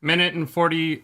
minute and 40...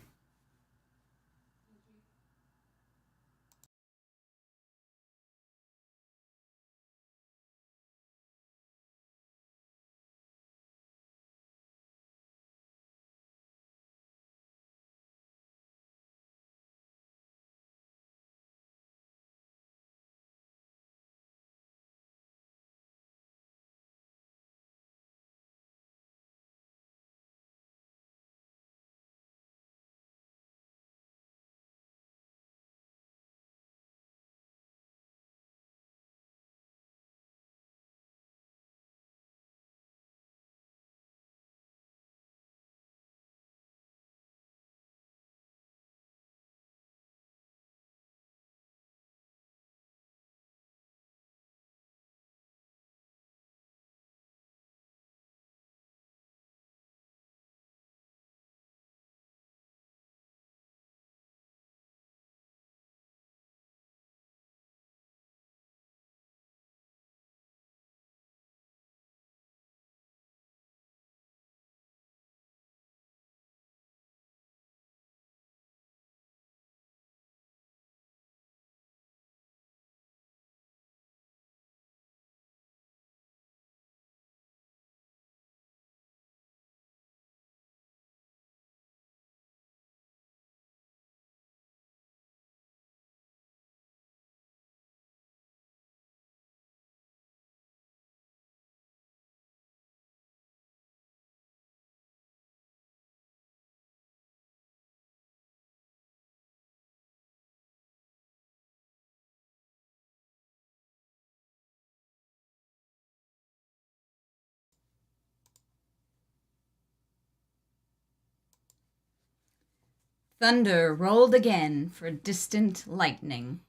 Thunder rolled again for distant lightning.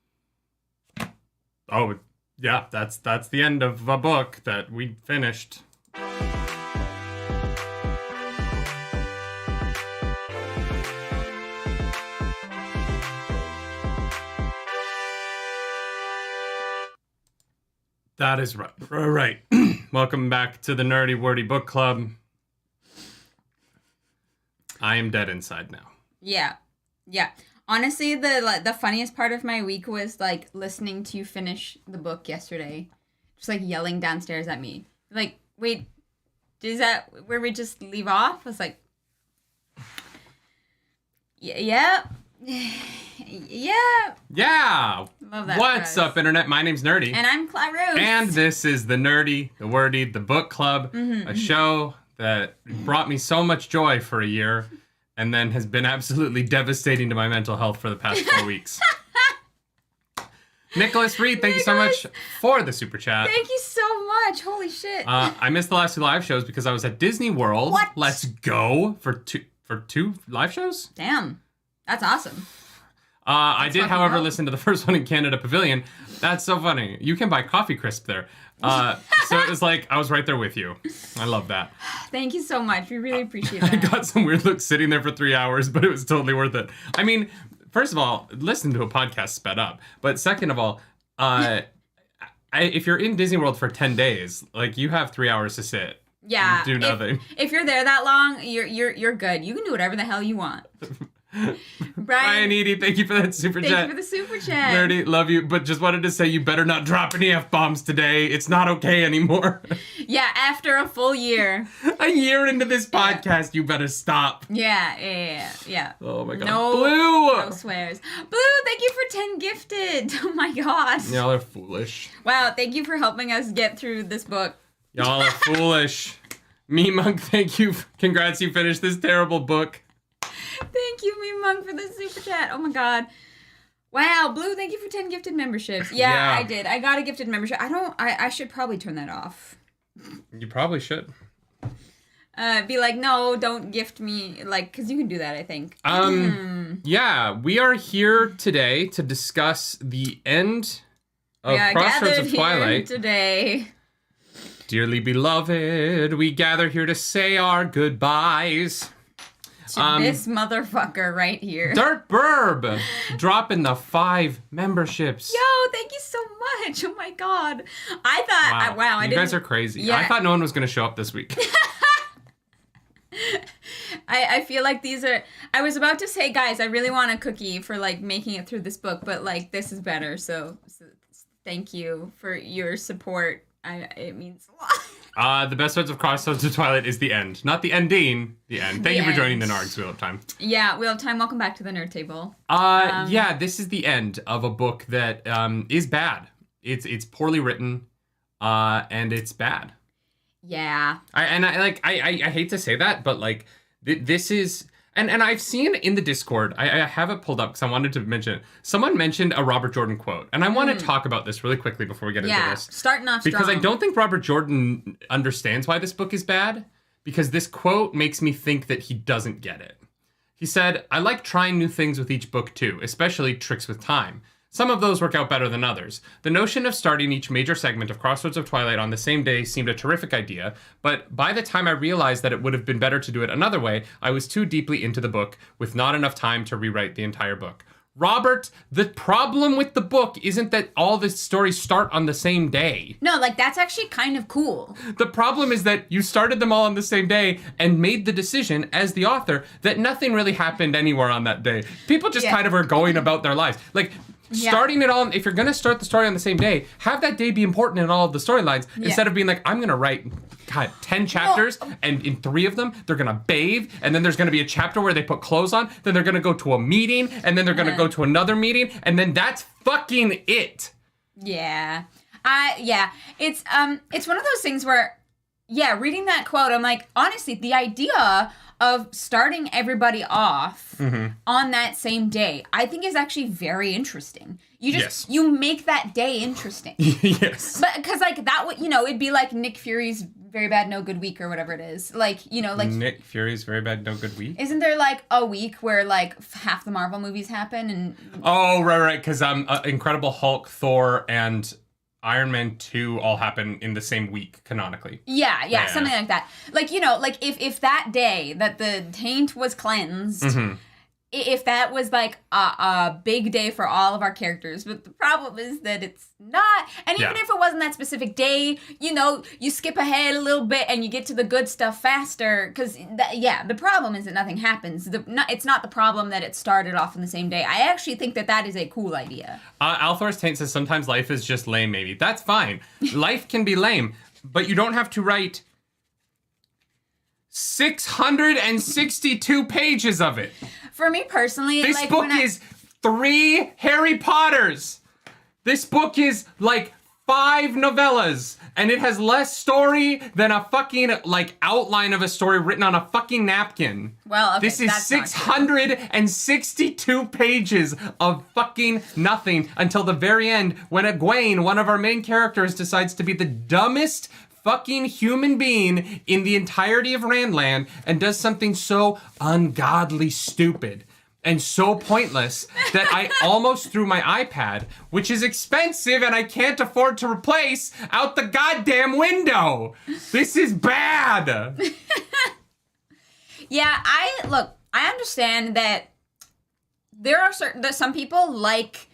Oh, yeah, that's the end of a book that we finished. That is right. Right. Welcome back to the Nerdy Wordy Book Club. I am dead inside now. Yeah. Honestly, the funniest part of my week was like listening to you finish the book yesterday, just like yelling downstairs at me. Like, wait, is that where we just leave off? I was like, yeah. Love that. What's up, Internet? My name's Nerdy. And I'm Claros. And this is the Nerdy, the Wordy, the Book Club, a show that brought me so much joy for a year and then has been absolutely devastating to my mental health for the past 4 weeks. Nicholas Reed, thank you so much for the super chat. Thank you so much. Holy shit. I missed the last 2 live shows because I was at Disney World. What? Let's go for two live shows? Damn. That's awesome. I did, however, listen to the first one in Canada Pavilion. That's so funny. You can buy Coffee Crisp there. So it was like, I was right there with you. I love that. Thank you so much. We really appreciate that. I got some weird looks sitting there for 3 hours, but it was totally worth it. I mean, first of all, listen to a podcast sped up. But second of all, if you're in Disney World for 10 days, like, you have 3 hours to sit. Yeah. Do nothing. If you're there that long, you're good. You can do whatever the hell you want. Brian Edie, thank you for that super chat. Thank you for the super chat. Nerdy, love you, but just wanted to say you better not drop any F-bombs today. It's not okay anymore. Yeah, after a full year. A year into this podcast, you better stop. Yeah. Oh my god. No, Blue! No swears. Blue, thank you for 10 gifted. Oh my god. Y'all are foolish. Wow, thank you for helping us get through this book. Y'all are foolish. Me Monk, thank you. Congrats, you finished this terrible book. Thank you, Me Monk, for the super chat. Oh my god. Wow, Blue, thank you for 10 gifted memberships. Yeah, I did. I got a gifted membership. I should probably turn that off. You probably should. Be like, no, don't gift me, like, because you can do that, I think. Yeah, we are here today to discuss the end of Crossroads of Twilight. Today. Dearly beloved, we gather here to say our goodbyes. To this motherfucker right here. Dirt Burb, dropping the 5 memberships. Yo, thank you so much. Oh my god. I thought, wow, I you didn't. You guys are crazy. Yeah. I thought no one was going to show up this week. I feel like these are. I was about to say, guys, I really want a cookie for like making it through this book, but like this is better. So thank you for your support. It means a lot. The best parts of Crossroads to Twilight is the end. Not the ending, the end. Thank you for joining the Nargs Wheel of Time. Yeah, Wheel of Time, welcome back to the Nerd Table. Yeah, this is the end of a book that is bad. It's poorly written, and it's bad. Yeah. I hate to say that, but like this is... And I've seen in the Discord, I have it pulled up because I wanted to mention it. Someone mentioned a Robert Jordan quote. And I want to talk about this really quickly before we get into this. Starting off because strong. I don't think Robert Jordan understands why this book is bad. Because this quote makes me think that he doesn't get it. He said, "I like trying new things with each book too, especially tricks with time. Some of those work out better than others. The notion of starting each major segment of Crossroads of Twilight on the same day seemed a terrific idea, but by the time I realized that it would have been better to do it another way, I was too deeply into the book, with not enough time to rewrite the entire book." Robert, the problem with the book isn't that all the stories start on the same day. No, like, that's actually kind of cool. The problem is that you started them all on the same day and made the decision, as the author, that nothing really happened anywhere on that day. People just kind of are going about their lives. Like... Starting it all, if you're going to start the story on the same day, have that day be important in all of the storylines instead of being like, I'm going to write 10 chapters, and in 3 of them, they're going to bathe, and then there's going to be a chapter where they put clothes on, then they're going to go to a meeting, and then they're going to go to another meeting, and then that's fucking it. Yeah. It's one of those things where, reading that quote, I'm like, honestly, the idea of starting everybody off on that same day, I think is actually very interesting. You just, you make that day interesting. Yes. But, because, like, that would, it'd be like Nick Fury's Very Bad, No Good Week or whatever it is. Like, like... Nick Fury's Very Bad, No Good Week? Isn't there, like, a week where, like, half the Marvel movies happen and... Oh, right, because Incredible Hulk, Thor, and... Iron Man 2 all happen in the same week, canonically. Yeah, something like that. Like, like, if that day that the taint was cleansed, if that was, like, a big day for all of our characters, but the problem is that it's not. And even if it wasn't that specific day, you skip ahead a little bit and you get to the good stuff faster, because, the problem is that nothing happens. It's not the problem that it started off on the same day. I actually think that is a cool idea. Althor's Taint says sometimes life is just lame, maybe. That's fine. Life can be lame, but you don't have to write 662 pages of it. For me personally, this book is 3 Harry Potters. This book is like 5 novellas, and it has less story than a fucking like outline of a story written on a fucking napkin. Well, okay, this is 662 pages of fucking nothing until the very end, when Egwene, one of our main characters, decides to be the dumbest fucking human being in the entirety of Randland and does something so ungodly stupid and so pointless that I almost threw my iPad, which is expensive and I can't afford to replace, out the goddamn window. This is bad. I understand that there's some people like...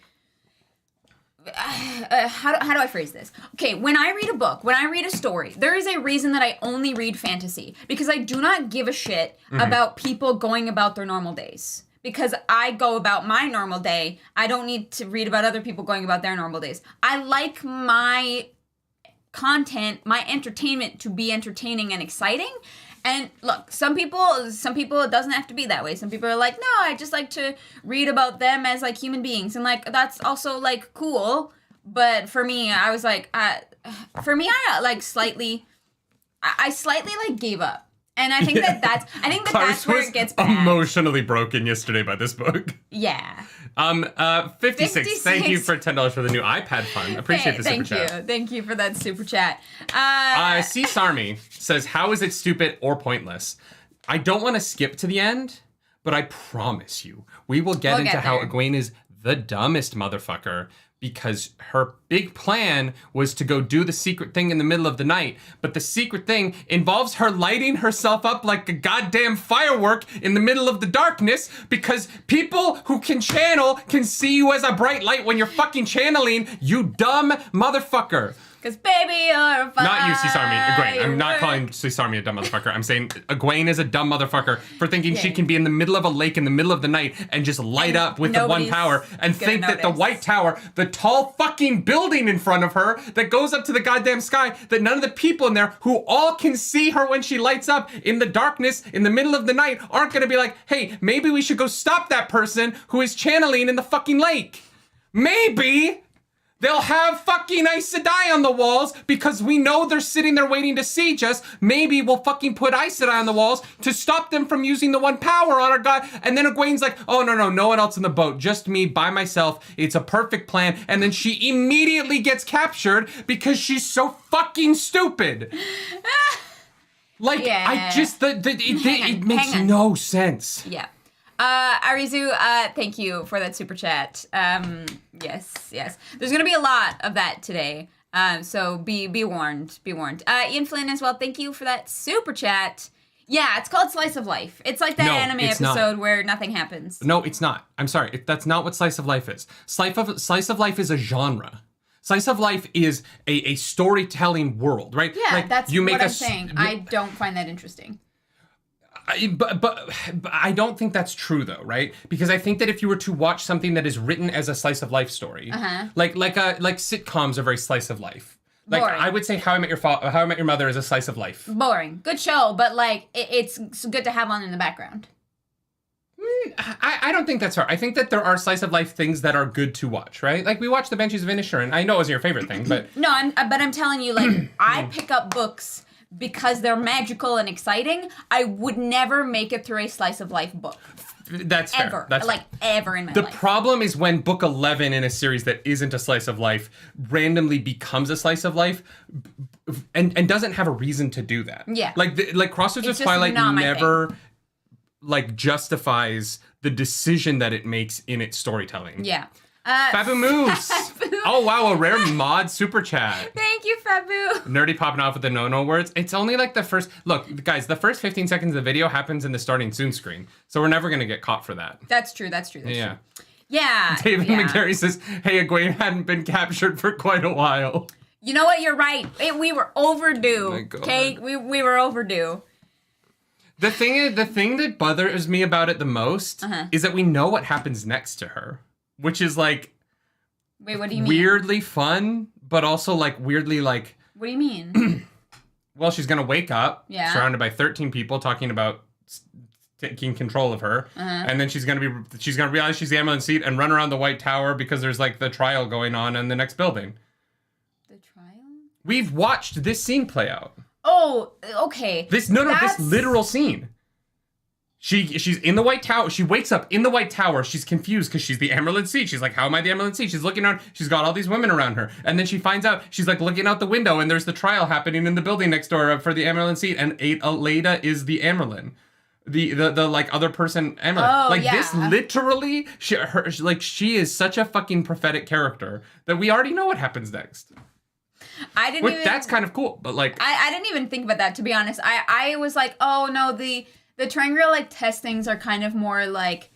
how do I phrase this? Okay, when I read a book, when I read a story, there is a reason that I only read fantasy. Because I do not give a shit about people going about their normal days. Because I go about my normal day. I don't need to read about other people going about their normal days. I like my content, my entertainment to be entertaining and exciting. And look, some people it doesn't have to be that way. Some people are like, no, I just like to read about them as like human beings, and like that's also like cool. But for me, I was like, I slightly like gave up. And I think that's where it gets bad. Emotionally broken yesterday by this book. Yeah. 56. Thank you for $10 for the new iPad fund. Appreciate the super chat. Thank you for that super chat. C. Sarmi says, how is it stupid or pointless? I don't want to skip to the end, but I promise you, we will get into how Egwene is the dumbest motherfucker, because her big plan was to go do the secret thing in the middle of the night. But the secret thing involves her lighting herself up like a goddamn firework in the middle of the darkness, because people who can channel can see you as a bright light when you're fucking channeling, you dumb motherfucker. Because baby, you're a fire. Not you, Sisarmi. Egwene. I'm not calling Sisarmi a dumb motherfucker. I'm saying Egwene is a dumb motherfucker for thinking she can be in the middle of a lake in the middle of the night and just light up with the one power and think that the White Tower, the tall fucking building in front of her that goes up to the goddamn sky, that none of the people in there who all can see her when she lights up in the darkness in the middle of the night aren't going to be like, hey, maybe we should go stop that person who is channeling in the fucking lake. Maybe they'll have fucking Aes Sedai on the walls because we know they're sitting there waiting to siege us. Maybe we'll fucking put Aes Sedai on the walls to stop them from using the one power on our god. And then Egwene's like, oh, no one else in the boat. Just me by myself. It's a perfect plan. And then she immediately gets captured because she's so fucking stupid. Like, I just, it makes no sense. Yeah. Arizu, thank you for that super chat. Yes. There's gonna be a lot of that today. So be warned. Ian Flynn as well, thank you for that super chat. Yeah, it's called Slice of Life. It's like that anime episode where nothing happens. No, it's not. I'm sorry. That's not what Slice of Life is. Slice of Life is a genre. Slice of Life is a storytelling world, right? Yeah, like, that's what I'm saying. I don't find that interesting. But I don't think that's true though, right? Because I think that if you were to watch something that is written as a slice of life story, like sitcoms are very slice of life. Like boring. I would say How I Met Your Mother is a slice of life. Boring. Good show, but like it's good to have on in the background. I don't think that's fair. I think that there are slice of life things that are good to watch, right? Like we watched The Banshees of Inisherin. I know it wasn't your favorite thing, but no, I'm telling you, like I pick up books because they're magical and exciting. I would never make it through a slice of life book. That's ever. Fair. That's like fair. Ever in my life. The problem is when book 11 in a series that isn't a slice of life randomly becomes a slice of life and doesn't have a reason to do that. Yeah. Like Crossroads of Twilight never like justifies the decision that it makes in its storytelling. Yeah. Fabu Moose. Oh, wow. A rare mod super chat. Thank you, Fabu. Nerdy popping off with the no words. It's only like the first... Look, guys, the first 15 seconds of the video happens in the starting soon screen. So we're never going to get caught for that. That's true. Yeah. Yeah. David McGarry says, hey, Egwene hadn't been captured for quite a while. You know what? You're right. We were overdue. Oh my God. Okay? We were overdue. The thing that bothers me about it the most is that we know what happens next to her. Which is like, wait, what do you mean? Weirdly fun, but also like weirdly like. What do you mean? Well, she's gonna wake up, surrounded by 13 people talking about taking control of her, and then she's gonna realize she's the Emerald Seat and run around the White Tower because there's like the trial going on in the next building. The trial? We've watched this scene play out. Oh, okay. This literal scene. She's in the White Tower. She wakes up in the White Tower. She's confused because she's the Emerald Seat. She's like, how am I the Emerald Seat? She's looking around. She's got all these women around her. And then she finds out, she's like looking out the window and there's the trial happening in the building next door for the Emerald Seat. And Leda is the Emerald. The like other person Emerald. Oh, like yeah. This literally, she is such a fucking prophetic character that we already know what happens next. That's kind of cool, but like. I didn't even think about that, to be honest. I was like, oh no, the triangle like test things are kind of more like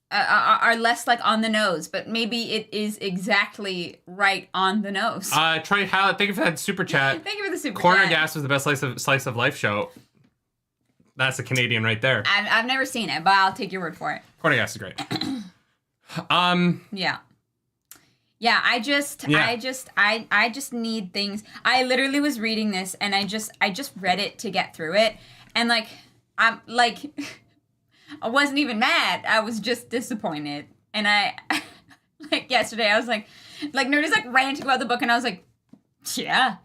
are less like on the nose, but maybe it is exactly right on the nose. Troy Hallett, thank you for that super chat. Thank you for the super Corner chat. Gas was the best slice of life show. That's a Canadian right there. I've never seen it, but I'll take your word for it. Corner Gas is great. Yeah, I just need things. I literally was reading this and I just read it to get through it, and like I'm like I wasn't even mad. I was just disappointed. And I like yesterday I was like Nerdy's like ranting about the book and I was like, yeah,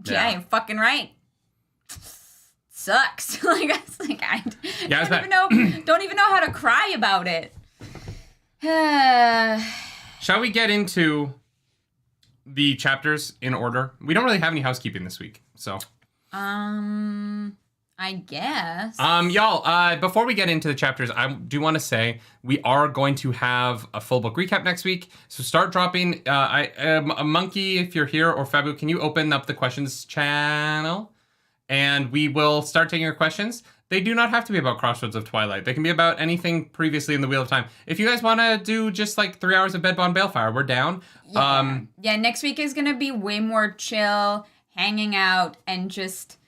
you're fucking right. Sucks. Like I was like don't even know how to cry about it. Shall we get into the chapters in order? We don't really have any housekeeping this week, so. I guess. Y'all, before we get into the chapters, I do want to say we are going to have a full book recap next week. So start dropping. A Monkey, if you're here, or Fabu, can you open up the questions channel? And we will start taking your questions. They do not have to be about Crossroads of Twilight. They can be about anything previously in the Wheel of Time. If you guys want to do just like 3 hours of Bed Bond Balefire, we're down. Yeah, next week is going to be way more chill, hanging out, and just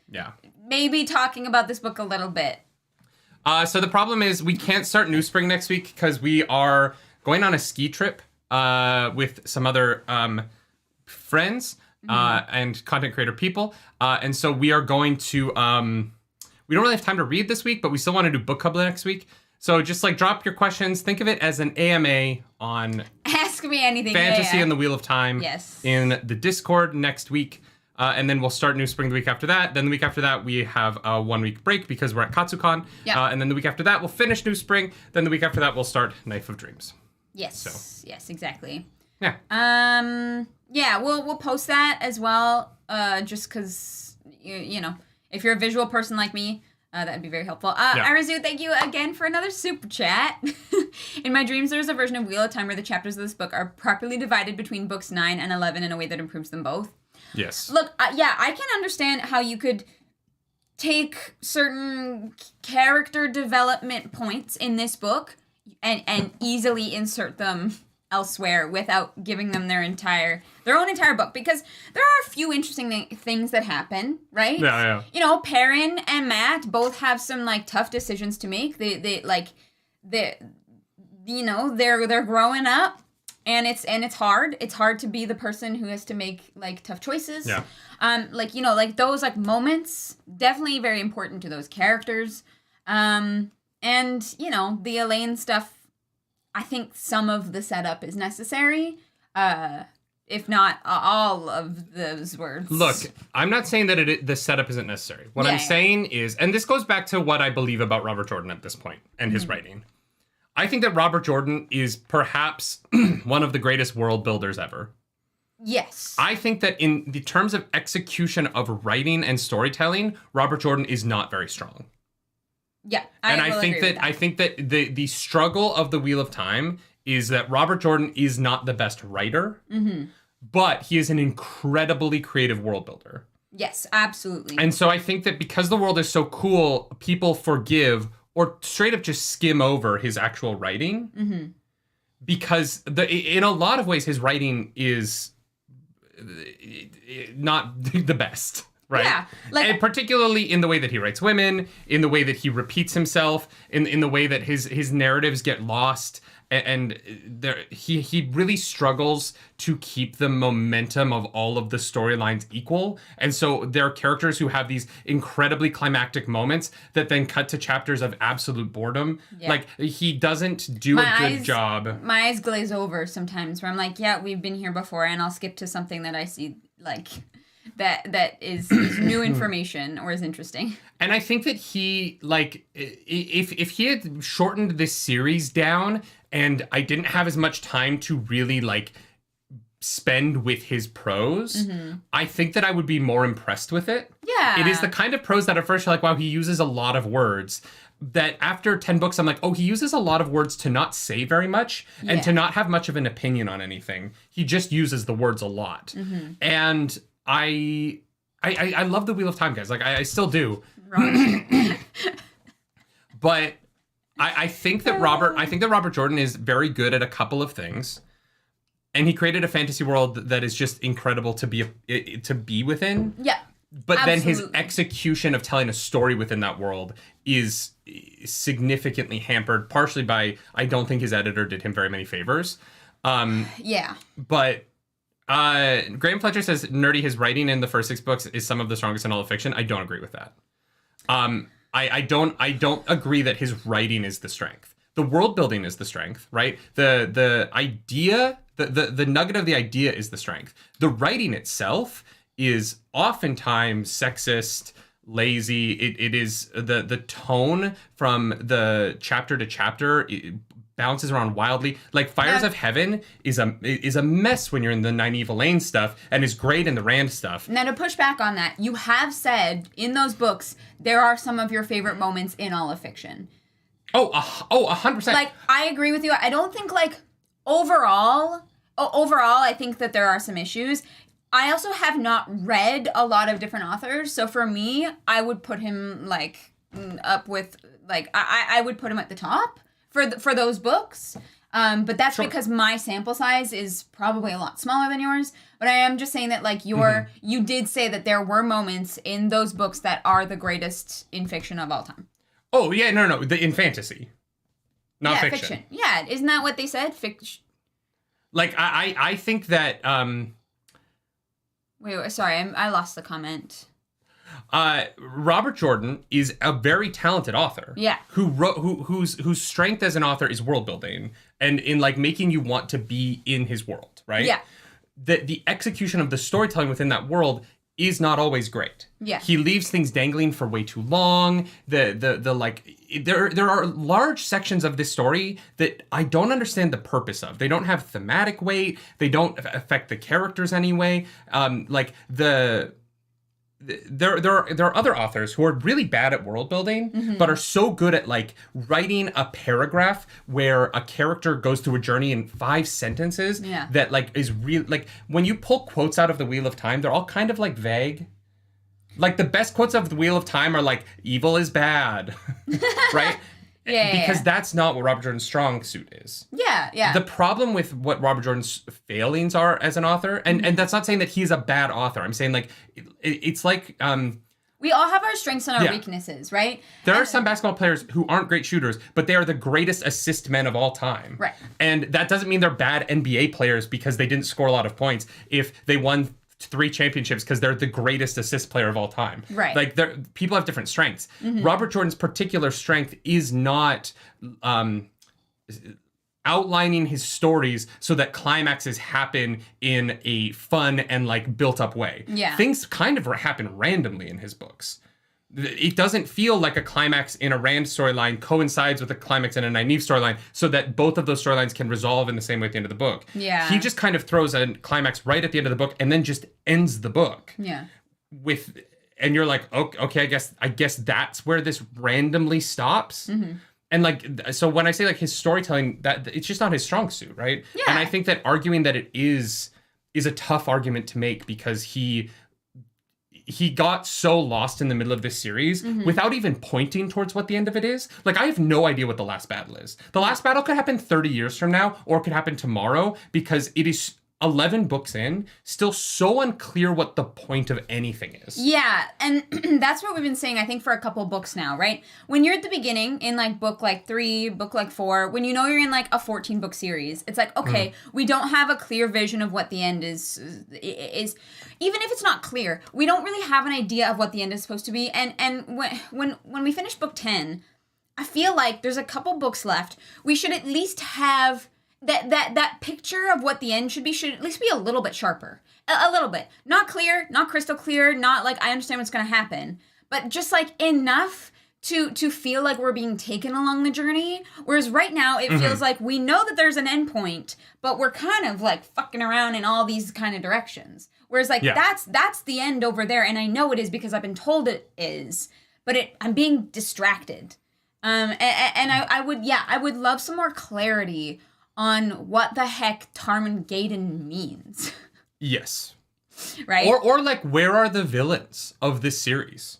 maybe talking about this book a little bit. So the problem is we can't start New Spring next week because we are going on a ski trip with some other friends and content creator people. And so we are going to... we don't really have time to read this week, but we still want to do book club next week. So just like drop your questions. Think of it as an AMA on... Ask me anything. Fantasy and the Wheel of Time. Yes. In the Discord next week. And then we'll start New Spring the week after that. Then the week after that, we have a 1 week break because we're at Katsucon. Yeah. And then the week after that, we'll finish New Spring. Then the week after that, we'll start Knife of Dreams. Yes. So. Yes, exactly. Yeah. Yeah, we'll post that as well. Just because, you know, if you're a visual person like me, that'd be very helpful. Arazu, thank you again for another super chat. In my dreams, there's a version of Wheel of Time where the chapters of this book are properly divided between books 9 and 11 in a way that improves them both. Yes. Look, I can understand how you could take certain character development points in this book and easily insert them elsewhere without giving them their own entire book, because there are a few interesting things that happen, right? Yeah. You know, Perrin and Matt both have some like tough decisions to make. They're growing up. And it's hard. It's hard to be the person who has to make like tough choices. Yeah. Those like moments definitely very important to those characters. And you know, the Elaine stuff, I think some of the setup is necessary. If not all of those words. Look, I'm not saying that the setup isn't necessary. What I'm saying is, and this goes back to what I believe about Robert Jordan at this point and his writing. I think that Robert Jordan is perhaps one of the greatest world builders ever. Yes. I think that in the terms of execution of writing and storytelling, Robert Jordan is not very strong. Yeah, I think that the struggle of the Wheel of Time is that Robert Jordan is not the best writer, but he is an incredibly creative world builder. Yes, absolutely. And so I think that because the world is so cool, people forgive or straight up just skim over his actual writing, because in a lot of ways his writing is not the best, right? Yeah, and particularly in the way that he writes women, in the way that he repeats himself, in the way that his narratives get lost, and he really struggles to keep the momentum of all of the storylines equal. And so there are characters who have these incredibly climactic moments that then cut to chapters of absolute boredom. Yeah. Like, he doesn't do a good job. My eyes glaze over sometimes where I'm like, yeah, we've been here before, and I'll skip to something that I see, like, that is new information or is interesting. And I think that he, like, if he had shortened this series down and I didn't have as much time to really, like, spend with his prose, I think that I would be more impressed with it. Yeah. It is the kind of prose that at first you're like, wow, he uses a lot of words. That after 10 books, I'm like, oh, he uses a lot of words to not say very much and to not have much of an opinion on anything. He just uses the words a lot. And I love the Wheel of Time, guys. Like, I still do. But I think that Robert Jordan is very good at a couple of things. And he created a fantasy world that is just incredible to be within. Yeah. But then his execution of telling a story within that world is significantly hampered, partially by, I don't think his editor did him very many favors. But Graham Fletcher says Nerdy, his writing in the first 6 books is some of the strongest in all of fiction. I don't agree with that. I don't agree that his writing is the strength. The world building is the strength, right? The idea, the nugget of the idea is the strength. The writing itself is oftentimes sexist, lazy. It is the tone from the chapter to chapter. It bounces around wildly. Like Fires of Heaven is a mess when you're in the Nynaeve Elaine stuff, and is great in the Rand stuff. Now, to push back on that, you have said in those books there are some of your favorite moments in all of fiction. 100%. Like, I agree with you. I don't think, like, overall, I think that there are some issues. I also have not read a lot of different authors, so for me, I would put him, like, up with, like, I would put him at the top for those books. But that's because my sample size is probably a lot smaller than yours. But I am just saying that, like, you did say that there were moments in those books that are the greatest in fiction of all time. Oh, yeah, no. In fantasy. Not fiction. Yeah, isn't that what they said? Fiction. Like, I think that... Wait, sorry, I lost the comment. Robert Jordan is a very talented author. Yeah. Whose strength as an author is world building and in, like, making you want to be in his world, right? Yeah. The execution of the storytelling within that world is not always great. Yeah. He leaves things dangling for way too long. There are large sections of this story that I don't understand the purpose of. They don't have thematic weight. They don't affect the characters anyway. There are other authors who are really bad at world building, but are so good at, like, writing a paragraph where a character goes through a journey in 5 sentences that, like, is real. Like, when you pull quotes out of the Wheel of Time, they're all kind of, like, vague. Like, the best quotes of the Wheel of Time are like, evil is bad, right? Because that's not what Robert Jordan's strong suit is. Yeah. The problem with what Robert Jordan's failings are as an author, and that's not saying that he's a bad author. I'm saying, like, it's like... we all have our strengths and our weaknesses, right? There are some basketball players who aren't great shooters, but they are the greatest assist men of all time. Right. And that doesn't mean they're bad NBA players because they didn't score a lot of points if they won 3 championships because they're the greatest assist player of all time. Right. Like, people have different strengths. Robert Jordan's particular strength is not outlining his stories so that climaxes happen in a fun and, like, built up way. Yeah. Things kind of happen randomly in his books. It doesn't feel like a climax in a Rand storyline coincides with a climax in a Nynaeve storyline so that both of those storylines can resolve in the same way at the end of the book. Yeah. He just kind of throws a climax right at the end of the book and then just ends the book. Yeah. And you're like, okay, I guess that's where this randomly stops. And, like, so when I say, like, his storytelling, that it's just not his strong suit, right? Yeah. And I think that arguing that it is a tough argument to make because he got so lost in the middle of this series without even pointing towards what the end of it is. Like, I have no idea what the last battle is. The last battle could happen 30 years from now, or it could happen tomorrow, because it is 11 books in, still so unclear what the point of anything is. Yeah, and that's what we've been saying, I think, for a couple books now, right? When you're at the beginning, in, like, book, like, 3, book, like, 4, when you know you're in, like, a 14-book series, it's like, okay, we don't have a clear vision of what the end is. Even if it's not clear, we don't really have an idea of what the end is supposed to be. And when we finish book 10, I feel like there's a couple books left. We should at least have... That picture of what the end should at least be a little bit sharper. A little bit. Not clear, not crystal clear, not like I understand what's going to happen, but just, like, enough to feel like we're being taken along the journey. Whereas right now it feels like we know that there's an end point, but we're kind of, like, fucking around in all these kind of directions. Whereas, like, that's the end over there, and I know it is because I've been told it is, but I'm being distracted. And I would love some more clarity on what the heck Tarmangaden means. Yes. Right? Or like, where are the villains of this series?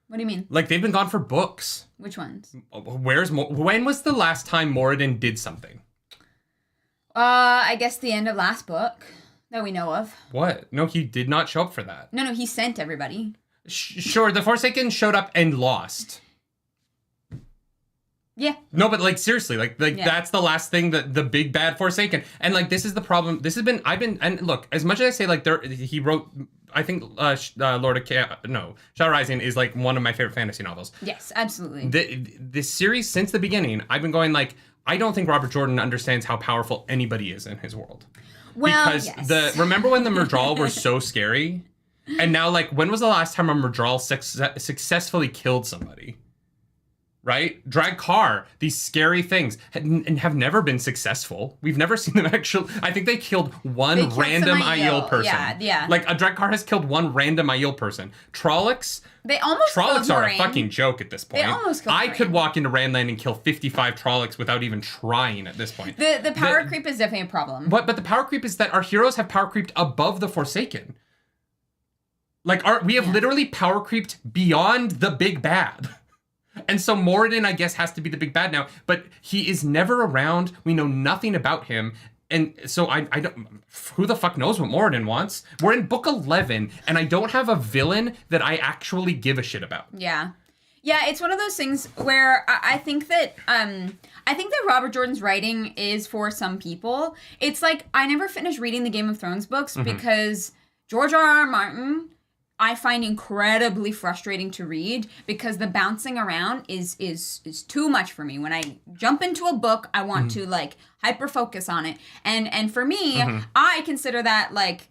What do you mean? Like, they've been gone for books. Which ones? When was the last time Moradin did something? I guess the end of last book that we know of. What? No, he did not show up for that. No, he sent everybody. Sure, the Forsaken showed up and lost. Yeah. No, but, like, seriously, like that's the last thing, that the big bad Forsaken. And, like, this is the problem. And look, as much as I say, like, he wrote, I think Lord of Chaos, Shadow Rising is, like, one of my favorite fantasy novels. Yes, absolutely. This series, since the beginning, I've been going, like, I don't think Robert Jordan understands how powerful anybody is in his world. Well, because yes. Remember when the Murdral were so scary? And now, like, when was the last time a Murdral successfully killed somebody? Right? Draghkar, these scary things, and have never been successful. We've never seen them actually. I think they killed random Aiel person. Yeah. Like, a Draghkar has killed one random Aiel person. Trollocs Trollocs are a fucking joke at this point. They almost killed I Moraine. could walk into Randland and kill 55 Trollocs without even trying at this point. The power creep is definitely a problem. But the power creep is that our heroes have power creeped above the Forsaken. Like, we have literally power creeped beyond the big bad. And so Moradin, I guess, has to be the big bad now, but he is never around. We know nothing about him. And so I don't, who the fuck knows what Moradin wants? We're in book 11, and I don't have a villain that I actually give a shit about. Yeah. Yeah, it's one of those things where I think that Robert Jordan's writing is for some people. It's like, I never finished reading the Game of Thrones books because George R.R. Martin, I find incredibly frustrating to read because the bouncing around is too much for me. When I jump into a book, I want to like hyper focus on it. And for me, I consider that like,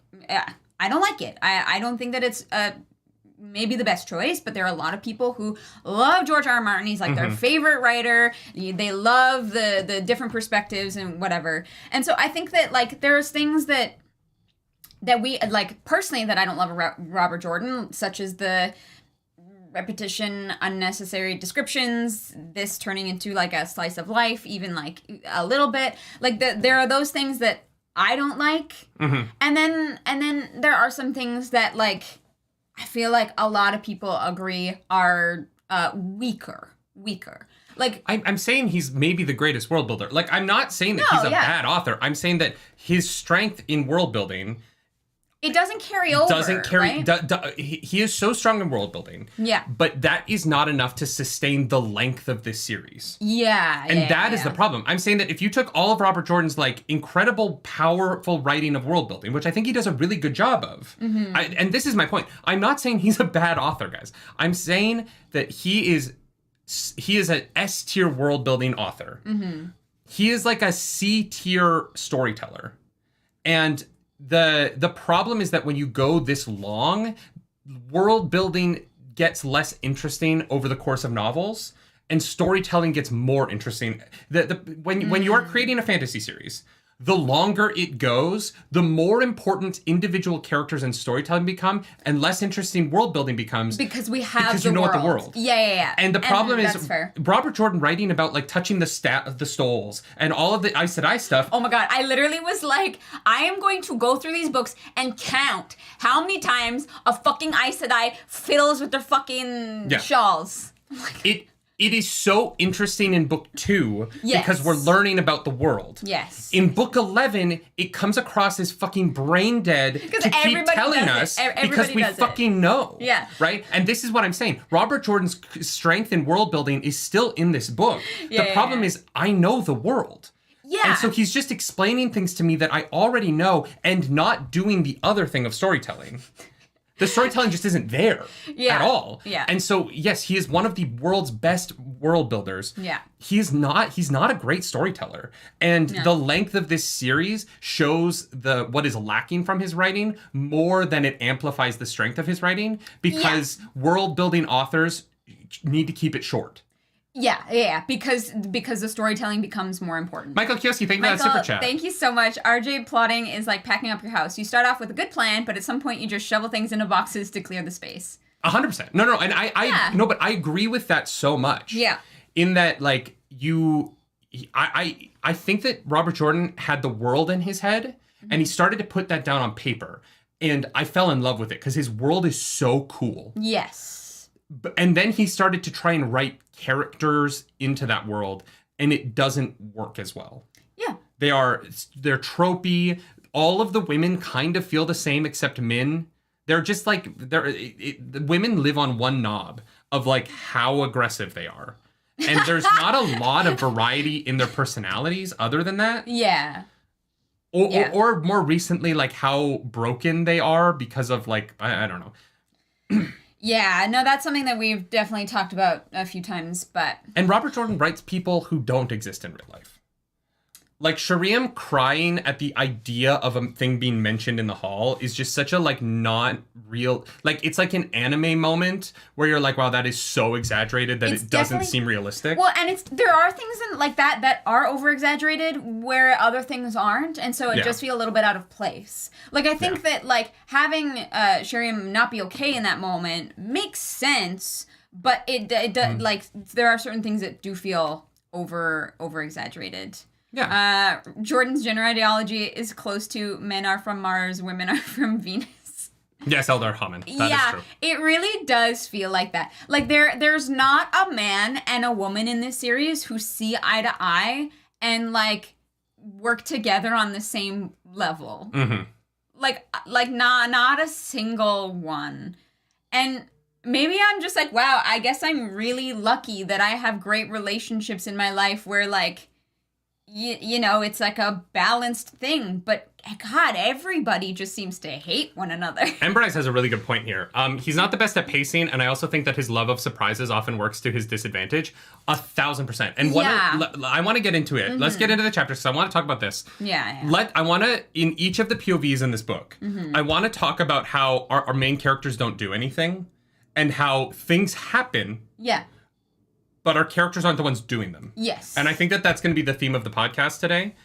I don't like it. I don't think that it's maybe the best choice, but there are a lot of people who love George R. R. Martin. He's like their favorite writer. They love the different perspectives and whatever. And so I think that like there's things that we like personally that I don't love about Robert Jordan, such as the repetition, unnecessary descriptions, this turning into like a slice of life, even like a little bit. Like there are those things that I don't like, and then there are some things that like I feel like a lot of people agree are weaker. Like I'm saying he's maybe the greatest world builder. Like I'm not saying that he's a bad author. I'm saying that his strength in world building, it doesn't carry over. Right? He is so strong in world building. Yeah. But that is not enough to sustain the length of this series. Yeah. And that is the problem. I'm saying that if you took all of Robert Jordan's like incredible, powerful writing of world building, which I think he does a really good job of, and this is my point. I'm not saying he's a bad author, guys. I'm saying that he is an S tier world building author. He is like a C tier storyteller, and the problem is that when you go this long, world building gets less interesting over the course of novels, and storytelling gets more interesting. When you are creating a fantasy series, the longer it goes, the more important individual characters and storytelling become, and less interesting world building becomes. Because we have because you know what the world. Yeah. And the problem is fair. Robert Jordan writing about like touching the stoles and all of the Aes Sedai stuff. Oh my god, I literally was like, I am going to go through these books and count how many times a fucking Aes Sedai fiddles with their fucking shawls. It is so interesting in book 2 because we're learning about the world. Yes. In book 11, it comes across as fucking brain dead to keep telling us because we fucking know. Yeah. Right? And this is what I'm saying. Robert Jordan's strength in world building is still in this book. The problem is I know the world. Yeah. And so he's just explaining things to me that I already know and not doing the other thing of storytelling. The storytelling just isn't there at all. Yeah. And so, yes, he is one of the world's best world builders. Yeah. He's not a great storyteller. And the length of this series shows what is lacking from his writing more than it amplifies the strength of his writing, because world building authors need to keep it short. Yeah, because the storytelling becomes more important. Michael Kioski, thank you for that super chat. Thank you so much. RJ plotting is like packing up your house. You start off with a good plan, but at some point you just shovel things into boxes to clear the space. 100%. No, and but I agree with that so much. Yeah. In that, like, I think that Robert Jordan had the world in his head, and he started to put that down on paper, and I fell in love with it because his world is so cool. Yes. And then he started to try and write characters into that world, and it doesn't work as well. Yeah. They're tropey. All of the women kind of feel the same except Min. They're just like the women live on one knob of like how aggressive they are. And there's not a lot of variety in their personalities other than that. Yeah. Or more recently, like how broken they are because of like, I don't know. Yeah, no, that's something that we've definitely talked about a few times, but... And Robert Jordan writes people who don't exist in real life. Like, Shariam crying at the idea of a thing being mentioned in the hall is just such a, like, not real... Like, it's like an anime moment where you're like, wow, that is so exaggerated that it doesn't seem realistic. Well, and there are things like that are over-exaggerated where other things aren't, and so it just feels a little bit out of place. Like, I think that, like, having Shariam not be okay in that moment makes sense, but it like, there are certain things that do feel over-exaggerated. Jordan's gender ideology is close to men are from Mars, women are from Venus. Yes, Eldar Hammond. That is true. It really does feel like that. Like there's not a man and a woman in this series who see eye to eye and like work together on the same level. Mm-hmm. Like not a single one. And maybe I'm just like, wow, I guess I'm really lucky that I have great relationships in my life where like you know, it's like a balanced thing, but God, everybody just seems to hate one another. Emberize has a really good point here. He's not the best at pacing, and I also think that his love of surprises often works to his disadvantage. 1,000%. And I want to get into it. Mm-hmm. Let's get into the chapters, because I want to talk about this. Yeah. I want to, in each of the POVs in this book, I want to talk about how our main characters don't do anything, and how things happen. Yeah. But our characters aren't the ones doing them. Yes. And I think that that's going to be the theme of the podcast today,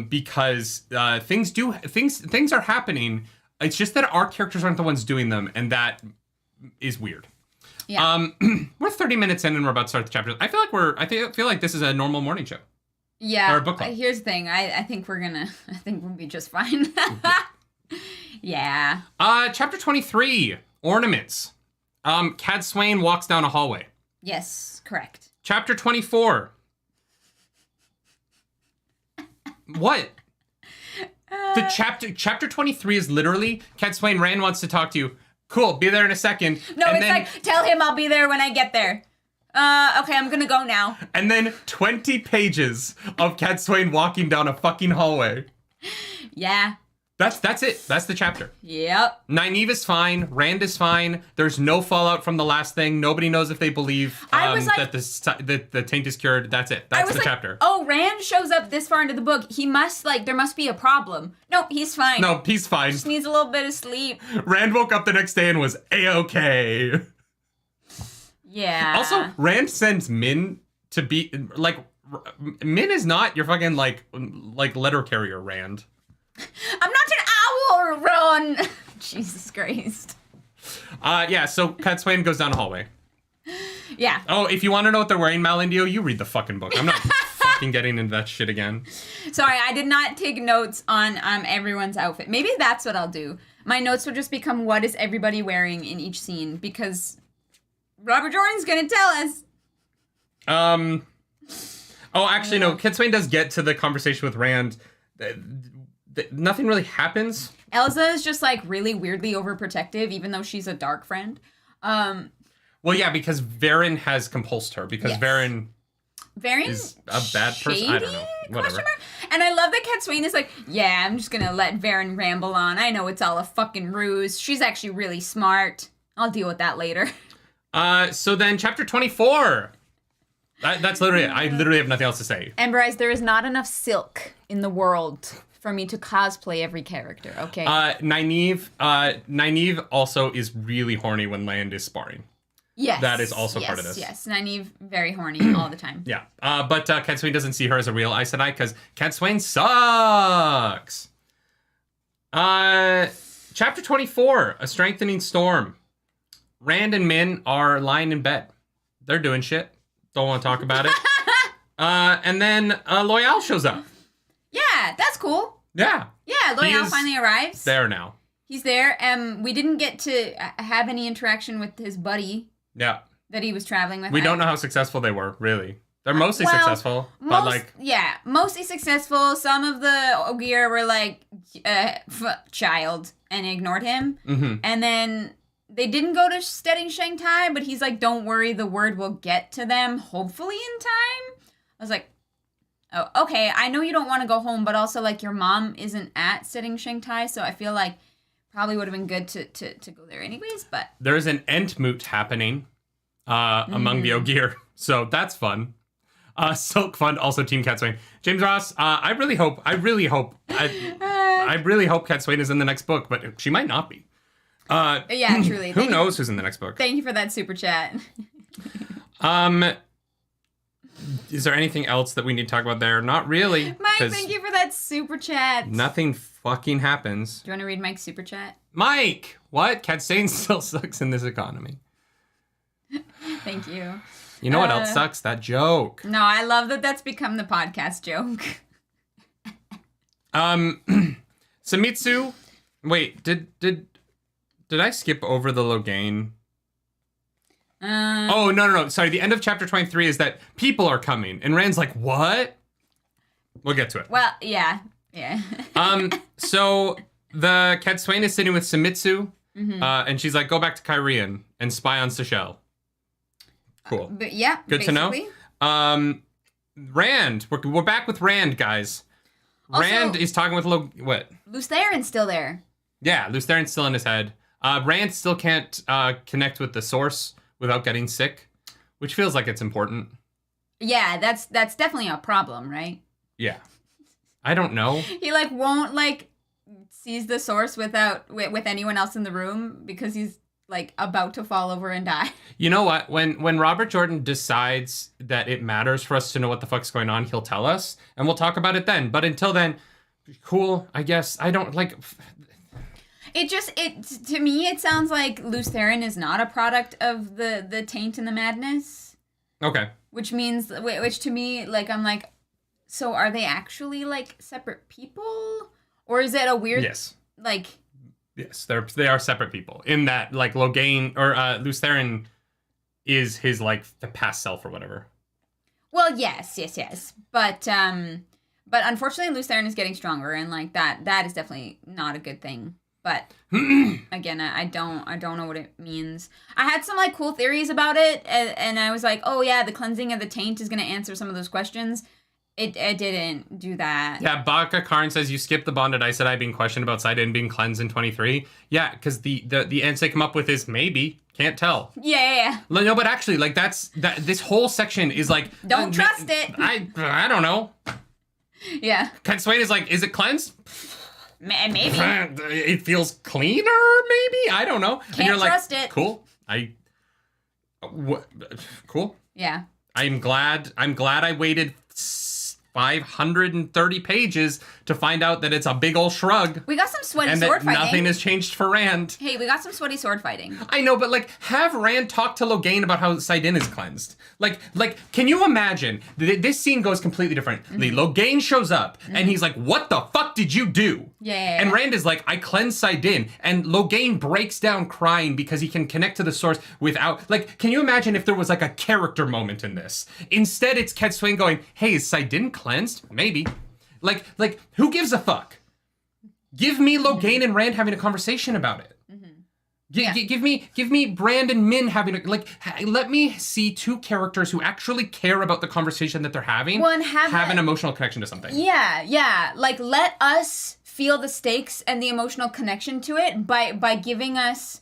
because things are happening. It's just that our characters aren't the ones doing them, and that is weird. Yeah. We're 30 minutes in, and we're about to start the chapters. I feel like this is a normal morning show. Yeah. Or a book club. Here's the thing. I think we'll be just fine. Yeah. Chapter 23, Ornaments. Cadsuane walks down a hallway. Yes, correct. Chapter 24. What? The chapter 23 is literally Cadsuane, Rand wants to talk to you. Cool, be there in a second. No, and it's then, like, tell him I'll be there when I get there. Okay, I'm gonna go now. And then 20 pages of Cadsuane walking down a fucking hallway. Yeah. That's it. That's the chapter. Yep. Nynaeve is fine. Rand is fine. There's no fallout from the last thing. Nobody knows if they believe that the taint is cured. That's it. That's the chapter. Oh, Rand shows up this far into the book. He must, there must be a problem. No, he's fine. No, he's fine. Just needs a little bit of sleep. Rand woke up the next day and was A-okay. Yeah. Also, Rand sends Min to be, Min is not your fucking, letter carrier, Rand. I'm not an owl, Ron. Jesus Christ. So Cadsuane goes down a hallway. Yeah. Oh, if you want to know what they're wearing, Malindio, you read the fucking book. I'm not fucking getting into that shit again. Sorry, I did not take notes on everyone's outfit. Maybe that's what I'll do. My notes will just become what is everybody wearing in each scene, because Robert Jordan's gonna tell us. Oh, actually, no. Cadsuane does get to the conversation with Rand. Nothing really happens. Elsa is just really weirdly overprotective, even though she's a dark friend. Well, yeah, because Varen has compulsed her, because Varen is a bad person. I don't know. Whatever. And I love that Cadsuane is yeah, I'm just gonna let Varen ramble on. I know it's all a fucking ruse. She's actually really smart. I'll deal with that later. So then chapter 24. That's literally it. I literally have nothing else to say. Emberize, there is not enough silk in the world for me to cosplay every character, okay? Nynaeve also is really horny when Land is sparring. Yes. That is also part of this. Yes, Nynaeve, very horny all the time. Yeah. But Cadsuane doesn't see her as a real Aes Sedai because Cadsuane sucks. Chapter 24, A Strengthening Storm. Rand and Min are lying in bed. They're doing shit. Don't want to talk about it. And then Loial shows up. Yeah, that's cool. Yeah. Yeah, Loial finally arrives. There now. He's there. We didn't get to have any interaction with his buddy. Yeah. That he was traveling with. We don't know how successful they were, really. They're mostly successful, but Yeah, mostly successful. Some of the Ogier were child and ignored him. Mm-hmm. And then they didn't go to steading Shanghai, but he's don't worry, the word will get to them, hopefully in time. I was oh, okay, I know you don't want to go home, but also, your mom isn't at steading Shanghai, so I feel probably would have been good to go there anyways, but... There's an Entmoot happening among the Ogier, so that's fun. Silk Fund, also Team Cadsuane. James Ross, I really hope Cadsuane is in the next book, but she might not be. Yeah, truly. Who knows who's in the next book? Thank you for that super chat. Is there anything else that we need to talk about there? Not really. Mike, thank you for that super chat. Nothing fucking happens. Do you want to read Mike's super chat? Mike! What? Cadsuane still sucks in this economy. Thank you. You know what else sucks? That joke. No, I love that that's become the podcast joke. Samitsu... Wait, did Did I skip over the Logain? Oh, no. Sorry, the end of chapter 23 is that people are coming. And Rand's like, what? We'll get to it. Well, yeah. So the Cadsuane is sitting with Samitsu, and she's like, go back to Kyrian and spy on Seychelle. Cool. But yeah, good basically. To know. Rand, we're back with Rand, guys. Also, Rand is talking with what? Lews Therin's still there. Yeah, Lews Therin's still in his head. Rand still can't connect with the source without getting sick, which feels like it's important. Yeah, that's definitely a problem, right? Yeah. I don't know. He won't seize the source with anyone else in the room because he's about to fall over and die. You know what? When Robert Jordan decides that it matters for us to know what the fuck's going on, he'll tell us and we'll talk about it then. But until then, cool, I guess. I don't to me it sounds like Lews Therin is not a product of the taint and the madness. Okay. Which to me, I'm like, so are they actually separate people? Or is it a weird Yes. Yes, they are separate people. In that Logain or Lews Therin is his the past self or whatever. Well, yes. But unfortunately Lews Therin is getting stronger and that is definitely not a good thing. But again, I don't know what it means. I had some cool theories about it, and I was like, oh yeah, the cleansing of the taint is going to answer some of those questions. It didn't do that. Yeah, Baka Karn says you skipped the bonded Aes Sedai being questioned about Saidin being cleansed in 23. Yeah, because the answer they come up with is maybe. Can't tell. Yeah. No, but actually, this whole section is don't trust it. I don't know. Yeah. Cadsuane is it cleansed? Maybe. It feels cleaner, maybe? I don't know. Can't and you're trust it. Cool. Cool. Yeah. I'm glad I waited 530 pages to find out that it's a big old shrug. We got some sweaty and sword that fighting. Nothing has changed for Rand. Hey, we got some sweaty sword fighting. I know, but have Rand talk to Logain about how Saidin is cleansed. Can you imagine? This scene goes completely differently. Logain shows up and he's like, "What the fuck did you do?" Yeah. And Rand is like, "I cleansed Saidin," and Logain breaks down crying because he can connect to the source without. Can you imagine if there was a character moment in this? Instead, it's Cadsuane going, "Hey, is Saidin cleansed? Maybe." Who gives a fuck? Give me Logain and Rand having a conversation about it. Give me Brand and Min having let me see two characters who actually care about the conversation that they're having. Well, and have an emotional connection to something. Yeah. Let us feel the stakes and the emotional connection to it by giving us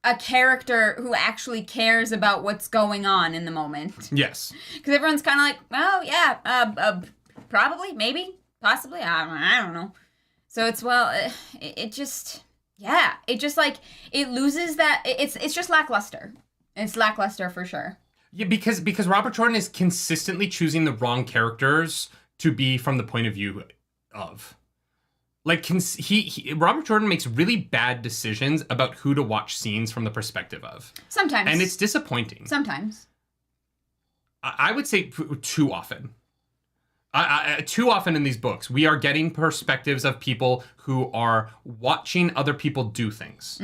a character who actually cares about what's going on in the moment. Yes. Because everyone's kind of oh yeah, probably, maybe, possibly, I don't know. So it's it just. Yeah, it just it loses that. It's just lackluster. It's lackluster for sure. Yeah, because Robert Jordan is consistently choosing the wrong characters to be from the point of view of. Robert Jordan makes really bad decisions about who to watch scenes from the perspective of. Sometimes. And it's disappointing. Sometimes. I would say too often. Too often in these books, we are getting perspectives of people who are watching other people do things.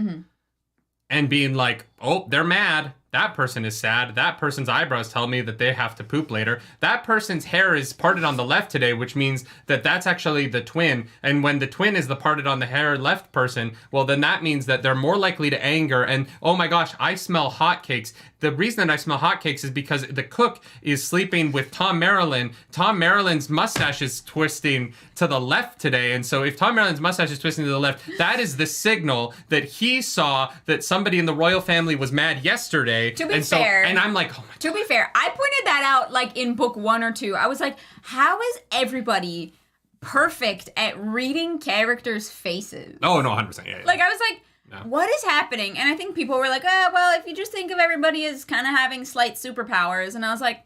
And being like, oh, they're mad. That person is sad. That person's eyebrows tell me that they have to poop later. That person's hair is parted on the left today, which means that that's actually the twin. And when the twin is the parted on the hair left person, well, then that means that they're more likely to anger. And oh my gosh, I smell hotcakes. The reason that I smell hotcakes is because the cook is sleeping with Tom Marilyn. Tom Marilyn's mustache is twisting to the left today. And so if Tom Marilyn's mustache is twisting to the left, that is the signal that he saw that somebody in the royal family was mad yesterday. To be fair. And I'm like, oh my God. To be fair, I pointed that out in book 1 or 2. I was like, how is everybody perfect at reading characters' faces? Oh, no, 100%. Yeah. I was like, no. What is happening? And I think people were like, oh, well, if you just think of everybody as kind of having slight superpowers. And I was like,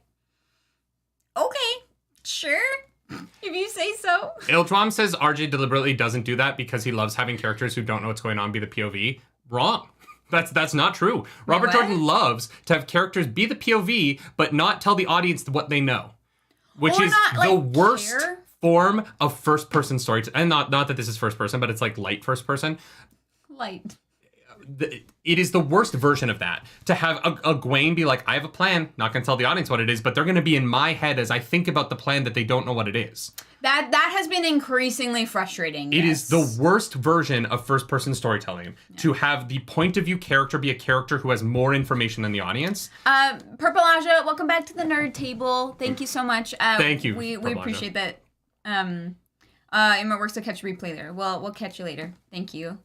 okay, sure. If you say so. Ildram says RJ deliberately doesn't do that because he loves having characters who don't know what's going on be the POV. Wrong. That's not true. Robert Jordan loves to have characters be the POV, but not tell the audience what they know. Which is the worst form of first-person story. And not that this is first person, but it's light first person. Light. it is the worst version of that. To have a Egwene be like, I have a plan, not going to tell the audience what it is, but they're going to be in my head as I think about the plan that they don't know what it is. That has been increasingly frustrating. It is the worst version of first-person storytelling, to have the point of view character be a character who has more information than the audience. Purple Aja, welcome back to the nerd table. Thank you so much. Thank you, We Purple appreciate Aja. that. It works to catch replay there. We'll catch you later. Thank you.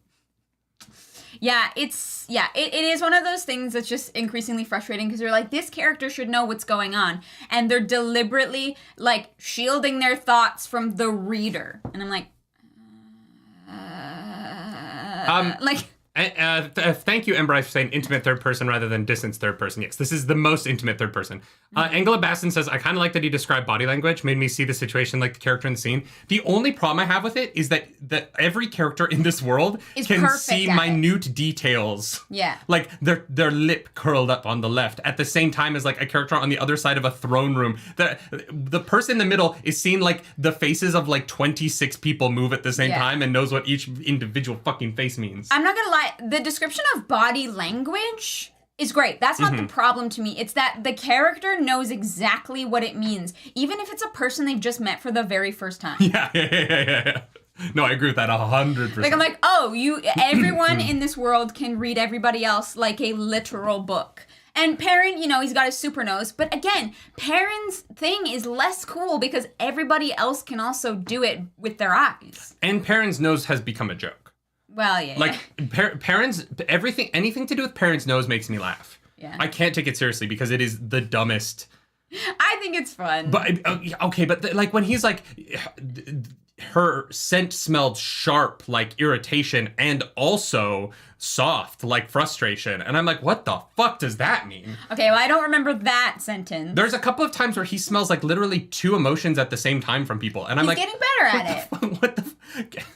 Yeah, it is one of those things that's just increasingly frustrating because you're like, this character should know what's going on, and they're deliberately like shielding their thoughts from the reader, and I'm like, thank you, Ember, for saying intimate third person rather than distance third person. Yes, this is the most intimate third person. Angela Baston says, I kind of like that he described body language, made me see the situation like the character in the scene. The only problem I have with it is that every character in this world can see minute details. Yeah. Like their lip curled up on the left at the same time as like a character on the other side of a throne room. The person in the middle is seeing like the faces of like 26 people move at the same time and knows what each individual fucking face means. I'm not gonna lie, the description of body language is great. That's not the problem to me. It's that the character knows exactly what it means, even if it's a person they've just met for the very first time. Yeah. No, I agree with that 100%. Like, I'm like, everyone in this world can read everybody else like a literal book. And Perrin, he's got his super nose. But again, Perrin's thing is less cool because everybody else can also do it with their eyes. And Perrin's nose has become a joke. Well, yeah. Like, Perrin's, anything to do with Perrin's nose makes me laugh. Yeah. I can't take it seriously because it is the dumbest. I think it's fun. But, okay, but like when he's like, her scent smelled sharp, like irritation, and also soft, like frustration. And I'm like, what the fuck does that mean? Okay, well, I don't remember that sentence. There's a couple of times where he smells like literally two emotions at the same time from people. And I'm like, he's getting better at it. What the fuck?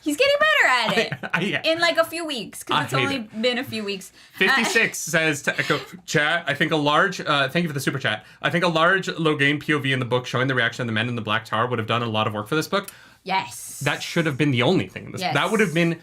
He's getting better at it. In like a few weeks, because it's only been a few weeks. 56 says to echo chat, I think a large, thank you for the super chat. I think a large Logain POV in the book showing the reaction of the men in the Black Tower would have done a lot of work for this book. Yes. That should have been the only thing in this. Yes. That would have been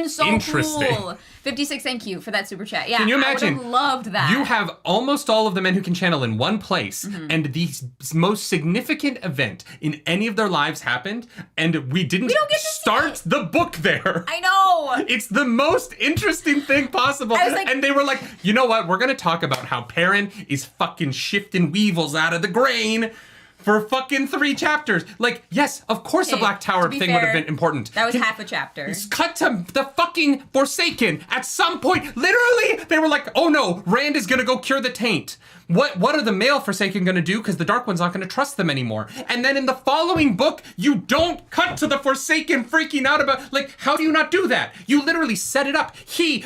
so interesting. Cool. 56, thank you for that super chat. Yeah, can you imagine? I would have loved that. You have almost all of the men who can channel in one place, and the most significant event in any of their lives happened, and we don't get to start the book there. I know. It's the most interesting thing possible. Like, and they were like, you know what? We're going to talk about how Perrin is fucking shifting weevils out of the grain for fucking 3 chapters. Like, yes, of course the Black Tower thing would have been important. That was half a chapter. Cut to the fucking Forsaken. At some point, literally, they were like, oh no, Rand is gonna go cure the taint. What are the male Forsaken gonna do? Because the Dark One's not gonna trust them anymore. And then in the following book, you don't cut to the Forsaken freaking out about, like, how do you not do that? You literally set it up.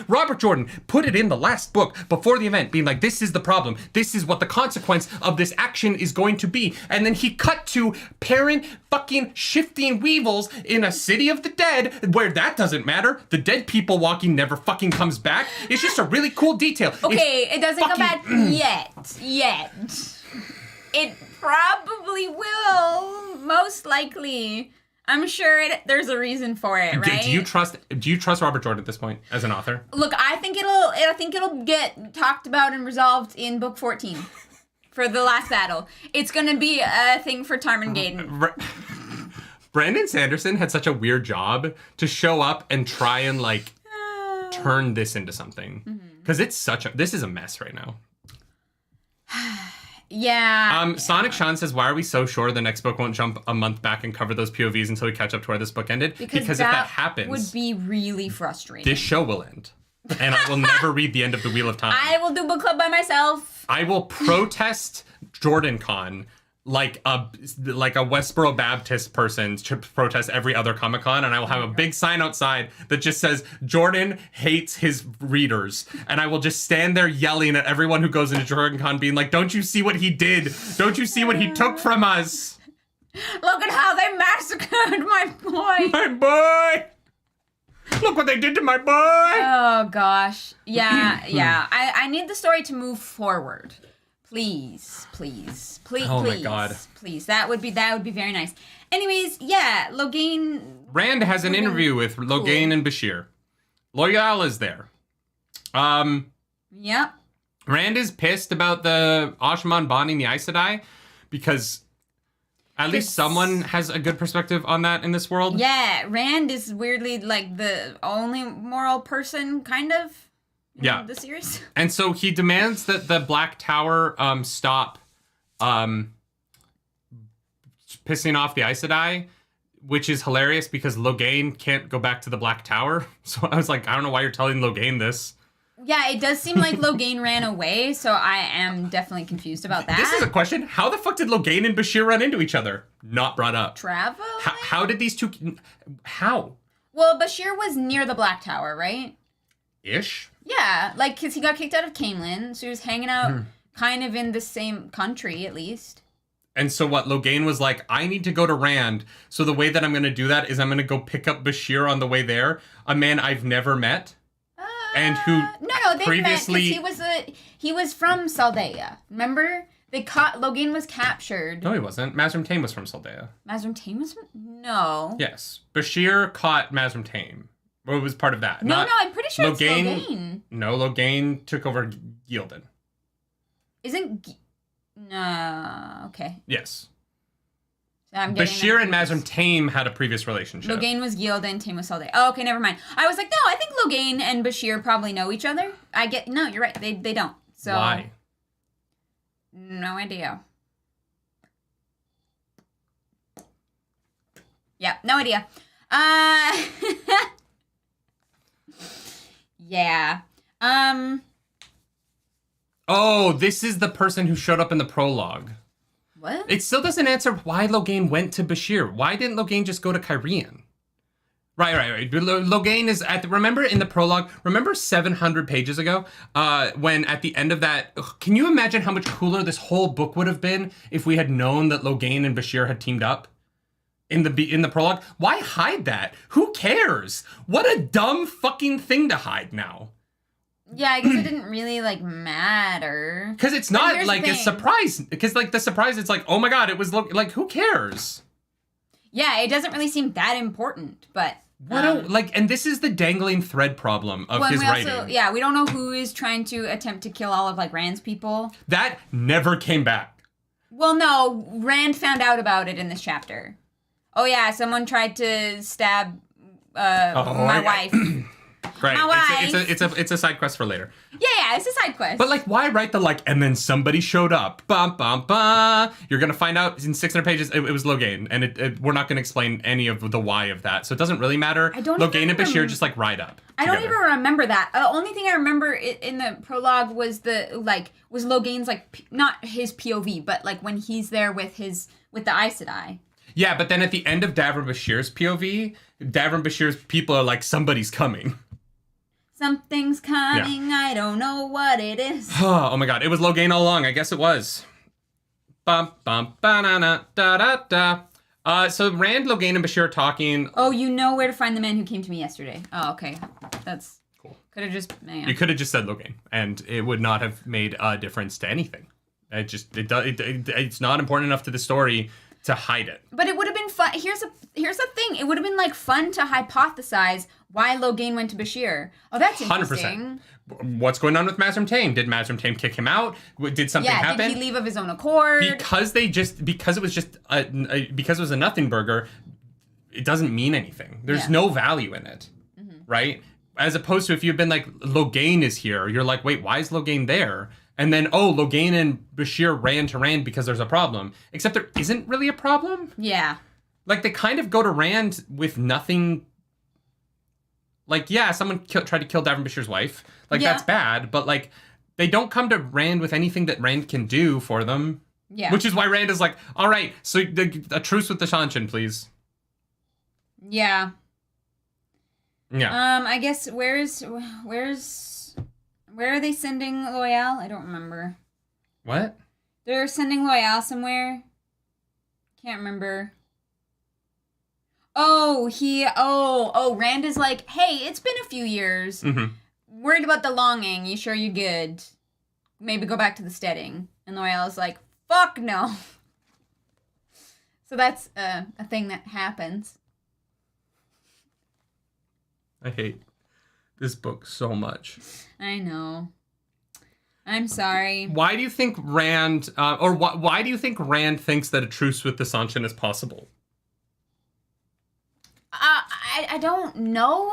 Robert Jordan, put it in the last book before the event, being like, this is the problem. This is what the consequence of this action is going to be. And then he cut to Perrin fucking shifting weevils in a city of the dead, where that doesn't matter. The dead people walking never fucking comes back. It's just a really cool detail. Okay, it doesn't come back yet. It probably will, most likely. I'm sure there's a reason for it, right? Do you trust Robert Jordan at this point as an author? Look, I think it'll get talked about and resolved in book 14 for the last battle. It's gonna be a thing for Tarmangaden. Brandon Sanderson had such a weird job to show up and try and like turn this into something, because this is a mess right now. Yeah. Sonic Sean says, why are we so sure the next book won't jump a month back and cover those POVs until we catch up to where this book ended? Because if that happens, would be really frustrating. This show will end. And I will never read the end of the Wheel of Time. I will do book club by myself. I will protest JordanCon like a Westboro Baptist person to protest every other Comic-Con, and I will have a big sign outside that just says Jordan hates his readers, and I will just stand there yelling at everyone who goes into JordanCon, being like, don't you see what he did? Don't you see what he took from us? Look at how they massacred my boy. My boy! Look what they did to my boy! Oh gosh. Yeah. I need the story to move forward. Please. Oh my God. Please. That would be very nice. Anyways, yeah, Logain. Rand has an interview with Logain and Bashir. Loyal is there. Yep. Rand is pissed about the Asha'man bonding the Aes Sedai because at least someone has a good perspective on that in this world. Yeah, Rand is weirdly like the only moral person, kind of. In the series. And so he demands that the Black Tower stop pissing off the Aes Sedai, which is hilarious because Logain can't go back to the Black Tower. So I was like, I don't know why you're telling Logain this. Yeah, it does seem like Logain ran away, so I am definitely confused about that. This is a question. How the fuck did Logain and Bashir run into each other? Not brought up. Travel? How did these two... How? Well, Bashir was near the Black Tower, right? Ish? Yeah, like, because he got kicked out of Caemlyn, so he was hanging out kind of in the same country, at least. And so what, Logain was like, I need to go to Rand, so the way that I'm going to do that is I'm going to go pick up Bashir on the way there, a man I've never met, and who they previously... met, because he was from Saldea, remember? Logain was captured. No, he wasn't. Mazrim Taim was from Saldea. Mazrim Taim was from... No. Yes. Bashir caught Mazrim Taim. Well, it was part of that. No, I'm pretty sure Logain, it's Logain. No, Logain took over Gildan. No, okay. Yes. So Bashir and Mazrim Taim had a previous relationship. Logain was Gildan, Taim was Saldea. Oh, okay, never mind. I was like, no, I think Logain and Bashir probably know each other. No, you're right. They don't. So why? No idea. Yeah, no idea. Yeah. Oh, this is the person who showed up in the prologue. What? It still doesn't answer why Logain went to Bashir. Why didn't Logain just go to Kyrian? Right. Logain is remember in the prologue, remember 700 pages ago, when at the end of that, can you imagine how much cooler this whole book would have been if we had known that Logain and Bashir had teamed up? In the prologue? Why hide that? Who cares? What a dumb fucking thing to hide now. Yeah, I guess it didn't really, matter. Because it's not, a surprise. Because, the surprise, it's like, oh my god, it was, who cares? Yeah, it doesn't really seem that important, but... and this is the dangling thread problem of his writing. Yeah, we don't know who is trying to attempt to kill all of, Rand's people. That never came back. Well, no, Rand found out about it in this chapter. Oh yeah, someone tried to stab my wife. Right. My wife. It's a side quest for later. Yeah, it's a side quest. But why write and then somebody showed up? Bum bum bum. You're gonna find out in 600 pages it was Logain, and we're not gonna explain any of the why of that, so it doesn't really matter. Logain and Bashir just ride up. I don't even remember that. The only thing I remember in the prologue was was Logain's not his POV, but when he's there with the Aes Sedai. Yeah, but then at the end of Davram Bashir's POV, Davram Bashir's people are like, somebody's coming. Something's coming, yeah. I don't know what it is. Oh my god, it was Logain all along. I guess it was. Bum, bum, ba-na-na, da-da-da. So Rand, Logain, and Bashir are talking. Oh, you know where to find the man who came to me yesterday. Oh, okay. That's cool. Could have just... Yeah. You could have just said Logain, and it would not have made a difference to anything. It's not important enough to the story to hide it. But it would have been fun. Here's the thing. It would have been fun to hypothesize why Logain went to Bashir. Oh, that's interesting. 100%. What's going on with Mazrim Taim? Did Mazrim Taim kick him out? Did something happen? Did he leave of his own accord? Because it was a nothing burger, it doesn't mean anything. There's no value in it, right? As opposed to if you've been Logain is here, you're like, wait, why is Logain there? And then, Logain and Bashir ran to Rand because there's a problem. Except there isn't really a problem. Yeah. They kind of go to Rand with nothing. Someone tried to kill Davram Bashir's wife. That's bad. But, they don't come to Rand with anything that Rand can do for them. Yeah. Which is why Rand is like, all right, so a truce with the Seanchan, please. Yeah. Yeah. I guess where are they sending Loyal? I don't remember. What? They're sending Loyal somewhere. Can't remember. Rand is like, hey, it's been a few years. Mm-hmm. Worried about the longing. You sure you're good? Maybe go back to the steading. And Loyal is like, fuck no. So that's a thing that happens. I hate this book so much. I know. I'm sorry. Why do you think Rand, why do you think Rand thinks that a truce with the Seanchan is possible? I don't know.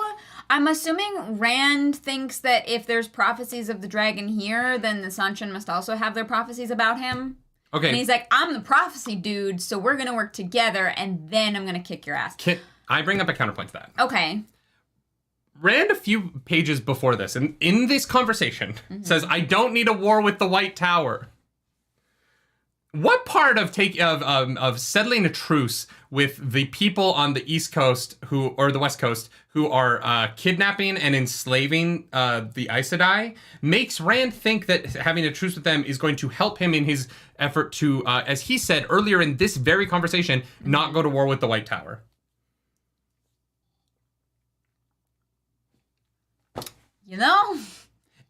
I'm assuming Rand thinks that if there's prophecies of the dragon here, then the Seanchan must also have their prophecies about him. Okay. And he's like, I'm the prophecy dude, so we're going to work together, and then I'm going to kick your ass. Can I bring up a counterpoint to that? Okay. Rand, a few pages before this, and in this conversation, says, I don't need a war with the White Tower. What part of settling a truce with the people on the East Coast or the West Coast who are kidnapping and enslaving the Aes Sedai makes Rand think that having a truce with them is going to help him in his effort to, as he said earlier in this very conversation, not go to war with the White Tower? You know?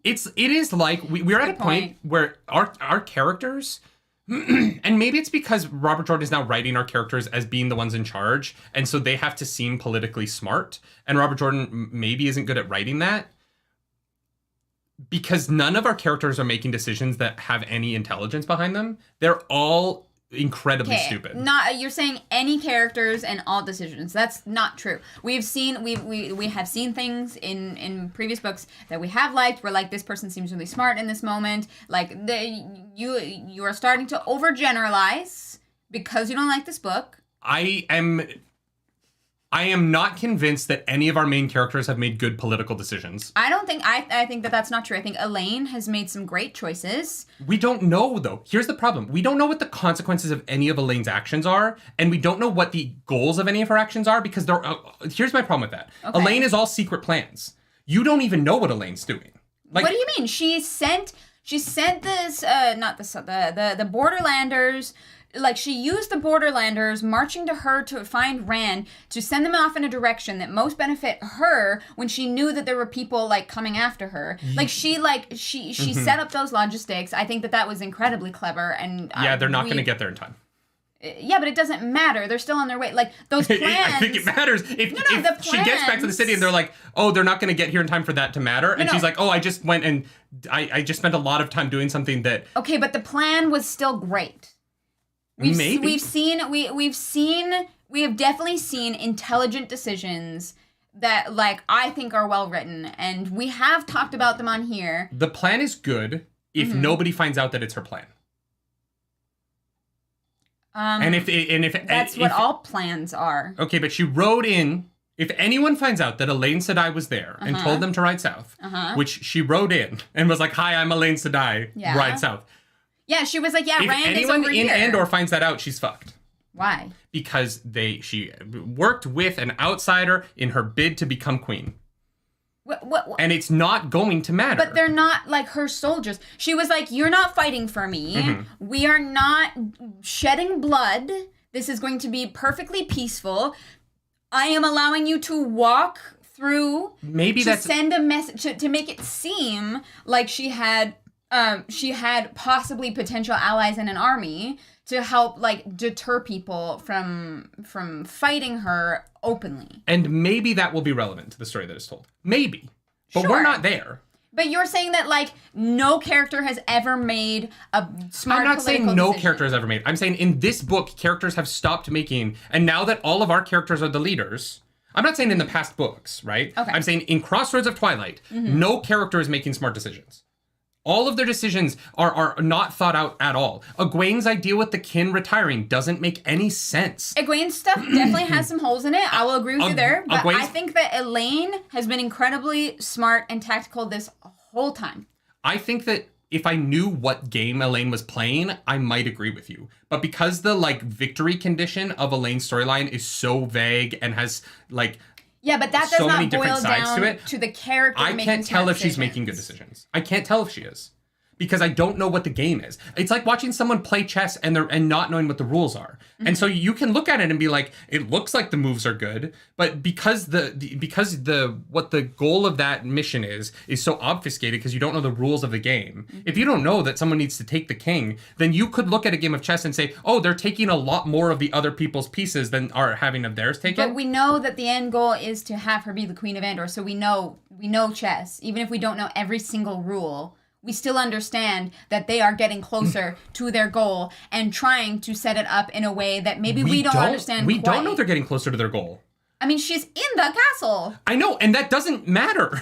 It is like we're at a point where our characters, and maybe it's because Robert Jordan is now writing our characters as being the ones in charge, and so they have to seem politically smart, and Robert Jordan maybe isn't good at writing that, because none of our characters are making decisions that have any intelligence behind them. They're all incredibly stupid. You're saying any characters and all decisions. That's not true. We have seen things in previous books that we have liked. We're like, this person seems really smart in this moment. Like you are starting to overgeneralize because you don't like this book. I am not convinced that any of our main characters have made good political decisions. I think that that's not true. I think Elaine has made some great choices. We don't know, though. Here's the problem. We don't know what the consequences of any of Elaine's actions are, and we don't know what the goals of any of her actions are, because here's my problem with that. Okay. Elaine is all secret plans. You don't even know what Elaine's doing. Like, what do you mean? She sent this, the Borderlanders. Like, she used the Borderlanders marching to her to find Rand to send them off in a direction that most benefit her when she knew that there were people, like, coming after her. Like, she set up those logistics. I think that was incredibly clever. And yeah, they're not going to get there in time. Yeah, but it doesn't matter. They're still on their way. Like, those plans... I think it matters. If she gets back to the city and they're like, oh, they're not going to get here in time for that to matter. And she's like, oh, I just went and I just spent a lot of time doing something that... Okay, but the plan was still great. We have definitely seen intelligent decisions that, like, I think are well written, and we have talked about them on here. The plan is good if nobody finds out that it's her plan. That's what all plans are. Okay, but she rode in. If anyone finds out that Elaine Sedai was there and told them to ride south, which she rode in and was like, "Hi, I'm Elaine Sedai, ride south." Yeah, she was like, "Yeah, if Rand is over here." If anyone in Andor finds that out, she's fucked. Why? Because she worked with an outsider in her bid to become queen. What? And it's not going to matter. But they're not, like, her soldiers. She was like, you're not fighting for me. We are not shedding blood. This is going to be perfectly peaceful. I am allowing you to walk through send a message to make it seem like she had possibly potential allies in an army to help, like, deter people from fighting her openly. And maybe that will be relevant to the story that is told. Maybe. But we're not there. But you're saying that, like, no character has ever made a smart I'm not saying no decision. character has ever made. I'm saying in this book, characters have stopped making, and now that all of our characters are the leaders... I'm not saying in the past books, right? Okay. I'm saying in Crossroads of Twilight, no character is making smart decisions. All of their decisions are not thought out at all. Egwene's idea with the kin retiring doesn't make any sense. Egwene's stuff definitely has some holes in it. I will agree with you there. But I think that Elaine has been incredibly smart and tactical this whole time. I think that if I knew what game Elaine was playing, I might agree with you. But because the, like, victory condition of Elaine's storyline is so vague and has, like... Yeah, but that does not boil down to the character making I can't tell if decisions. she's making good decisions. I can't tell if she is. Because I don't know what the game is. It's like watching someone play chess and not knowing what the rules are. And so you can look at it and be like, it looks like the moves are good, but because what the goal of that mission is so obfuscated because you don't know the rules of the game. If you don't know that someone needs to take the king, then you could look at a game of chess and say, oh, they're taking a lot more of the other people's pieces than are having of theirs taken. But we know that the end goal is to have her be the Queen of Andor, so we know we know chess, even if we don't know every single rule, we still understand that they are getting closer to their goal and trying to set it up in a way that maybe we don't understand We quite. don't know they're getting closer to their goal. I mean, she's in the castle. I know, and that doesn't matter.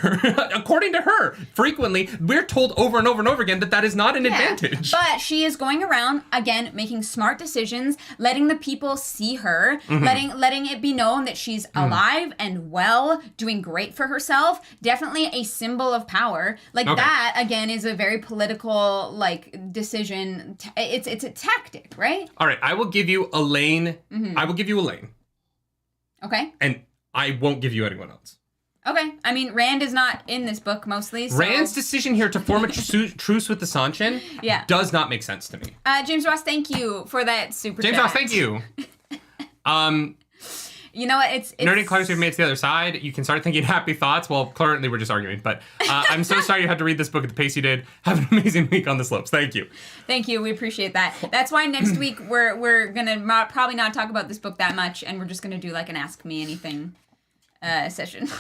According to her, frequently, we're told over and over and over again that is not an advantage. But she is going around, again, making smart decisions, letting the people see her, letting it be known that she's alive and well, doing great for herself. Definitely a symbol of power. Like, that, again, is a very political, like, decision. It's a tactic, right? All right, I will give you Elaine. I will give you Elaine. Okay. And I won't give you anyone else. Okay. I mean, Rand is not in this book mostly. So... Rand's decision here to form a truce with the Seanchan does not make sense to me. James Ross, thank you for that super James chat. Ross, thank you. You know what? It's Nerdy Clarks, we've made it to the other side. You can start thinking happy thoughts. Well, currently we're just arguing. But I'm so sorry you had to read this book at the pace you did. Have an amazing week on the slopes. Thank you. Thank you. We appreciate that. That's why next week we're gonna probably not talk about this book that much, and we're just gonna do like an Ask Me Anything session.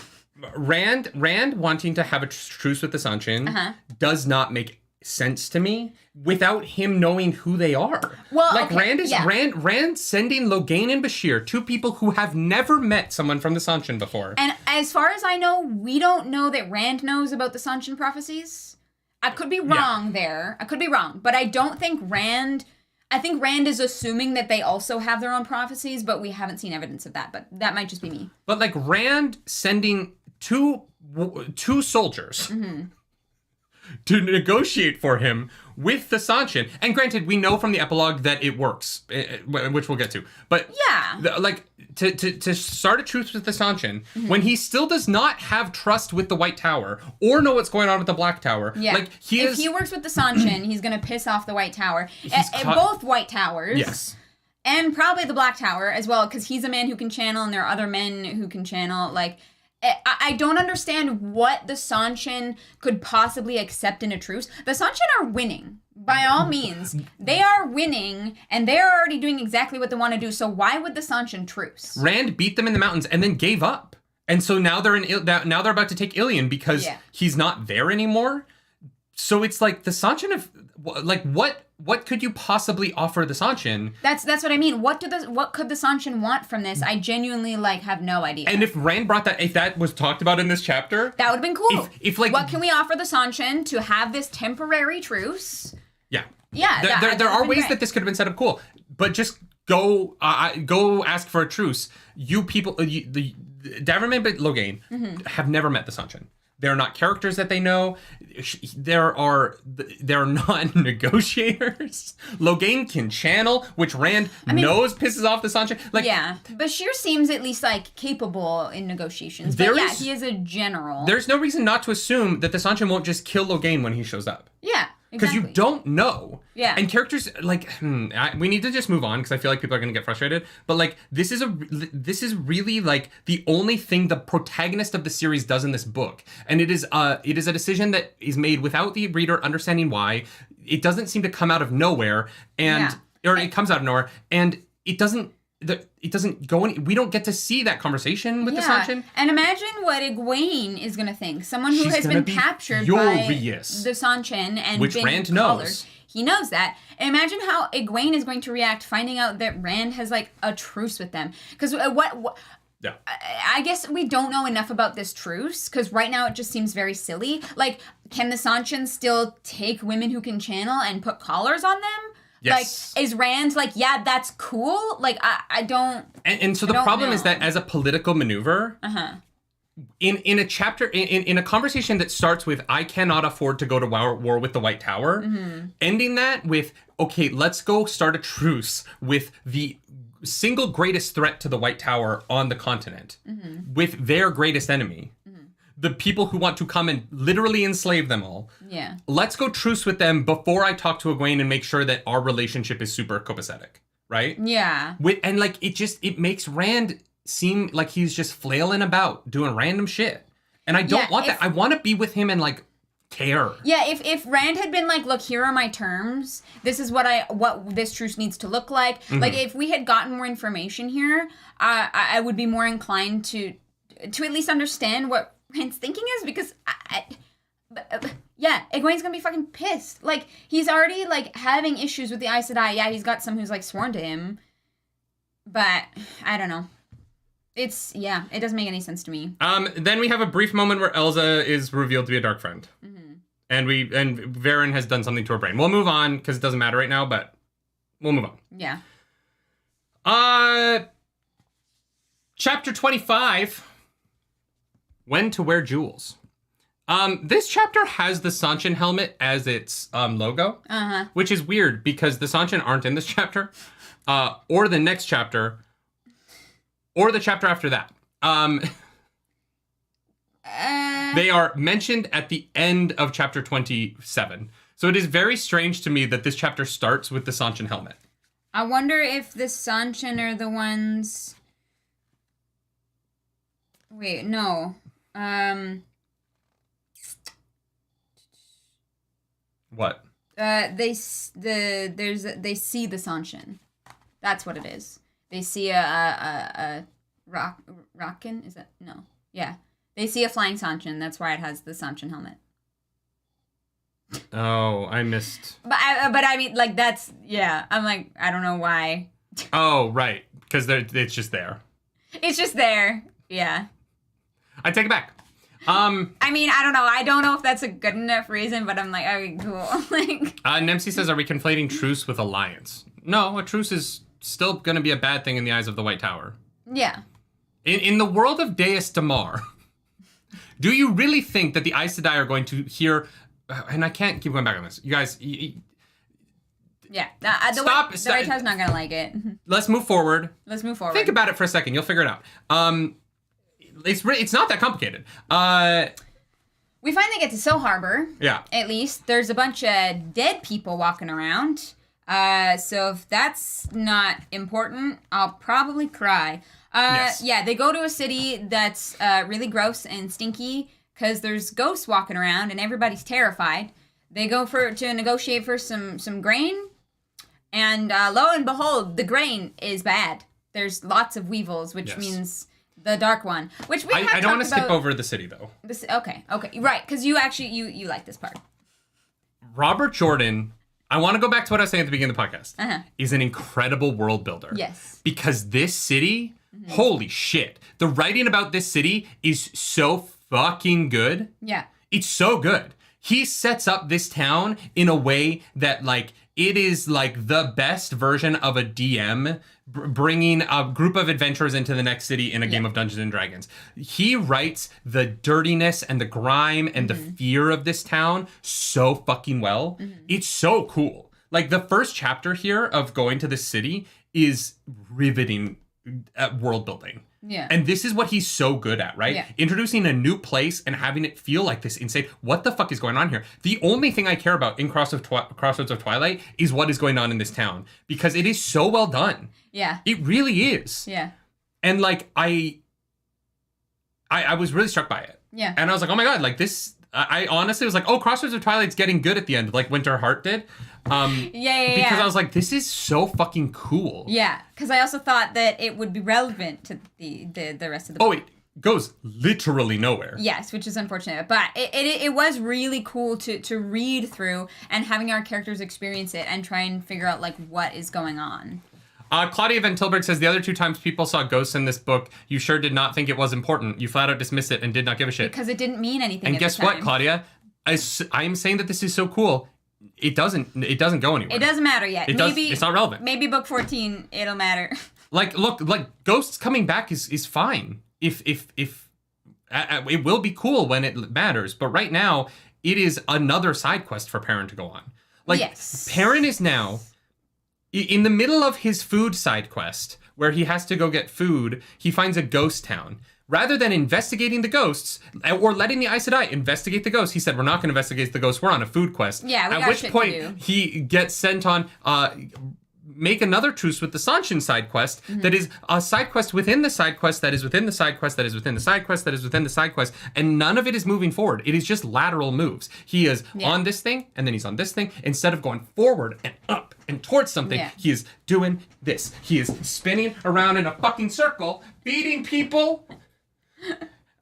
Rand wanting to have a truce with the Seanchan does not make sense to me without him knowing who they are. Well, like okay, Rand sending Logain and Bashir, two people who have never met someone from the Seanchan before. And as far as I know, we don't know that Rand knows about the Seanchan prophecies. I could be wrong there. I could be wrong, but I don't think Rand. I think Rand is assuming that they also have their own prophecies, but we haven't seen evidence of that. But that might just be me. But like Rand sending two soldiers. To negotiate for him with the Seanchan. And granted, we know from the epilogue that it works, which we'll get to. But to start a truce with the Seanchan, when he still does not have trust with the White Tower or know what's going on with the Black Tower. Yeah. Like if he works with the Seanchan, he's going to piss off the White Tower. Both White Towers. Yes. And probably the Black Tower as well, because he's a man who can channel and there are other men who can channel. Like, I don't understand what the Seanchan could possibly accept in a truce. The Seanchan are winning, by all means. They are winning, and they're already doing exactly what they want to do, so why would the Seanchan truce? Rand beat them in the mountains and then gave up. And so now they're now they're about to take Ilion because he's not there anymore. So it's like the Seanchan have... Like, what could you possibly offer the Seanchan? That's what I mean. What could the Seanchan want from this? I genuinely have no idea. And if Rand brought that, if that was talked about in this chapter, that would have been cool. If like, what can we offer the Seanchan to have this temporary truce? Yeah. There are ways that this could have been set up cool, but just go ask for a truce. You people, the Daverman but Logain have never met the Seanchan. They're not characters that they know. They're not negotiators. Logain can channel, which Rand knows pisses off the Seanchan. Like, Bashir seems at least like capable in negotiations. But he is a general. There's no reason not to assume that the Seanchan won't just kill Logain when he shows up. Yeah. Because you don't know. Yeah. And characters, like, we need to just move on because I feel like people are going to get frustrated. But, like, this is really, like, the only thing the protagonist of the series does in this book. And it is a decision that is made without the reader understanding why. It doesn't seem to come out of nowhere. Or it comes out of nowhere. And it doesn't go any... We don't get to see that conversation with the Seanchan. And imagine what Egwene is going to think. Someone who has been captured by the Seanchan and which been Rand collared. knows. He knows that. And imagine how Egwene is going to react finding out that Rand has, like, a truce with them. Because I guess we don't know enough about this truce, because right now it just seems very silly. Like, can the Seanchan still take women who can channel and put collars on them? Yes. Like, is Rand like, yeah, that's cool? Like, I don't... And so the problem is that as a political maneuver, in a chapter, in a conversation that starts with, I cannot afford to go to war with the White Tower, ending that with, okay, let's go start a truce with the single greatest threat to the White Tower on the continent, with their greatest enemy. The people who want to come and literally enslave them all. Yeah. Let's go truce with them before I talk to Egwene and make sure that our relationship is super copacetic. Right? Yeah. And like, it makes Rand seem like he's just flailing about doing random shit. And I don't want that. I want to be with him and like care. Yeah, if Rand had been like, look, here are my terms. This is what this truce needs to look like. Like, if we had gotten more information here, I would be more inclined to at least understand what Rand's thinking is because yeah, Egwene's gonna be fucking pissed. Like, he's already, like, having issues with the Aes Sedai. Yeah, he's got some who's, like, sworn to him. But, I don't know. It doesn't make any sense to me. Then we have a brief moment where Elsa is revealed to be a dark friend. Mm-hmm. And Varen has done something to her brain. We'll move on, because it doesn't matter right now, but we'll move on. Yeah. Chapter 25. When to wear jewels. This chapter has the Seanchan helmet as its logo, which is weird because the Seanchan aren't in this chapter, or the next chapter, or the chapter after that. They are mentioned at the end of chapter 27. So it is very strange to me that this chapter starts with the Seanchan helmet. I wonder if the Seanchan are the ones... Wait, no. What? They see the Seanchan. That's what it is. They see a rockin'? Is that no? Yeah, they see a flying Seanchan. That's why it has the Seanchan helmet. Oh, I missed. But I mean, like, that's I'm like, I don't know why. Oh, right, because it's just there. It's just there. Yeah. I take it back. I mean, I don't know. I don't know if that's a good enough reason, but I'm like, okay, cool. Like, Nemsi says, are we conflating truce with alliance? No, a truce is still going to be a bad thing in the eyes of the White Tower. Yeah. In the world of Deus Damar, do you really think that the Aes Sedai are going to hear... and I can't keep going back on this. You guys... yeah. The White Tower's not going to like it. Let's move forward. Think about it for a second. You'll figure it out. It's not that complicated. We finally get to Soul Harbor. Yeah. At least. There's a bunch of dead people walking around. So if that's not important, I'll probably cry. Yes. Yeah, they go to a city that's really gross and stinky because there's ghosts walking around and everybody's terrified. They go to negotiate for some grain. And lo and behold, the grain is bad. There's lots of weevils, which means... the dark one, which we have I don't want to skip over the city, though. Okay, right, because you actually, you like this part. Robert Jordan, I want to go back to what I was saying at the beginning of the podcast, is an incredible world builder. Yes. Because this city, holy shit, the writing about this city is so fucking good. Yeah. It's so good. He sets up this town in a way that, like, it is, like, the best version of a DM bringing a group of adventurers into the next city in a game of Dungeons and Dragons. He writes the dirtiness and the grime and the fear of this town so fucking well. It's so cool. Like, the first chapter here of going to the city is riveting at world building. Yeah. And this is what he's so good at, right? Yeah. Introducing a new place and having it feel like this insane. What the fuck is going on here? The only thing I care about in Crossroads of Twilight is what is going on in this town. Because it is so well done. Yeah. It really is. Yeah. And, like, I was really struck by it. Yeah. And I was like, oh my God, like this... I honestly was like, oh, Crossroads of Twilight's getting good at the end, like Winter Heart did. Because I was like, this is so fucking cool. Yeah, because I also thought that it would be relevant to the rest of the book. Oh, it goes literally nowhere. Yes, which is unfortunate. But it was really cool to read through and having our characters experience it and try and figure out, like, what is going on. Claudia Van Tilburg says, the other 2 times people saw ghosts in this book, you sure did not think it was important. You flat out dismissed it and did not give a shit. Because it didn't mean anything. And guess what, Claudia? I am saying that this is so cool. It doesn't go anywhere. It doesn't matter yet. It's not relevant. Maybe book 14, it'll matter. Like, look, like ghosts coming back is fine. If it will be cool when it matters. But right now, it is another side quest for Perrin to go on. Like, yes. Perrin is now... in the middle of his food side quest, where he has to go get food, he finds a ghost town. Rather than investigating the ghosts, or letting the Aes Sedai investigate the ghosts, he said, we're not going to investigate the ghosts, we're on a food quest. Yeah, we At got which shit point, to do. he gets sent on, make another truce with the Seanchan side quest, that is a side quest within the side quest, that is within the side quest, that is within the side quest, that is within the side quest, and none of it is moving forward. It is just lateral moves. He is on this thing, and then he's on this thing. Instead of going forward and up and towards something, he is doing this. He is spinning around in a fucking circle, beating people.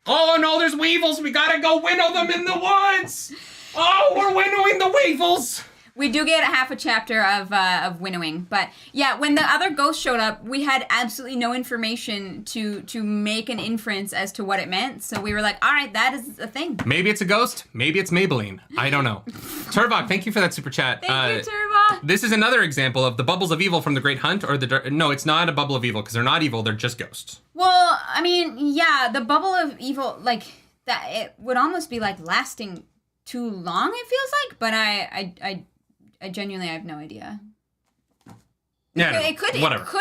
Oh, no, there's weevils. We gotta go winnow them in the woods. Oh, we're winnowing the weevils. We do get half a chapter of winnowing, but yeah, when the other ghosts showed up, we had absolutely no information to make an inference as to what it meant. So we were like, all right, that is a thing. Maybe it's a ghost. Maybe it's Maybelline. I don't know. Turvok, thank you for that super chat. Thank you, Turvok. This is another example of the bubbles of evil from the Great Hunt, or no, it's not a bubble of evil because they're not evil. They're just ghosts. Well, I mean, yeah, the bubble of evil, like that, it would almost be like lasting too long. It feels like, but I genuinely have no idea. Yeah, it could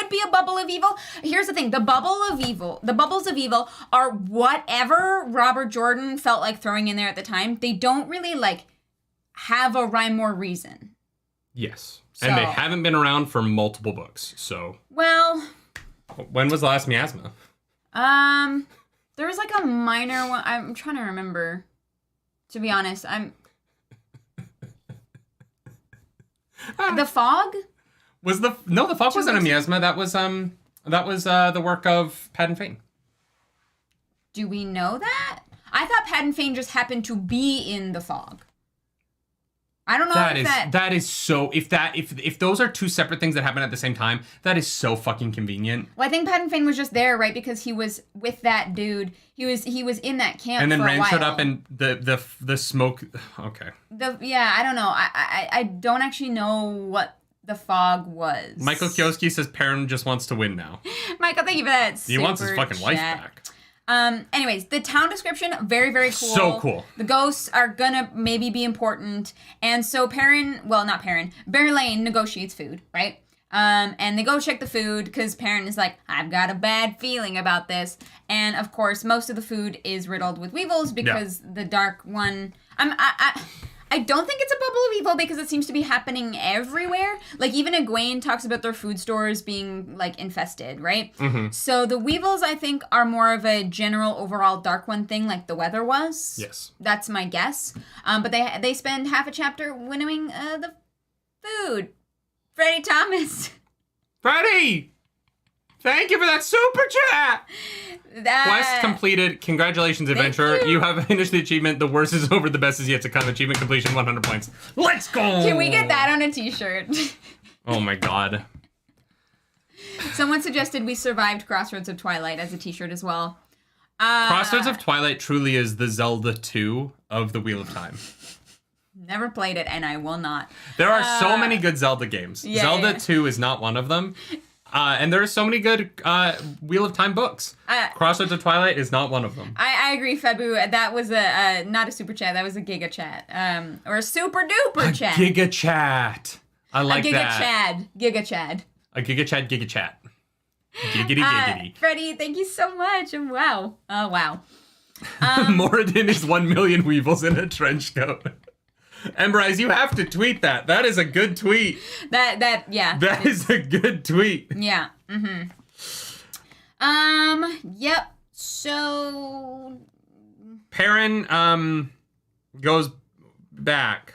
be a bubble of evil. Here's the thing: the bubbles of evil are whatever Robert Jordan felt like throwing in there at the time. They don't really like have a rhyme or reason. Yes, and they haven't been around for multiple books. So well, when was the last miasma? There was like a minor one. I'm trying to remember. To be honest, the fog? The fog wasn't a miasma. That was the work of Padden Fane. Do we know that? I thought Padden Fane just happened to be in the fog. I don't know that is so if those are two separate things that happen at the same time, that is so fucking convenient. Well, I think Padden Fane was just there, right? Because he was with that dude. He was in that camp. And then for Rand a while. showed up and the smoke. Okay. I don't know. I don't actually know what the fog was. Michael Kioski says Perrin just wants to win now. Michael, thank you for that. He wants his fucking life back. Anyways, the town description, very, very cool. So cool. The ghosts are gonna maybe be important. And so Berlane negotiates food, right? And they go check the food because Perrin is like, I've got a bad feeling about this. And of course, most of the food is riddled with weevils because the dark one, I don't think it's a bubble of evil because it seems to be happening everywhere. Like, even Egwene talks about their food stores being, like, infested, right? Mm-hmm. So the weevils, I think, are more of a general overall dark one thing, like the weather was. Yes. That's my guess. But they spend half a chapter winnowing the food. Freddie Thomas. Freddie! Thank you for that super chat! Quest completed. Congratulations, adventurer. You have finished the achievement. The worst is over, the best is yet to come. Achievement completion, 100 points. Let's go! Can we get that on a t-shirt? Oh my god. Someone suggested we survived Crossroads of Twilight as a t-shirt as well. Crossroads of Twilight truly is the Zelda 2 of the Wheel of Time. Never played it, and I will not. There are so many good Zelda games. Zelda 2 is not one of them. And there are so many good Wheel of Time books. Crossroads of Twilight is not one of them. I agree, Febu. That was not a super chat. That was a giga chat. Or a super duper chat. Giga chat. I like that. Giga Chad. A giga chat, giga chat. Giggity, giggity. Freddie, thank you so much. Wow. Oh, wow. Moradin is 1 million weevils in a trench coat. Emberize, you have to tweet that. That is a good tweet. Yeah. That is a good tweet. Yeah. Mm-hmm. Yep. So Perrin goes back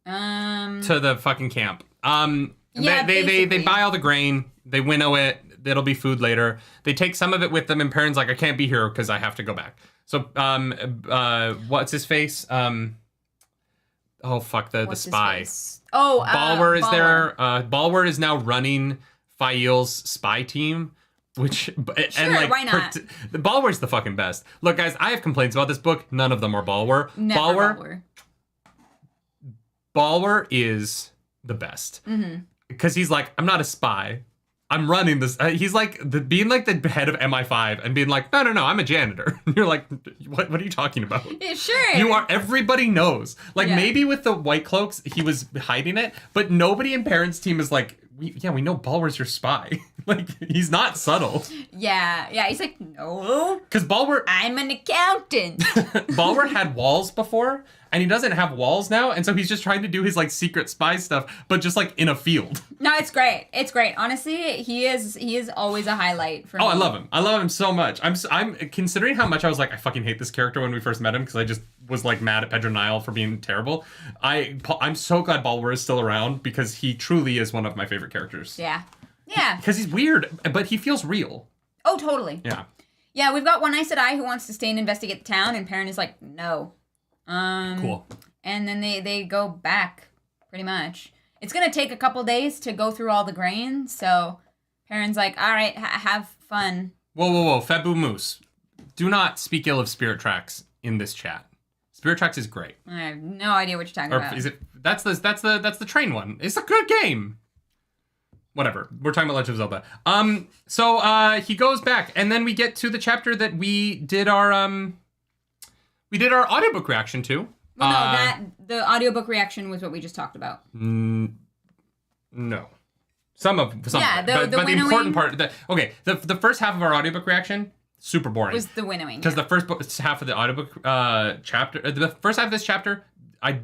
to the fucking camp. They buy all the grain, they winnow it, it'll be food later. They take some of it with them, and Perrin's like, I can't be here because I have to go back. So, what's his face? The spy. Oh, Balwer is there. Balwer is now running Fael's spy team, why not? Balwer's the fucking best. Look, guys, I have complaints about this book. None of them are Balwer. Balwer is the best. Because he's like, I'm not a spy. I'm running this. He's like being like the head of MI5 and being like, no, I'm a janitor. You're like, what are you talking about? Yeah, sure. You are. Everybody knows. Like, maybe with the white cloaks, he was hiding it, but nobody in Perrin's team is like, we know Balwer's your spy. Like, he's not subtle. Yeah. He's like, no. Because Balwer, I'm an accountant. Balwer had walls before, and he doesn't have walls now, and so he's just trying to do his like secret spy stuff, but just like in a field. No, it's great. It's great. Honestly, he is always a highlight for me. Oh, I love him. I love him so much. I'm considering how much I was like, I fucking hate this character when we first met him because I just was like mad at Pedro Nile for being terrible. I'm so glad Balwer is still around because he truly is one of my favorite characters. Yeah. Because he's weird, but he feels real. Oh, totally. Yeah. Yeah, we've got One Eye Sedai who wants to stay and investigate the town, and Perrin is like, no. Cool. And then they go back, pretty much. It's going to take a couple days to go through all the grain, so Perrin's like, all right, have fun. Whoa. Febu Moose. Do not speak ill of Spirit Tracks in this chat. Spirit Tracks is great. I have no idea what you're talking about. Is it? That's the train one. It's a good game. Whatever. We're talking about Legend of Zelda. So he goes back, and then we get to the chapter that we did our audiobook reaction to. Well, no, the audiobook reaction was what we just talked about. No. Some of it. But the important part. The first half of our audiobook reaction, super boring. Was the Winnowing. Because the first half of the audiobook chapter, the first half of this chapter, I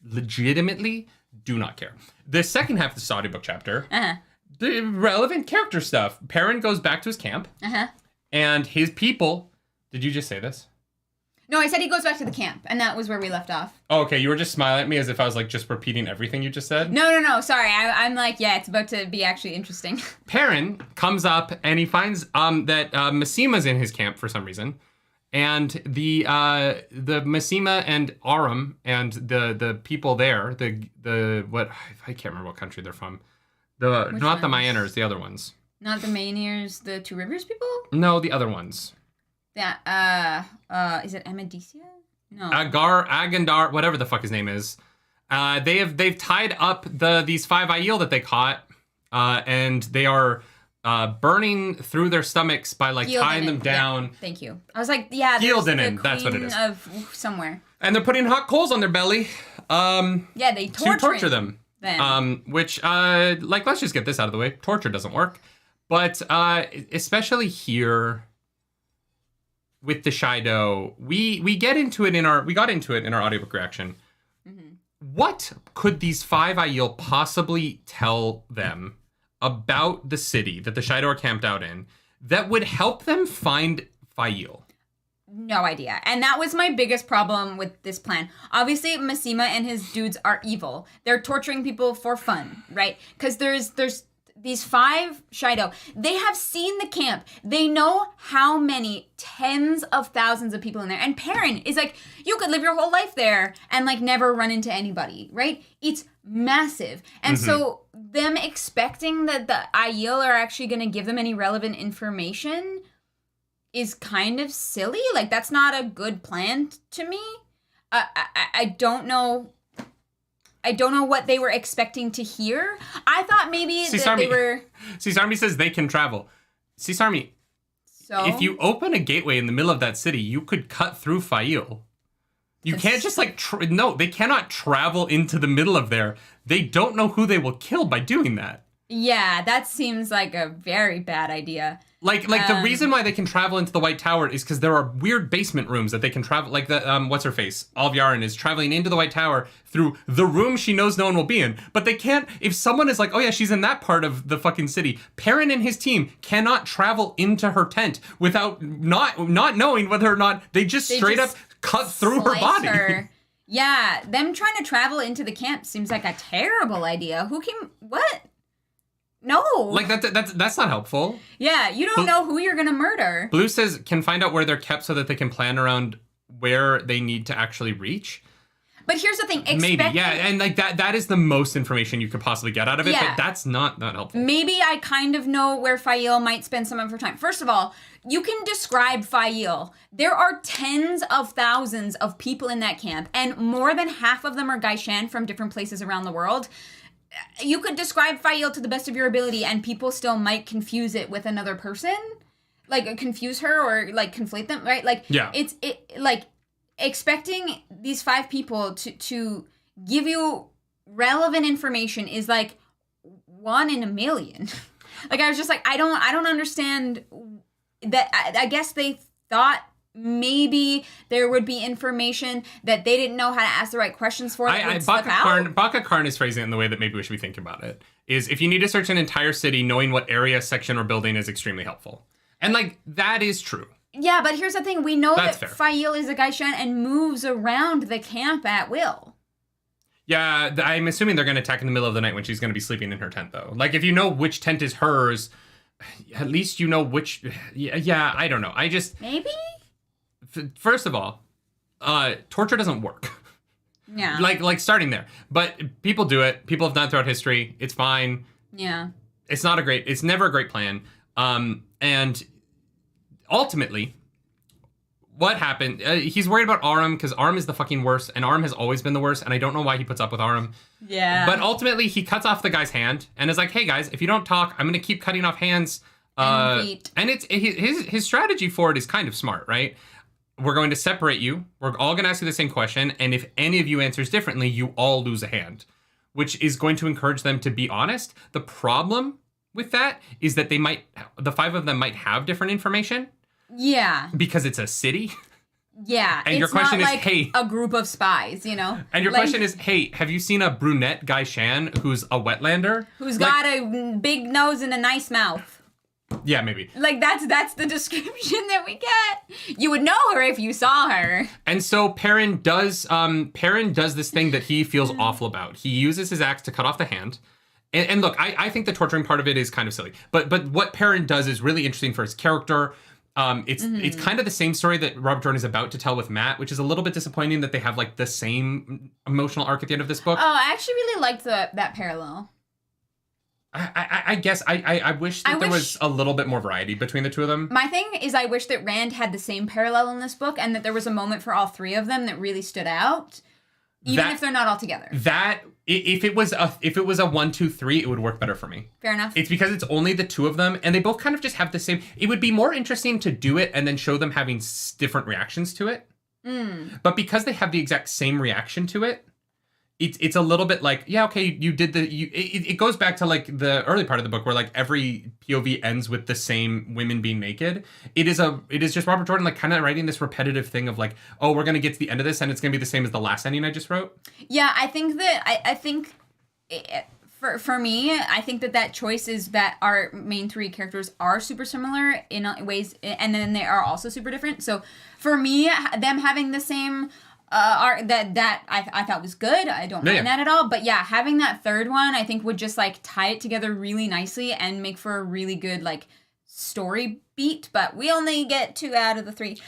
legitimately do not care. The second half of this audiobook chapter, the relevant character stuff. Perrin goes back to his camp, and his people. Did you just say this? No, I said he goes back to the camp, and that was where we left off. Oh, okay, you were just smiling at me as if I was like just repeating everything you just said. No. Sorry, I'm like, yeah, it's about to be actually interesting. Perrin comes up and he finds that Massima's in his camp for some reason, and the Massima and Aram and the people there, the what I can't remember what country they're from. Not the Mayaners, the other ones. Not the Mainers, the Two Rivers people? No, the other ones. Yeah, is it Amadicia? No. Agandar, whatever the fuck his name is. They've tied up these 5 Aiel that they caught, and they are burning through their stomachs by like tying them down. Yeah, thank you. I was like, yeah, there's the queen that's what it is. Of somewhere. And they're putting hot coals on their belly. Yeah, they torture them. Then. Which let's just get this out of the way. Torture doesn't work, but especially here. With the Shido, we got into it in our audiobook reaction. What could these 5 Aiel possibly tell them about the city that the Shido are camped out in that would help them find Fail? No idea. And that was my biggest problem with this plan. Obviously, Massima and his dudes are evil. They're torturing people for fun, right? Because there's these 5 Shido. They have seen the camp. They know how many tens of thousands of people in there. And Perrin is like, you could live your whole life there and like never run into anybody, right? It's massive. And so them expecting that the Aiel are actually going to give them any relevant information is kind of silly. Like, that's not a good plan to me. I don't know. I don't know what they were expecting to hear. I thought maybe that they were... Cisarmi says they can travel. Cisarmi, so? If you open a gateway in the middle of that city, you could cut through Fail. You can't just like... No, they cannot travel into the middle of there. They don't know who they will kill by doing that. Yeah, that seems like a very bad idea. Like the reason why they can travel into the White Tower is because there are weird basement rooms that they can travel. Like the what's her face, Alv is traveling into the White Tower through the room she knows no one will be in. But they can't. If someone is like, oh yeah, she's in that part of the fucking city. Perrin and his team cannot travel into her tent without not knowing whether or not they straight up cut through her body. Her. Yeah, them trying to travel into the camp seems like a terrible idea. What? No. Like, that's not helpful. Yeah, you don't know who you're going to murder. Blue says can find out where they're kept so that they can plan around where they need to actually reach. But here's the thing. Maybe, yeah. And like that is the most information you could possibly get out of it. Yeah. But that's not helpful. Maybe I kind of know where Fael might spend some of her time. First of all, you can describe Fael. There are tens of thousands of people in that camp. And more than half of them are Gaishan from different places around the world. You could describe Fael to the best of your ability and people still might confuse it with another person. Like, confuse her or, like, conflate them, right? Like, yeah. It's like, expecting these 5 people to give you relevant information is, like, 1 in a million. Like, I was just like, I don't understand that. I guess they thought maybe there would be information that they didn't know how to ask the right questions for. Baka Karn is phrasing it in the way that maybe we should be thinking about it. Is if you need to search an entire city, knowing what area, section, or building is extremely helpful. And, like, that is true. Yeah, but here's the thing. We know that Fael is a Gaishan and moves around the camp at will. Yeah, I'm assuming they're going to attack in the middle of the night when she's going to be sleeping in her tent, though. Like, if you know which tent is hers... at least you know which. Yeah, I don't know. I just Maybe. First of all, torture doesn't work. Yeah. Like starting there, but people do it. People have done it throughout history. It's fine. Yeah. It's never a great plan. And ultimately, what happened? He's worried about Aram because Aram is the fucking worst, and Aram has always been the worst, and I don't know why he puts up with Aram. Yeah. But ultimately, he cuts off the guy's hand and is like, "Hey guys, if you don't talk, I'm gonna keep cutting off hands." And feet. And it's his strategy for it is kind of smart, right? We're going to separate you. We're all going to ask you the same question, and if any of you answers differently, you all lose a hand, which is going to encourage them to be honest. The problem with that is that the 5 of them might have different information. Yeah. Because it's a city. Yeah. And your question is, hey, a group of spies, you know? And your question is, hey, have you seen a brunette Guy Shan who's a wetlander? Who's got a big nose and a nice mouth. Yeah, maybe. Like, that's the description that we get. You would know her if you saw her. And so Perrin does this thing that he feels awful about. He uses his axe to cut off the hand. And look, I think the torturing part of it is kind of silly. But what Perrin does is really interesting for his character. It's kind of the same story that Robert Jordan is about to tell with Matt, which is a little bit disappointing that they have like the same emotional arc at the end of this book. Oh, I actually really liked that parallel. I guess I wish that there was a little bit more variety between the two of them. My thing is I wish that Rand had the same parallel in this book and that there was a moment for all 3 of them that really stood out, even if they're not all together. If it was a 1, 2, 3, it would work better for me. Fair enough. It's because it's only the 2 of them, and they both kind of just have the same. It would be more interesting to do it and then show them having different reactions to it. But because they have the exact same reaction to it, it's a little bit like, yeah, okay, you did it goes back to like the early part of the book where like every POV ends with the same women being naked. It is just Robert Jordan like kind of writing this repetitive thing of like, oh, we're going to get to the end of this and it's going to be the same as the last ending I just wrote. Yeah, I think that for me, I think that choice is that our main 3 characters are super similar in ways, and then they are also super different. So for me, them having the same arc that I thought was good. I don't mind that at all. But yeah, having that 3rd one, I think would just like tie it together really nicely and make for a really good like story beat. But we only get 2 out of the 3.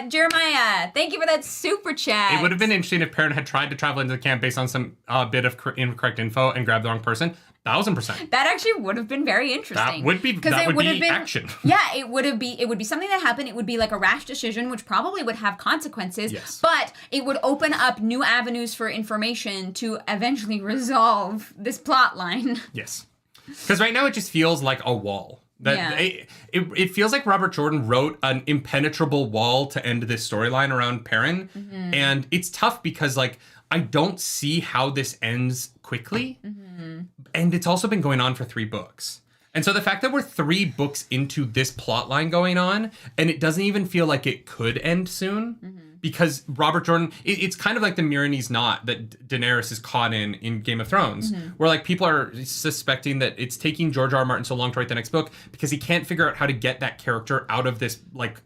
Jeremiah, thank you for that super chat. It would have been interesting if Perrin had tried to travel into the camp based on some bit of incorrect info and grabbed the wrong person. 1000%. That actually would have been very interesting. That would be action. Yeah, it would be something that happened. It would be like a rash decision, which probably would have consequences. Yes. But it would open up new avenues for information to eventually resolve this plot line. Yes. Because right now it just feels like a wall. It feels like Robert Jordan wrote an impenetrable wall to end this storyline around Perrin. Mm-hmm. And it's tough because like I don't see how this ends quickly. Mm-hmm. And it's also been going on for 3 books. And so the fact that we're 3 books into this plot line going on, and it doesn't even feel like it could end soon, because Robert Jordan, it's kind of like the Myronese knot that Daenerys is caught in Game of Thrones, where like people are suspecting that it's taking George R. R. Martin so long to write the next book because he can't figure out how to get that character out of this like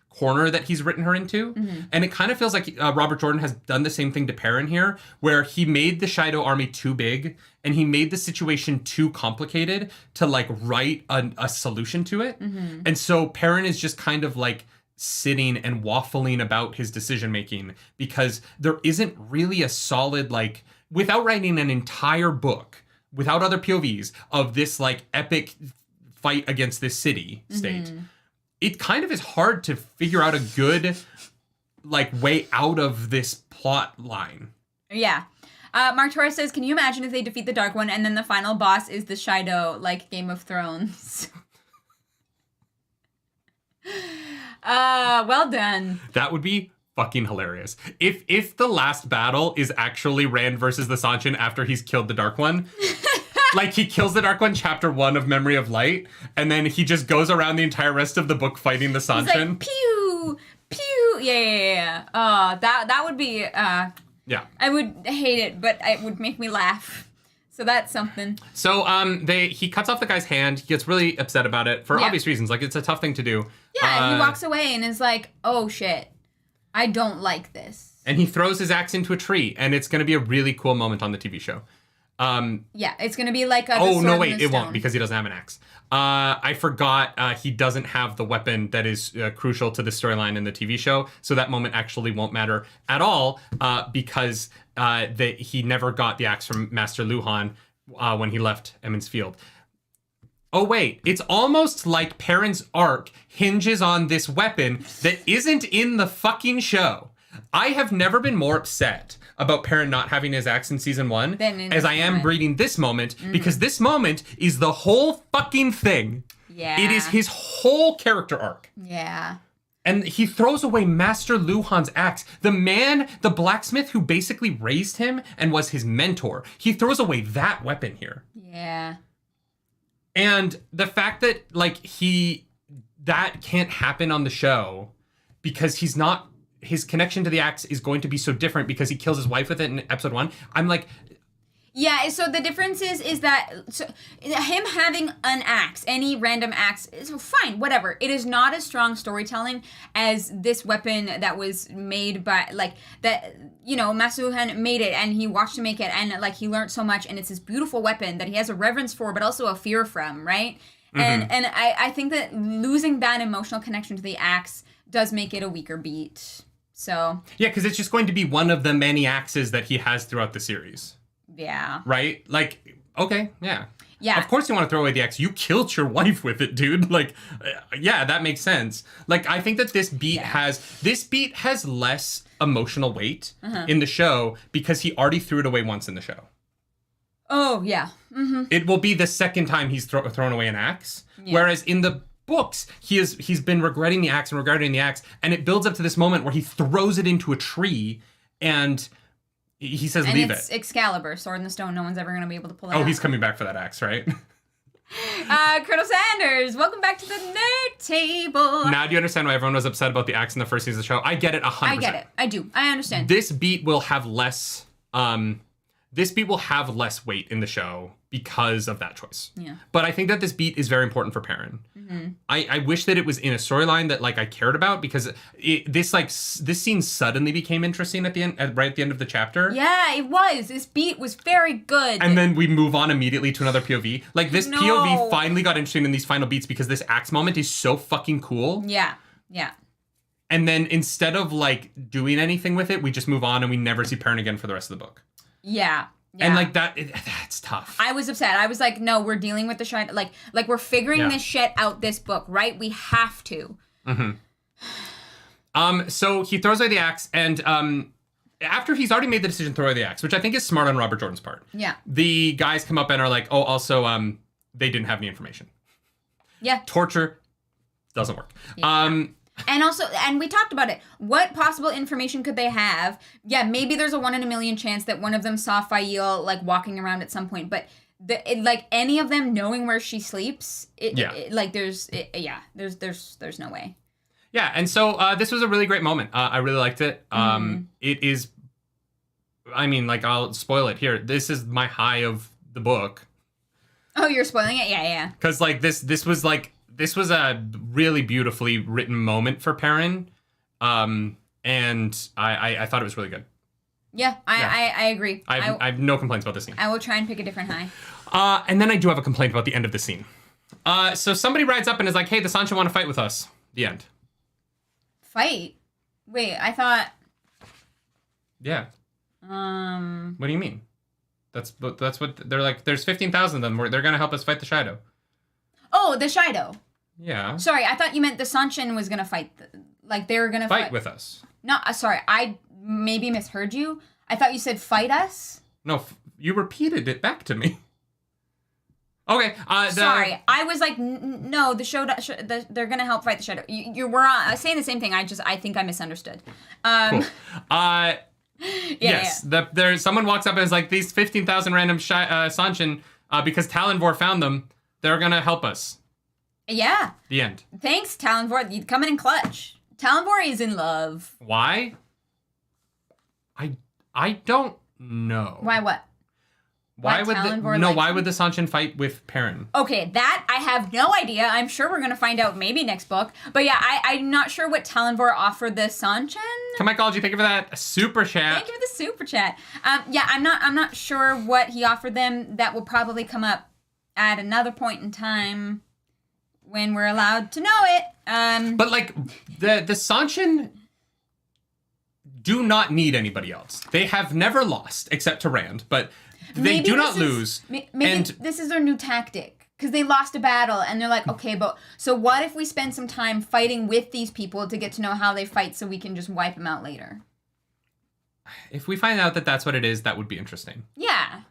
corner that he's written her into. And it kind of feels like Robert Jordan has done the same thing to Perrin here, where he made the Shido army too big and he made the situation too complicated to like write a solution to it. And so Perrin is just kind of like sitting and waffling about his decision making because there isn't really a solid like, without writing an entire book without other POVs of this like epic fight against this city state, it kind of is hard to figure out a good like way out of this plot line. Yeah. Mark Torres says, can you imagine if they defeat the Dark One and then the final boss is the Shido, like Game of Thrones? Well done. That would be fucking hilarious. If the last battle is actually Rand versus the Seanchan after he's killed the Dark One. Like, he kills the Dark One, chapter 1 of Memory of Light, and then he just goes around the entire rest of the book fighting the Seanchan. He's like, pew, pew. Yeah. That would be, yeah. I would hate it, but it would make me laugh. So that's something. So, he cuts off the guy's hand. He gets really upset about it for obvious reasons. Like, it's a tough thing to do. Yeah, he walks away and is like, oh shit, I don't like this. And he throws his axe into a tree, and it's going to be a really cool moment on the TV show. Yeah, it's going to be like a... Oh, no, wait, it won't because he doesn't have an axe. I forgot he doesn't have the weapon that is crucial to the storyline in the TV show, so that moment actually won't matter at all because he never got the axe from Master Luhan when he left Emond's Field. Oh, wait, it's almost like Perrin's arc hinges on this weapon that isn't in the fucking show. I have never been more upset about Perrin not having his axe in season 1 as I am reading this moment, because this moment is the whole fucking thing. Yeah. It is his whole character arc. Yeah. And he throws away Master Luhan's axe. The man, the blacksmith who basically raised him and was his mentor. He throws away that weapon here. Yeah. And the fact that, like, that can't happen on the show because he's not... His connection to the axe is going to be so different because he kills his wife with it in episode 1. I'm like... Yeah, so the difference is that him having an axe, any random axe, is fine, whatever. It is not as strong storytelling as this weapon that was made by, like, that, you know, Master Luhan made it and he watched him make it and, like, he learned so much and it's this beautiful weapon that he has a reverence for but also a fear from, right? Mm-hmm. And I think that losing that emotional connection to the axe does make it a weaker beat. So... Yeah, because it's just going to be one of the many axes that he has throughout the series. Yeah. Right? Like, okay, yeah. Yeah. Of course you want to throw away the axe. You killed your wife with it, dude. Like, yeah, that makes sense. Like, I think that this beat has less emotional weight in the show because he already threw it away once in the show. Oh, yeah. Mm-hmm. It will be the second time he's thrown away an axe. Yeah. Whereas in the books, he's been regretting the axe, and it builds up to this moment where he throws it into a tree and... He says, leave it. And it's Excalibur, Sword in the Stone. No one's ever going to be able to pull it out. Oh, he's coming back for that axe, right? Colonel Sanders, welcome back to the Nerd Table. Now do you understand why everyone was upset about the axe in the first season of the show? I get it 100%. I get it. I do. I understand. This beat will have less... weight in the show because of that choice. Yeah. But I think that this beat is very important for Perrin. Mm-hmm. I wish that it was in a storyline that, like, I cared about because this scene suddenly became interesting right at the end of the chapter. Yeah, it was. This beat was very good. And then we move on immediately to another POV. Like, this POV finally got interesting in these final beats because this axe moment is so fucking cool. Yeah. Yeah. And then instead of, like, doing anything with it, we just move on and we never see Perrin again for the rest of the book. Yeah. Yeah. And, like, that's tough. I was upset. I was like, no, we're dealing with the shit. Like we're figuring this shit out this book, right? We have to. Mm-hmm. So he throws away the axe, and after he's already made the decision to throw away the axe, which I think is smart on Robert Jordan's part. Yeah. The guys come up and are like, oh, also, they didn't have any information. Yeah. Torture doesn't work. Yeah. And also, and we talked about it. What possible information could they have? Yeah, maybe there's a 1 in a million chance that one of them saw Fail, like, walking around at some point. But, like, any of them knowing where she sleeps, there's no way. Yeah, and so this was a really great moment. I really liked it. It is, I mean, like, I'll spoil it here. This is my high of the book. Oh, you're spoiling it? Yeah. Because, like, this was a really beautifully written moment for Perrin, and I thought it was really good. Yeah, I agree. I have no complaints about this scene. I will try and pick a different high. And then I do have a complaint about the end of the scene. So somebody rides up and is like, hey, the Seanchan want to fight with us. The end. Fight? Wait, I thought... Yeah. What do you mean? That's what they're like, there's 15,000 of them. They're going to help us fight the Shadow. Oh, the Shido. Yeah. Sorry, I thought you meant the Seanchan was gonna fight. They were gonna fight with us. No, sorry, I maybe misheard you. I thought you said fight us. No, you repeated it back to me. Okay. Sorry, I was like, no, the show. They're gonna help fight the Shadow. We're saying the same thing. I think I misunderstood. Cool. Yes. Yeah. There's someone walks up and is like, these 15,000 random Seanchan, because Talonvor found them. They're gonna help us. Yeah. The end. Thanks, Talonvor. You coming in clutch. Talonvor is in love. Why? I don't know. Why what? Why would the Seanchan fight with Perrin? Okay, that I have no idea. I'm sure we're gonna find out maybe next book. But yeah, I'm not sure what Talonvor offered the Seanchan. Chemicology, thank you for that super chat. Thank you for the super chat. Yeah, I'm not sure what he offered them. That will probably come up at another point in time when we're allowed to know it. But like the Seanchan do not need anybody else. They have never lost except to Rand, but they do not lose. Maybe this is their new tactic. Because they lost a battle, and they're like, okay, but so what if we spend some time fighting with these people to get to know how they fight so we can just wipe them out later? If we find out that that's what it is, that would be interesting. Yeah.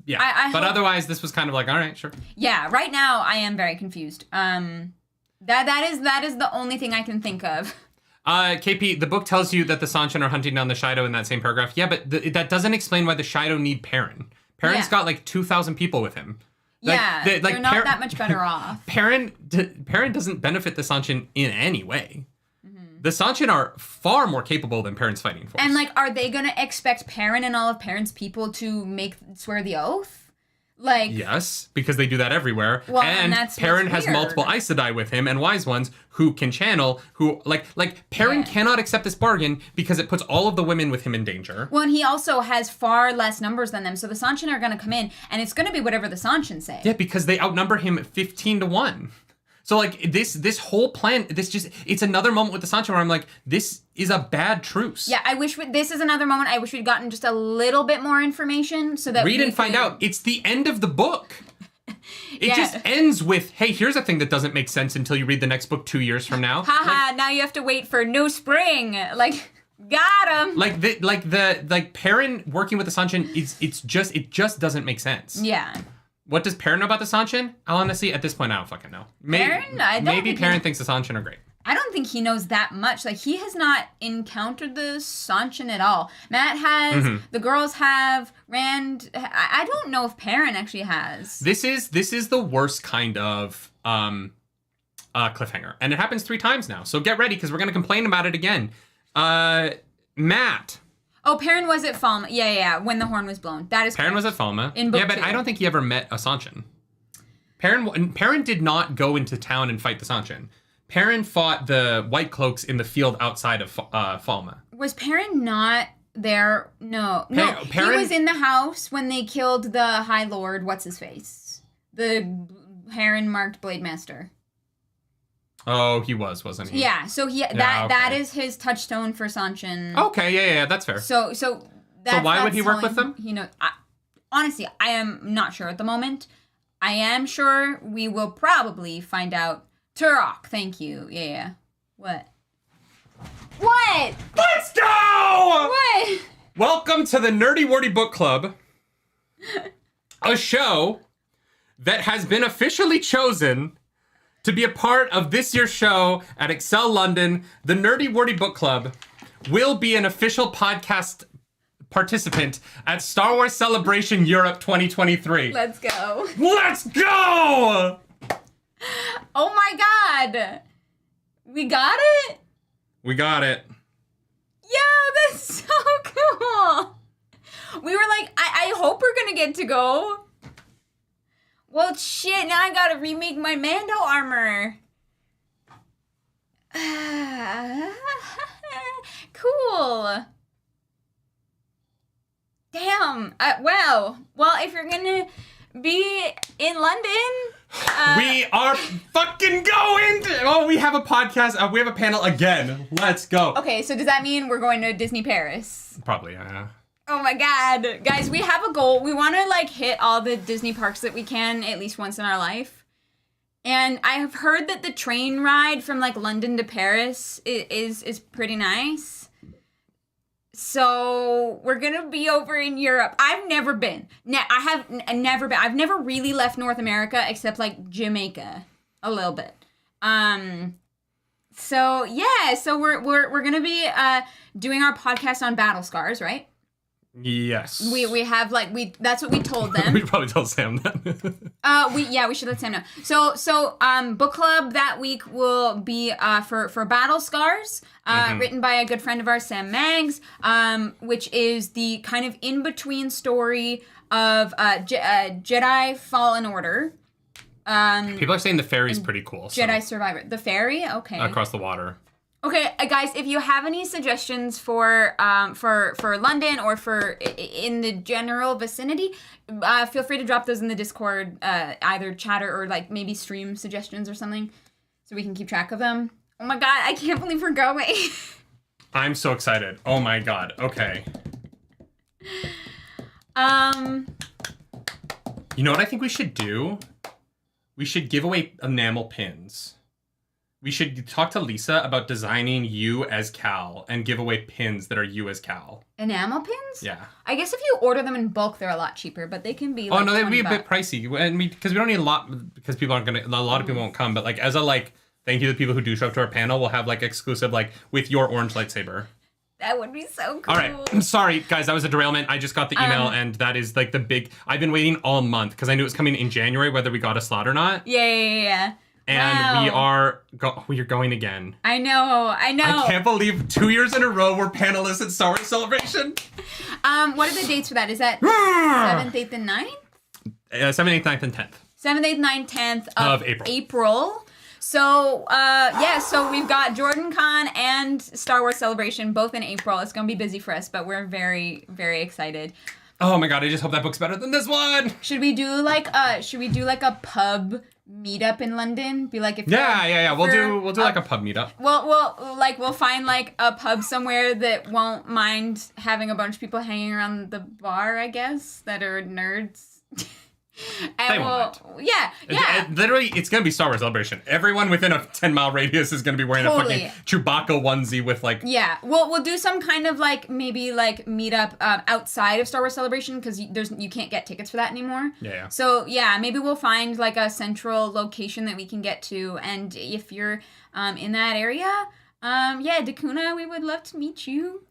Yeah. But otherwise, this was kind of like, all right, sure. Yeah, right now, I am very confused. That is the only thing I can think of. KP, the book tells you that the Seanchan are hunting down the Shido in that same paragraph. Yeah, but that doesn't explain why the Shido need Perrin. Perrin's got like 2,000 people with him. They're not that much better off. Perrin doesn't benefit the Seanchan in any way. Mm-hmm. The Seanchan are far more capable than Perrin's fighting force. And like, are they gonna expect Perrin and all of Perrin's people to swear the oath? Like, yes, because they do that everywhere. Well, and that's Perrin has weird. multiple Aes Sedai with him and wise ones who can channel, who like Perrin cannot accept this bargain because it puts all of the women with him in danger. Well, and he also has far less numbers than them, so the Seanchan are going to come in, and it's going to be whatever the Seanchan say. Yeah, because they outnumber him 15-1. So like this whole plan, it's another moment with the Seanchan where I'm like, this is a bad truce. Yeah, this is another moment I wish we'd gotten just a little bit more information so that read and find out. It's the end of the book. It just ends with, hey, here's a thing that doesn't make sense until you read the next book 2 years from now. Haha, now you have to wait for new spring. Like, got him. Like Perrin working with the Seanchan, it just doesn't make sense. Yeah. What does Perrin know about the Seanchan? Honestly, at this point, I don't fucking know. Maybe Perrin thinks the Seanchan are great. I don't think he knows that much. Like, he has not encountered the Seanchan at all. Matt has, the girls have, Rand, I don't know if Perrin actually has. This is the worst kind of cliffhanger. And it happens 3 times now. So get ready, because we're going to complain about it again. Matt. Oh, Perrin was at Falma. Yeah, when the horn was blown. That is Perrin was at Falma. In book 2. But I don't think he ever met a Seanchan. Perrin did not go into town and fight the Seanchan. Perrin fought the White Cloaks in the field outside of Falma. Was Perrin not there? No. Perrin, he was in the house when they killed the High Lord, what's-his-face? The Heron-marked Blade Master. Oh, he wasn't he? Yeah, so that is his touchstone for Seanchan. Okay, yeah, that's fair. So why would he work with them? Honestly, I am not sure at the moment. I am sure we will probably find out. Turok, thank you. Yeah. What? Let's go! What? Welcome to the Nerdy Wordy Book Club, a show that has been officially chosen to be a part of this year's show at Excel London. The Nerdy Wordy Book Club will be an official podcast participant at Star Wars Celebration Europe 2023. Let's go. Let's go! Oh my god. We got it? We got it. Yo, that's so cool. We were like, I hope we're gonna get to go. Well, shit, now I gotta remake my Mando armor. Cool. Damn. Well, if you're gonna be in London... we are fucking going! We have a podcast. We have a panel again. Let's go. Okay, so does that mean we're going to Disney Paris? Probably, yeah. Oh my god. Guys, we have a goal. We want to, hit all the Disney parks that we can at least once in our life. And I have heard that the train ride from, London to Paris is pretty nice. So, we're gonna be over in Europe. I've never been. I have never been. I've never really left North America except, Jamaica. A little bit. So, yeah. So, we're gonna be doing our podcast on battle scars, right? Yes. We have like that's what we told them. We should probably tell Sam that. We should let Sam know. So book club that week will be for Battle Scars, written by a good friend of ours, Sam Maggs, which is the kind of in between story of Jedi Fallen Order. People are saying the ferry's pretty cool. Jedi Survivor. The ferry? Okay. Across the water. Okay, guys, if you have any suggestions for London or for in the general vicinity, feel free to drop those in the Discord, either chatter or like maybe stream suggestions or something, so we can keep track of them. Oh my god, I can't believe we're going. I'm so excited. Oh my god. Okay. You know what I think we should do? We should give away enamel pins. We should talk to Lisa about designing you as Cal and give away pins that are you as Cal. Enamel pins? Yeah. I guess if you order them in bulk, they're a lot cheaper, but they can be like they would be a bit pricey. And because we don't need a lot, because people aren't going to, a lot of people won't come, but like as a like, thank you to the people who do show up to our panel, we'll have like exclusive, like with your orange lightsaber. That would be so cool. All right. I'm sorry, guys. That was a derailment. I just got the email, and that is like the big, I've been waiting all month because I knew it was coming in January, whether we got a slot or not. Yeah. And we are going again. I know. I can't believe 2 years in a row we're panelists at Star Wars Celebration. What are the dates for that? Is that 7th, 8th, and 9th? 7th, 8th, 9th, and 10th. 7th, 8th, 9th, 10th of April. So, so we've got Jordan Con and Star Wars Celebration both in April. It's going to be busy for us, but we're very, very excited. Oh my god, I just hope that book's better than this one. Should we do like a pub meetup in London? Be like, if we'll do like a pub meetup. We'll find like a pub somewhere that won't mind having a bunch of people hanging around the bar, I guess, that are nerds. And they won't. Yeah. Literally, it's going to be Star Wars Celebration. Everyone within a 10-mile radius is going to be wearing a fucking Chewbacca onesie with like... Yeah. We'll do some kind of like, maybe like meetup outside of Star Wars Celebration because you can't get tickets for that anymore. Yeah. So yeah, maybe we'll find like a central location that we can get to. And if you're in that area, Dakuna, we would love to meet you.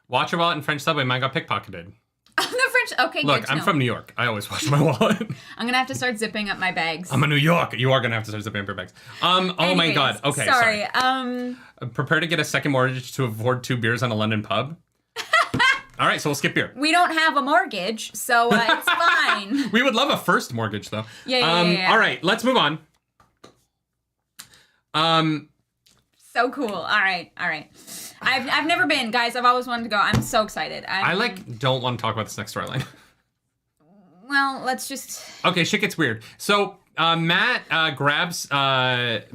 Watch your wallet in French Subway. Mine got pickpocketed. The French. Okay, look, I'm from New York. I always watch my wallet. I'm gonna have to start zipping up my bags. I'm in New York. You are gonna have to start zipping up your bags. Oh my god. Okay, sorry. Prepare to get a second mortgage to afford 2 beers on a London pub. All right, so we'll skip beer. We don't have a mortgage, so it's fine. We would love a first mortgage, though. Yeah. All right, let's move on. So cool. All right. I've never been, guys. I've always wanted to go. I'm so excited. I don't want to talk about this next storyline. Well, let's just... Okay, shit gets weird. So Matt grabs Guinan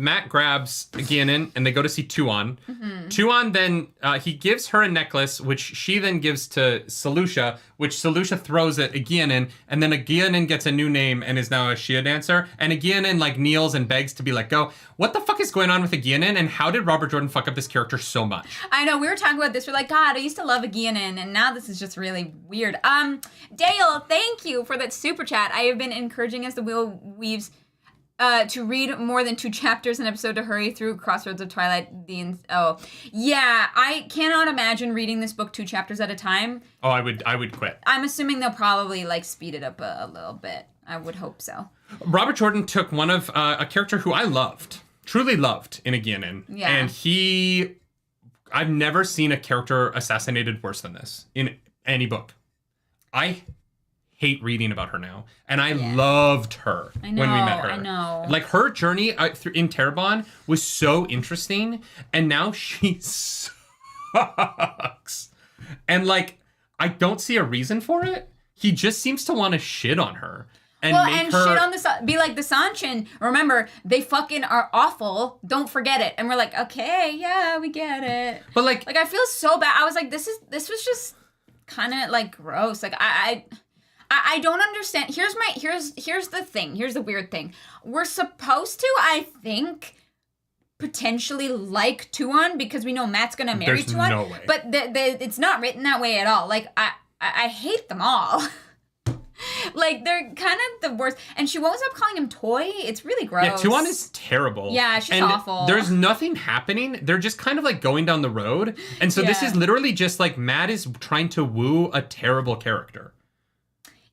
and they go to see Tuon. Mm-hmm. Tuon then he gives her a necklace, which she then gives to Selusha, which Selusha throws at Guinan, and then Guinan gets a new name and is now a Shia dancer. And Guinan like kneels and begs to be let go. What the fuck is going on with Guinan, and how did Robert Jordan fuck up this character so much? I know, we were talking about this. We're like, God, I used to love Guinan, and now this is just really weird. Dale, thank you for that super chat. I have been encouraging as the wheel weaves to read more than 2 chapters an episode to hurry through Crossroads of Twilight. I cannot imagine reading this book 2 chapters at a time. Oh, I would quit. I'm assuming they'll probably like speed it up a little bit. I would hope so. Robert Jordan took one of a character who I truly loved in Guinan. Yeah. And I've never seen a character assassinated worse than this in any book. I hate reading about her now, and I loved her when we met her. I know. Like, her journey in Terrebonne was so interesting, and now she sucks. And like, I don't see a reason for it. He just seems to want to shit on her. And shit on be like the Seanchan. Remember, they fucking are awful. Don't forget it. And we're like, okay, yeah, we get it. But like I feel so bad. I was like, this was just kind of like gross. Like I don't understand. Here's the thing. Here's the weird thing. We're supposed to, I think, potentially like Tuon because we know Matt's gonna marry Tuon. No way. But it's not written that way at all. Like I hate them all. Like, they're kind of the worst. And she won't stop calling him Toy. It's really gross. Yeah, Tuon is terrible. Yeah, she's awful. There's nothing happening. They're just kind of like going down the road. And so this is literally just like Matt is trying to woo a terrible character.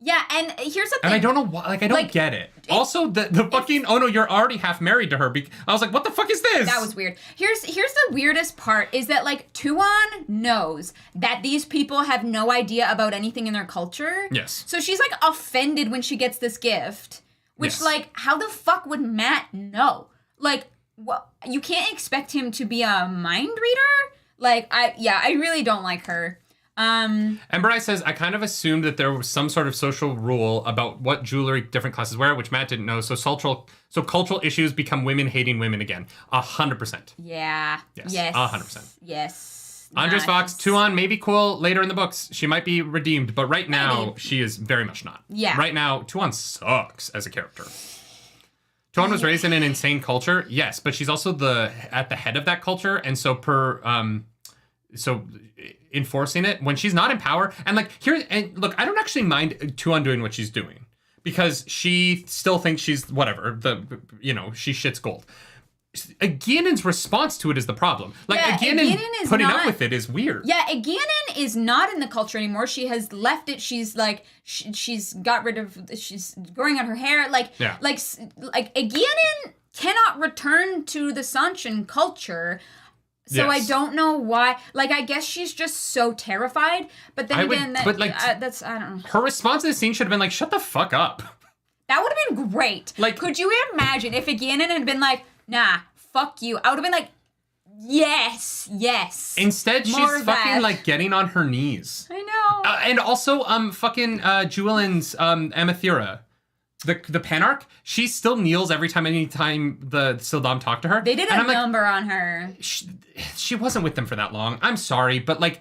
Yeah, and here's the thing. And I don't know why, like, I don't get it. Also, the fucking, oh no, you're already half married to her. I was like, what the fuck is this? That was weird. Here's the weirdest part is that, like, Tuon knows that these people have no idea about anything in their culture. Yes. So she's, like, offended when she gets this gift. Which, like, how the fuck would Matt know? Like, well, you can't expect him to be a mind reader? Like, I really don't like her. Ember says, I kind of assumed that there was some sort of social rule about what jewelry different classes wear, which Matt didn't know. So cultural issues become women hating women again. 100%. Yeah. Yes. 100%. Yes. Andres Fox, Tuon may be cool later in the books. She might be redeemed, but right now she is very much not. Yeah. Right now, Tuon sucks as a character. Tuon was raised in an insane culture, yes, but she's also at the head of that culture, and so enforcing it when she's not in power. And like look, I don't actually mind Tuon doing what she's doing because she still thinks she's whatever, she shits gold. Egwene's response to it is the problem. Like, Egwene putting up with it is weird. Yeah, Egwene is not in the culture anymore. She has left it. She's like, she's got rid of, she's growing out her hair. Like Egwene cannot return to the Seanchan culture. So yes. I don't know why. Like, I guess she's just so terrified. But then that's, I don't know. Her response to the scene should have been like, shut the fuck up. That would have been great. Like, could you imagine if Egwene had been like, nah, fuck you? I would have been like, yes. Instead, she's fucking like getting on her knees. I know. And also, fucking Julian's Amathera. The Panarch, she still kneels anytime the Sildam talk to her. They did a number on her. She wasn't with them for that long. I'm sorry, but like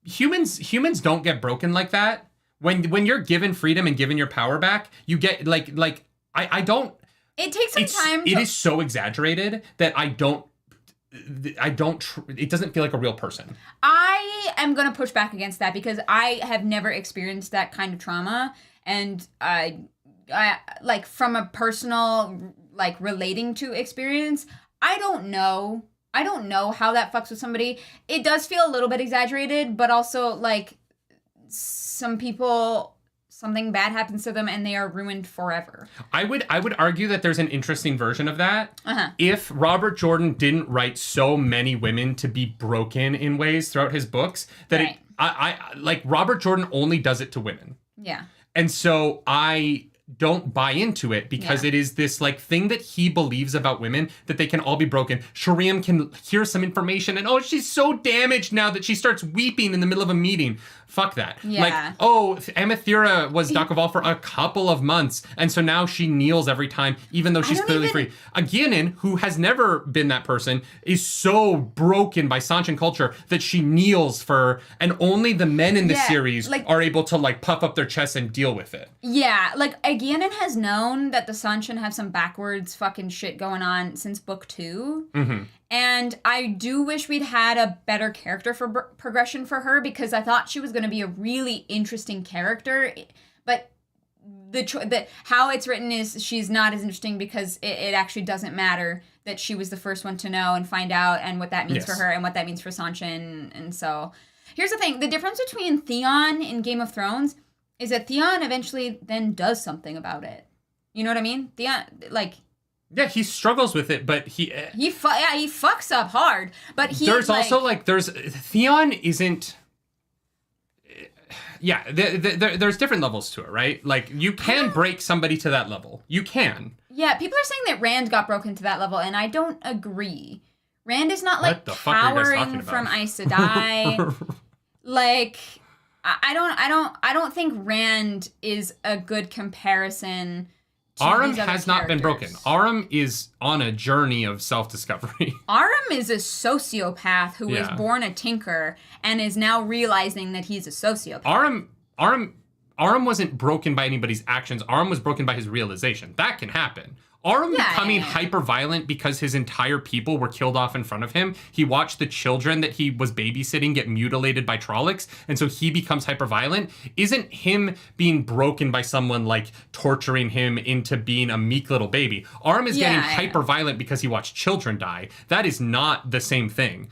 humans don't get broken like that. When you're given freedom and given your power back, you get like I don't. It takes some time. It is so exaggerated that I don't. It doesn't feel like a real person. I am gonna push back against that because I have never experienced that kind of trauma. And I like from a personal, like relating to experience, I don't know how that fucks with somebody. It does feel a little bit exaggerated, but also like some people, something bad happens to them and they are ruined forever. I would argue that there's an interesting version of that. If Robert Jordan didn't write so many women to be broken in ways throughout his books that I like Robert Jordan only does it to women. Yeah. And so I don't buy into it because it is this like thing that he believes about women that they can all be broken. Shariam can hear some information and she's so damaged now that she starts weeping in the middle of a meeting. Fuck that. Yeah. Like, Amathera was Dakaval for a couple of months, and so now she kneels every time, even though she's clearly free. Egwene, who has never been that person, is so broken by Seanchan culture that she kneels for, and only the men in the series are able to like puff up their chests and deal with it. Yeah, like Egwene has known that the Seanchan have some backwards fucking shit going on since book 2. Mm-hmm. And I do wish we'd had a better character for progression for her because I thought she was going to be a really interesting character. But the how it's written is she's not as interesting because it actually doesn't matter that she was the first one to know and find out and what that means for her and what that means for Seanchan. And so here's the thing. The difference between Theon in Game of Thrones is that Theon eventually then does something about it. You know what I mean? Theon, like... Yeah, he struggles with it, but he fucks up hard. But there's also Theon isn't. Yeah, there's different levels to it, right? Like you can break somebody to that level. You can. Yeah, people are saying that Rand got broken to that level, and I don't agree. Rand is not like cowering from Aes Sedai. Like I don't think Rand is a good comparison. Aram has not been broken. Aram is on a journey of self-discovery. Aram is a sociopath who was born a tinker and is now realizing that he's a sociopath. Aram wasn't broken by anybody's actions. Aram was broken by his realization. That can happen. Aram becoming hyper-violent because his entire people were killed off in front of him. He watched the children that he was babysitting get mutilated by Trollocs, and so he becomes hyper-violent. Isn't him being broken by someone, like, torturing him into being a meek little baby. Aram is getting hyper-violent because he watched children die. That is not the same thing.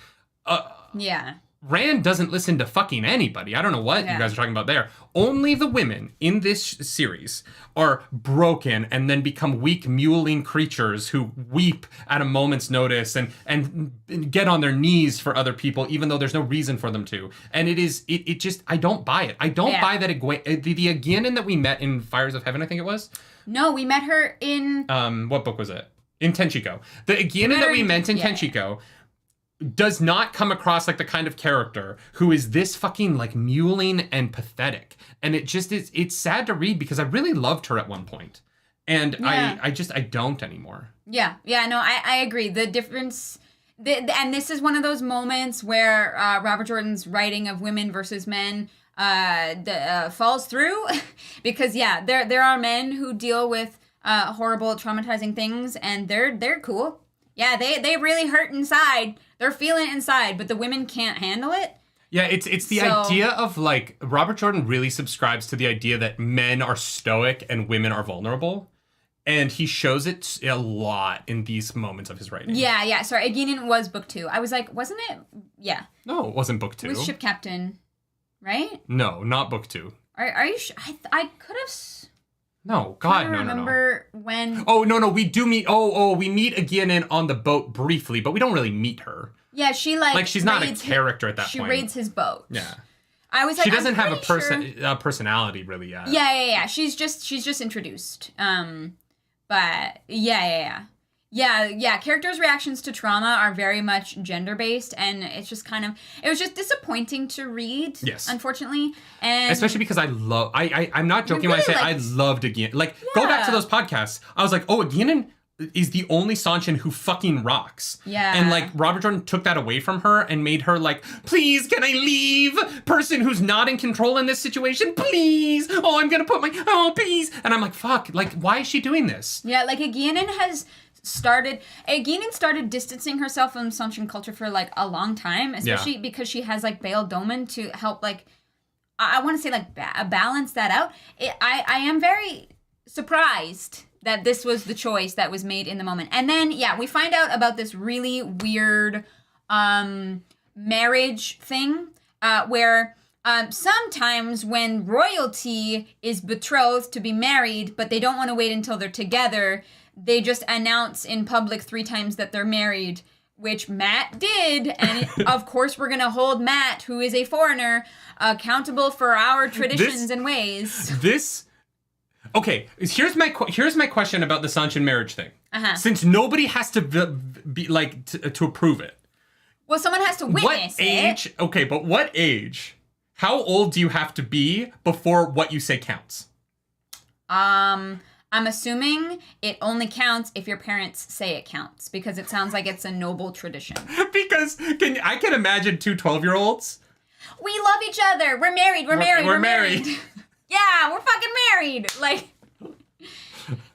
Rand doesn't listen to fucking anybody. I don't know what you guys are talking about there. Only the women in this series are broken and then become weak, mewling creatures who weep at a moment's notice and get on their knees for other people, even though there's no reason for them to. And it just, I don't buy it. I don't buy that the Egwene that we met in Fires of Heaven, I think it was. No, we met her in... what book was it? In Tenchiko. The Egwene that we met in Tenchiko does not come across like the kind of character who is this fucking like mewling and pathetic. And it just is, it's sad to read because I really loved her at one point. And I don't anymore. No, I agree. The difference, and this is one of those moments where Robert Jordan's writing of women versus men falls through because there are men who deal with horrible, traumatizing things and they're cool. Yeah, they really hurt inside. They're feeling it inside, but the women can't handle it. Yeah, it's the idea of, like, Robert Jordan really subscribes to the idea that men are stoic and women are vulnerable. And he shows it a lot in these moments of his writing. Yeah. Sorry, Egwene was book 2. I was like, wasn't it? Yeah. No, it wasn't book 2. It was Ship Captain, right? No, not book 2. Are you sure? I could have... No, God, no. I remember when... Oh, no, we do meet... we meet Egwene on the boat briefly, but we don't really meet her. Yeah, she, like she's not a character at that point. She raids his boat. Yeah. I was like, she doesn't have a personality, really, yet. Yeah. She's just introduced. But, characters' reactions to trauma are very much gender-based, and it's just kind of... It was just disappointing to read, unfortunately. And especially because I'm not joking when I say I loved Egwene. Like, go back to those podcasts. I was like, Egwene is the only Seanchan who fucking rocks. Yeah. And, like, Robert Jordan took that away from her and made her, like, please, can I leave? Person who's not in control in this situation, please. Oh, I'm gonna put my... Oh, please. And I'm like, fuck. Like, why is she doing this? Yeah, like, Egwene started distancing herself from Seanchan culture for, like, a long time, especially because she has, like, Bail Doman to help, like, I want to say, like, balance that out. I am very surprised that this was the choice that was made in the moment. And then, we find out about this really weird marriage thing where sometimes when royalty is betrothed to be married, but they don't want to wait until they're together, they just announce in public 3 times that they're married, which Matt did. And of course, we're going to hold Matt, who is a foreigner, accountable for our traditions and ways. Okay, here's my question about the Seanchan marriage thing. Since nobody has to be like to approve it. Well, someone has to witness it. What age? Okay, but what age? How old do you have to be before what you say counts? I'm assuming it only counts if your parents say it counts, because it sounds like it's a noble tradition. Because I can imagine 2 12-year-olds. We love each other. We're married. We're married. Yeah, we're fucking married. Like,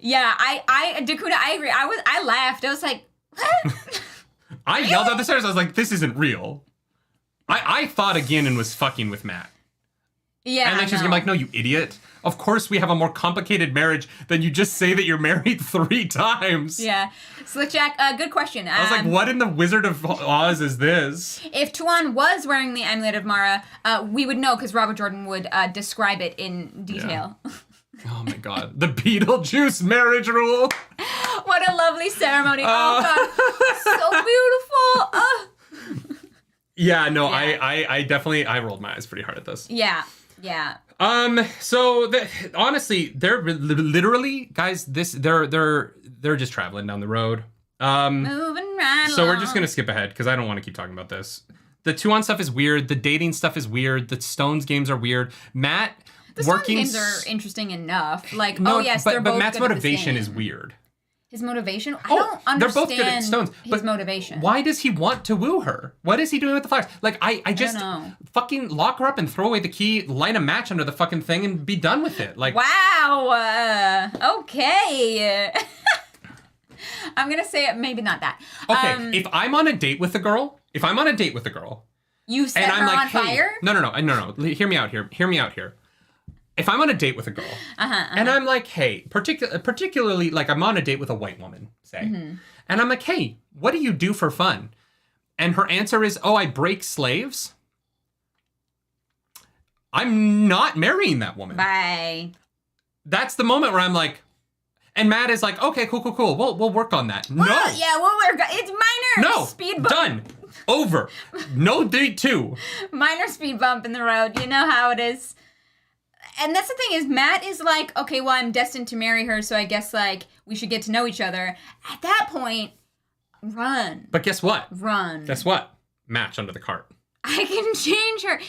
Dakota, I agree. I laughed. I was like, what? I yelled out the stairs. I was like, this isn't real. I thought Egwene was fucking with Matt. Yeah. And then she's gonna be like, no, you idiot. Of course we have a more complicated marriage than you just say that you're married 3 times. Yeah. Slick Jack, good question. I was like, what in the Wizard of Oz is this? If Tuon was wearing the Amulet of Mara, we would know because Robert Jordan would describe it in detail. Yeah. Oh my God. The Beetlejuice marriage rule. What a lovely ceremony. Oh God. So beautiful. Yeah, no, yeah. I definitely, I rolled my eyes pretty hard at this. Yeah. So honestly, they're literally, guys, they're just traveling down the road. Moving right So along. we're just gonna skip ahead because I don't want to keep talking about this. The Tuon stuff is weird. The dating stuff is weird. The Stones games are weird. Matt the Stones games are interesting enough. Like, they're both but Matt's good motivation at is weird. His motivation? I don't understand they're both good at Stones, his motivation. Why does he want to woo her? What is he doing with the flowers? Like, I just don't know. Fucking lock her up and throw away the key, light a match under the fucking thing, and be done with it. Like, wow. Okay. I'm gonna say it. Maybe not that. Okay, if I'm on a date with a girl, you set and her I'm like, on hey, fire. No. Hear me out here. If I'm on a date with a girl, and I'm like, hey, particularly like I'm on a date with a white woman, say, and I'm like, hey, what do you do for fun? And her answer is, oh, I break slaves. I'm not marrying that woman. Bye. That's the moment where I'm like, and Matt is like, okay, cool. We'll work on that. Well, no. Yeah, we'll work. It's minor. No. Speed bump. Done. Over. No date 2. Minor speed bump in the road. You know how it is. And that's the thing is, Matt is like, okay, well, I'm destined to marry her, so I guess, like, we should get to know each other. At that point, run. But guess what? Run. Guess what? Match under the cart. I can change her.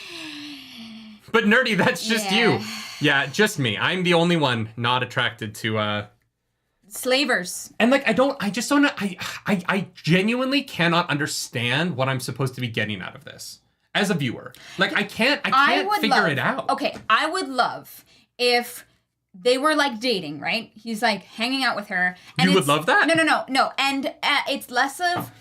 But Nerdy, that's just you. Yeah, just me. I'm the only one not attracted to, Slavers. And, like, I just don't, I genuinely cannot understand what I'm supposed to be getting out of this. As a viewer. Like, I can't figure it out. Okay, I would love if they were, like, dating, right? He's, like, hanging out with her. And you would love that? No. And it's less of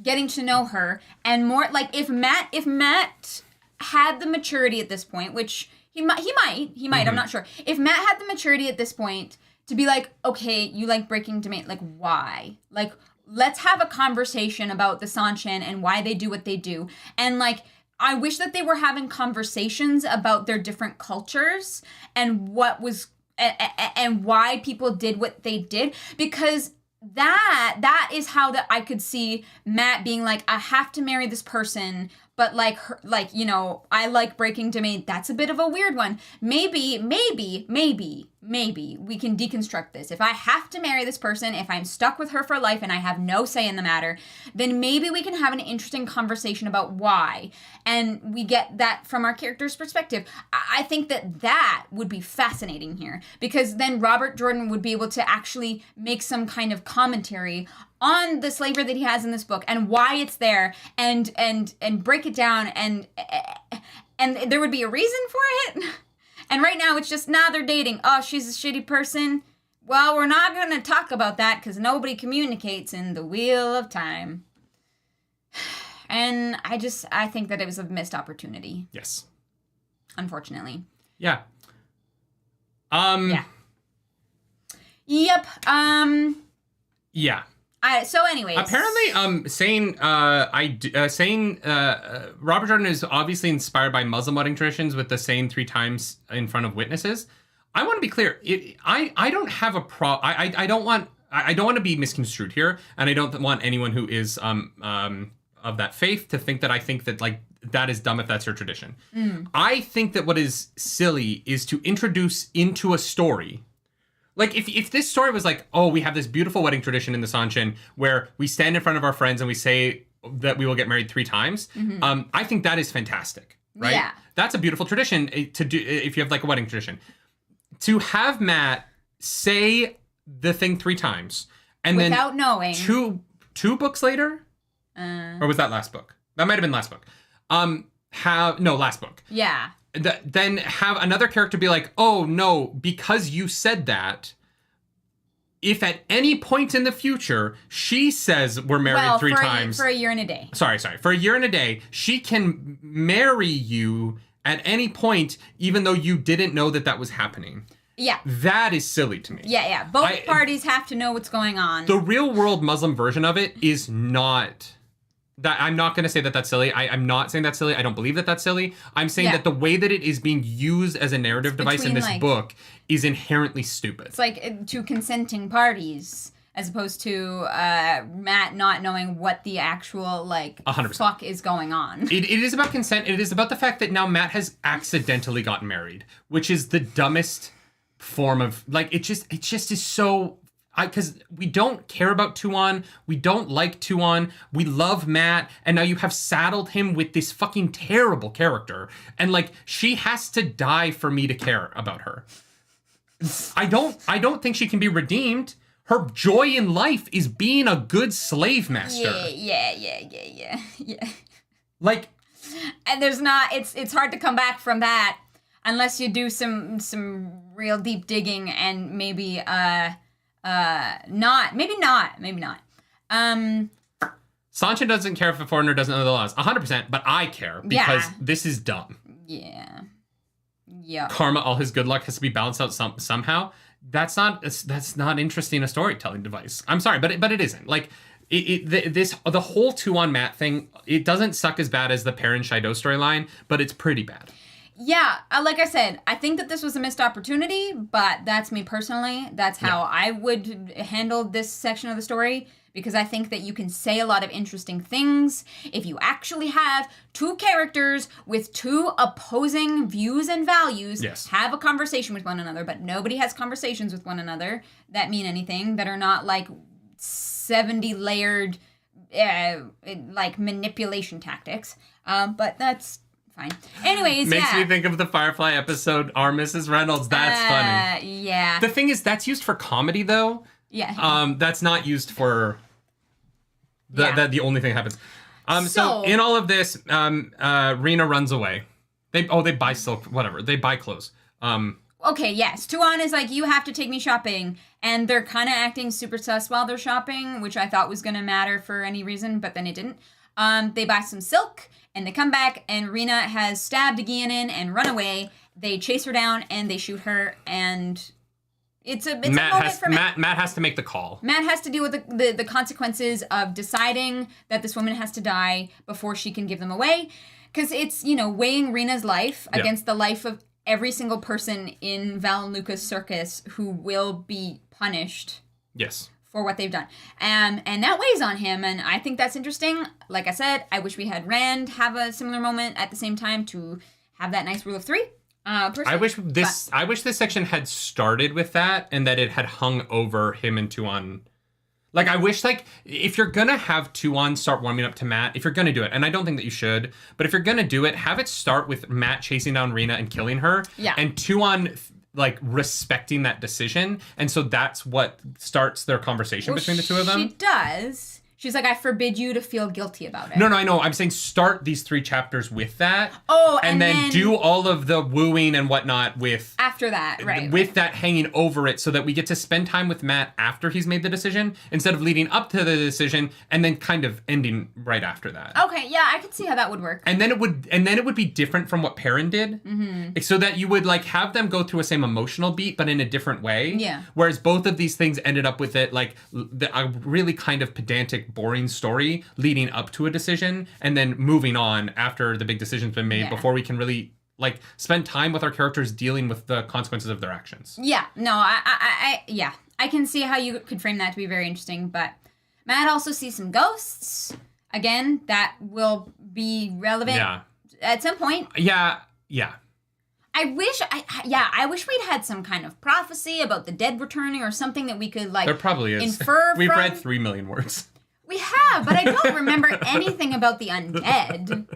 getting to know her and more, like, if Matt had the maturity at this point, which he might, I'm not sure. If Matt had the maturity at this point to be like, okay, you like breaking domain, like, why? Like, let's have a conversation about the Seanchan and why they do what they do. And, like, I wish that they were having conversations about their different cultures and what was and why people did what they did, because that is how that I could see Matt being like, I have to marry this person, but like her, like, you know, I like breaking domain. That's a bit of a weird one. Maybe we can deconstruct this. If I have to marry this person, if I'm stuck with her for life and I have no say in the matter, then maybe we can have an interesting conversation about why. And we get that from our character's perspective. I think that would be fascinating here, because then Robert Jordan would be able to actually make some kind of commentary on the slavery that he has in this book and why it's there, and break it down, and there would be a reason for it. And right now it's just, they're dating. Oh, she's a shitty person. Well, we're not going to talk about that because nobody communicates in the Wheel of Time. And I think that it was a missed opportunity. Yes. Unfortunately. Yeah. Yeah. Yep. Yeah. So anyways. Apparently, saying Robert Jordan is obviously inspired by Muslim wedding traditions with the saying 3 times in front of witnesses. I want to be clear. I don't have a I don't want to be misconstrued here, and I don't want anyone who is of that faith to think that I think that, like, that is dumb if that's your tradition. I think that what is silly is to introduce into a story. Like, if this story was like, oh, we have this beautiful wedding tradition in the Seanchan where we stand in front of our friends and we say that we will get married 3 times, I think that is fantastic, right? Yeah. That's a beautiful tradition to do if you have, like, a wedding tradition. To have Matt say the thing 3 times and without then knowing. Two books later? Or was that last book? That might have been last book. Last book. Yeah. Then have another character be like, oh, no, because you said that, if at any point in the future she says we're married 3 times. For a year and a day. Sorry. For a year and a day, she can marry you at any point, even though you didn't know that was happening. Yeah. That is silly to me. Yeah. Both parties have to know what's going on. The real world Muslim version of it is not... That I'm not going to say that that's silly. I'm not saying that's silly. I don't believe that that's silly. I'm saying that the way that it is being used as a narrative device in this book is inherently stupid. It's like to consenting parties as opposed to Matt not knowing what the actual 100%. fuck is going on. It is about consent. It is about the fact that now Matt has accidentally gotten married, which is the dumbest form of it just is so... Because we don't care about Tuon, we don't like Tuon, we love Matt, and now you have saddled him with this fucking terrible character, and she has to die for me to care about her. I don't think she can be redeemed. Her joy in life is being a good slave master. Yeah. And there's not. It's hard to come back from that unless you do some real deep digging and maybe maybe not. Seanchan doesn't care if a foreigner doesn't know the laws. 100%, but I care because this is dumb. Yeah. Yeah. Karma, all his good luck has to be balanced out somehow. That's not interesting a storytelling device. I'm sorry, but it isn't. Like the whole Tuon Matt thing, it doesn't suck as bad as the Perrin Shido storyline, but it's pretty bad. Yeah, like I said, I think that this was a missed opportunity, but that's me personally. That's how I would handle this section of the story, because I think that you can say a lot of interesting things if you actually have two characters with two opposing views and values have a conversation with one another, but nobody has conversations with one another that mean anything, that are not like 70 layered like manipulation tactics. But that's fine. Anyways, Makes me think of the Firefly episode, Our Mrs. Reynolds. That's funny. Yeah. The thing is, that's used for comedy, though. Yeah. That's not used for the only thing that happens. So in all of this, Rena runs away. They buy silk, whatever. They buy clothes. Okay, yes. Tuon is like, you have to take me shopping. And they're kind of acting super sus while they're shopping, which I thought was going to matter for any reason, but then it didn't. They buy some silk, and they come back, and Rena has stabbed Egwene and run away. They chase her down, and they shoot her, and it's a moment for Matt. Matt has to make the call. Matt has to deal with the consequences of deciding that this woman has to die before she can give them away. Because it's, weighing Rena's life against the life of every single person in Val and Lucas Circus who will be punished. Yes. For what they've done. And that weighs on him, and I think that's interesting. Like I said, I wish we had Rand have a similar moment at the same time to have that nice rule of three. I wish this section had started with that, and that it had hung over him and Tuon. Like, I wish, if you're gonna have Tuon start warming up to Matt, if you're gonna do it, and I don't think that you should, but if you're gonna do it, have it start with Matt chasing down Rena and killing her. Yeah. And Tuon respecting that decision, and so that's what starts their conversation between the two of them. She does. She's like, I forbid you to feel guilty about it. No, I know. I'm saying start these 3 chapters with that. Oh, and then do all of the wooing and whatnot with... After that, right. With that hanging over it, so that we get to spend time with Matt after he's made the decision, instead of leading up to the decision and then kind of ending right after that. Okay, yeah, I could see how that would work. And then it would be different from what Perrin did. Mm-hmm. So that you would have them go through a same emotional beat, but in a different way. Yeah. Whereas both of these things ended up with it a really kind of pedantic, boring story leading up to a decision, and then moving on after the big decision's been made, before we can really spend time with our characters dealing with the consequences of their actions. Yeah, no, I can see how you could frame that to be very interesting, but Matt also sees some ghosts. Again, that will be relevant at some point. Yeah. I wish we'd had some kind of prophecy about the dead returning or something that we could there probably is. Infer We've from. read 3 million words. We have, but I don't remember anything about the undead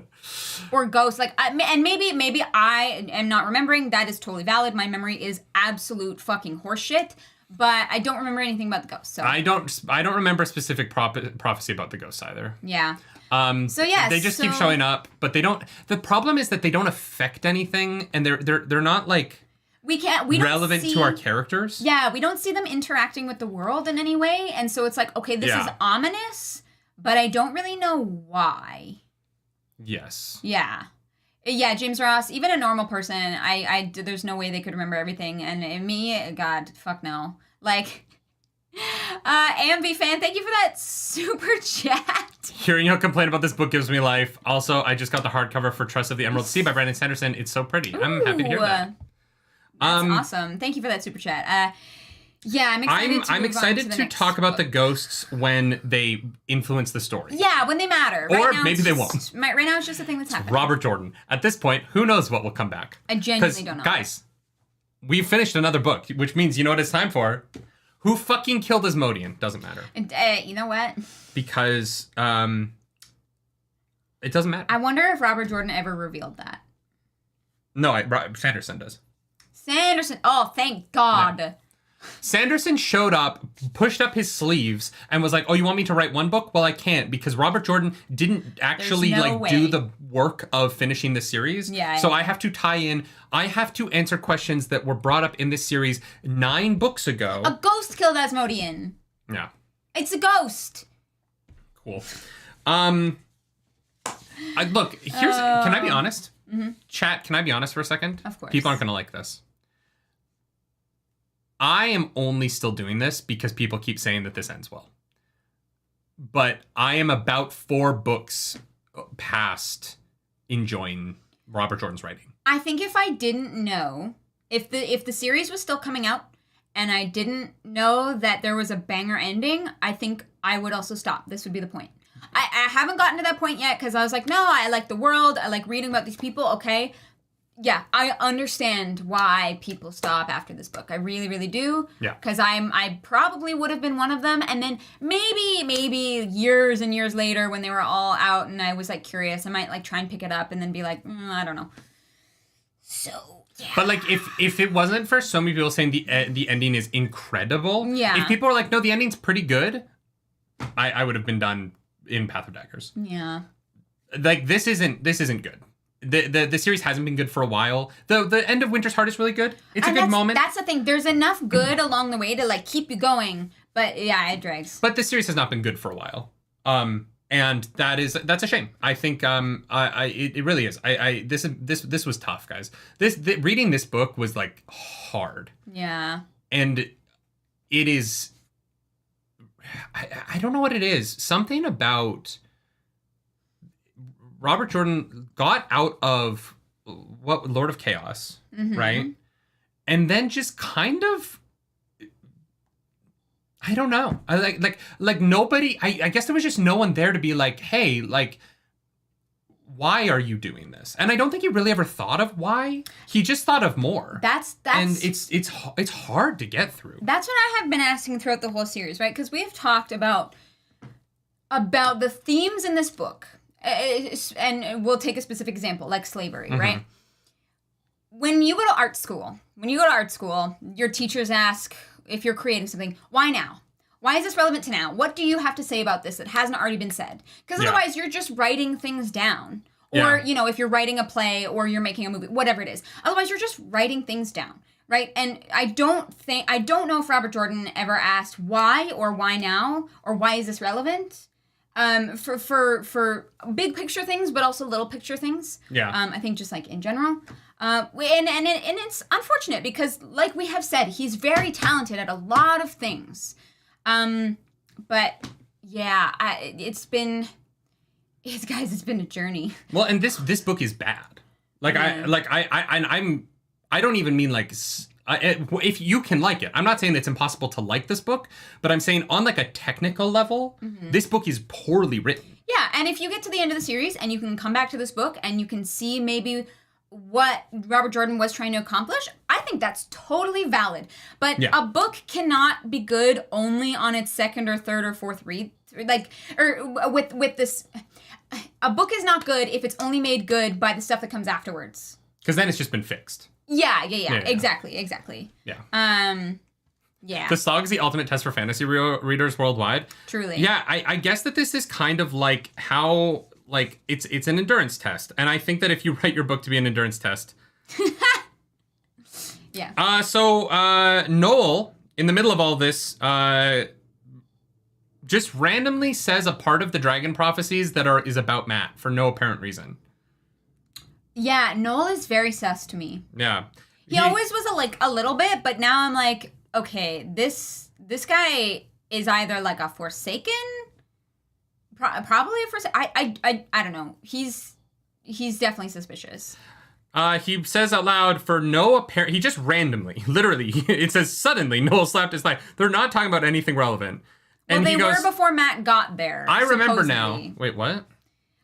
or ghosts. And maybe I am not remembering. That is totally valid. My memory is absolute fucking horseshit. But I don't remember anything about the ghosts. So I don't remember specific prophecy about the ghosts either. Yeah. So yes, they just keep showing up, but they don't. The problem is that they don't affect anything, and they're not we relevant to our characters. Yeah, we don't see them interacting with the world in any way, and so it's okay, this is ominous, but I don't really know why. Yes. Yeah. Yeah, James Ross, even a normal person, I there's no way they could remember everything, and me, God, fuck no. AMV fan, thank you for that super chat. Hearing you complain about this book gives me life. Also, I just got the hardcover for Trust of the Emerald Sea by Brandon Sanderson. It's so pretty. Ooh, I'm happy to hear that. That's awesome. Thank you for that super chat. Yeah, I'm excited to talk about the ghosts when they influence the story. Yeah, when they matter. Or maybe they won't. Right now it's just a thing that's happening. Robert Jordan. At this point, who knows what will come back? I genuinely don't know. Guys, we've finished another book, which means you know what it's time for? Who fucking killed Asmodean? Doesn't matter. You know what? Because it doesn't matter. I wonder if Robert Jordan ever revealed that. No, Sanderson does. Sanderson. Oh, thank God. Sanderson showed up, pushed up his sleeves, and was like, "Oh, you want me to write one book? Well, I can't because Robert Jordan didn't actually do the work of finishing the series. Yeah. So I have to tie in. I have to answer questions that were brought up in this series 9 books ago. A ghost killed Asmodean. Yeah. It's a ghost. Cool. Look, here's. Can I be honest? Mm-hmm. Chat, can I be honest for a second? Of course. People aren't gonna like this. I am only still doing this because people keep saying that this ends well. But I am about 4 books past enjoying Robert Jordan's writing. I think if I didn't know, if the series was still coming out and I didn't know that there was a banger ending, I think I would also stop. This would be the point. I haven't gotten to that point yet because I was like, no, I like the world. I like reading about these people. Okay. Yeah, I understand why people stop after this book. I really, really do. Yeah. Because I probably would have been one of them. And then maybe years and years later when they were all out and I was like curious, I might like try and pick it up and then be like, I don't know. So, yeah. But like if it wasn't for so many people saying the ending is incredible, yeah. If people were like, no, the ending's pretty good, I would have been done in Path of Daggers. Yeah. Like this isn't good. The series hasn't been good for a while. The end of Winter's Heart is really good. It's a good moment. That's the thing. There's enough good along the way to like keep you going, but yeah, it drags. But the series has not been good for a while. And that's a shame. I think it really is. This was tough, guys. Reading this book was like hard. Yeah. And it is I don't know what it is. Something about Robert Jordan got out of Lord of Chaos, right? And then just kind of, I don't know. I like nobody. I guess there was just no one there to be like, hey, like, why are you doing this? And I don't think he really ever thought of why. He just thought of more. That's and it's hard to get through. That's what I have been asking throughout the whole series, right? Because we have talked about the themes in this book. And we'll take a specific example, like slavery, right? When you go to art school, your teachers ask if you're creating something, why now? Why is this relevant to now? What do you have to say about this that hasn't already been said? Because otherwise you're just writing things down. Or, if you're writing a play or you're making a movie, whatever it is. Otherwise you're just writing things down, right? And I don't know if Robert Jordan ever asked why or why now or why is this relevant? For big picture things, but also little picture things. Yeah. I think just like in general. And it's unfortunate because, like we have said, he's very talented at a lot of things. But yeah, it's been a journey. Well, and this book is bad. Like I don't even mean like. If you can like it, I'm not saying it's impossible to like this book, but I'm saying on like a technical level, this book is poorly written. Yeah, and if you get to the end of the series and you can come back to this book and you can see maybe what Robert Jordan was trying to accomplish, I think that's totally valid. But a book cannot be good only on its second or third or fourth read. With this, a book is not good if it's only made good by the stuff that comes afterwards. Because then it's just been fixed. Yeah. Exactly. Yeah. Yeah. The Slog is the ultimate test for fantasy readers worldwide. Truly. Yeah, I guess that this is kind of like how, like, it's an endurance test. And I think that if you write your book to be an endurance test. Yeah. So Noel, in the middle of all this, just randomly says a part of the dragon prophecies that is about Matt for no apparent reason. Yeah, Noel is very sus to me. Yeah. He always was a little bit, but now I'm like, okay, this guy is either like a Forsaken, probably a Forsaken. I don't know. He's definitely suspicious. He says out loud for no apparent. He just randomly, literally, it says suddenly Noel slapped his thigh. They're not talking about anything relevant. And well, they were before Matt got there. I remember now. Wait, what?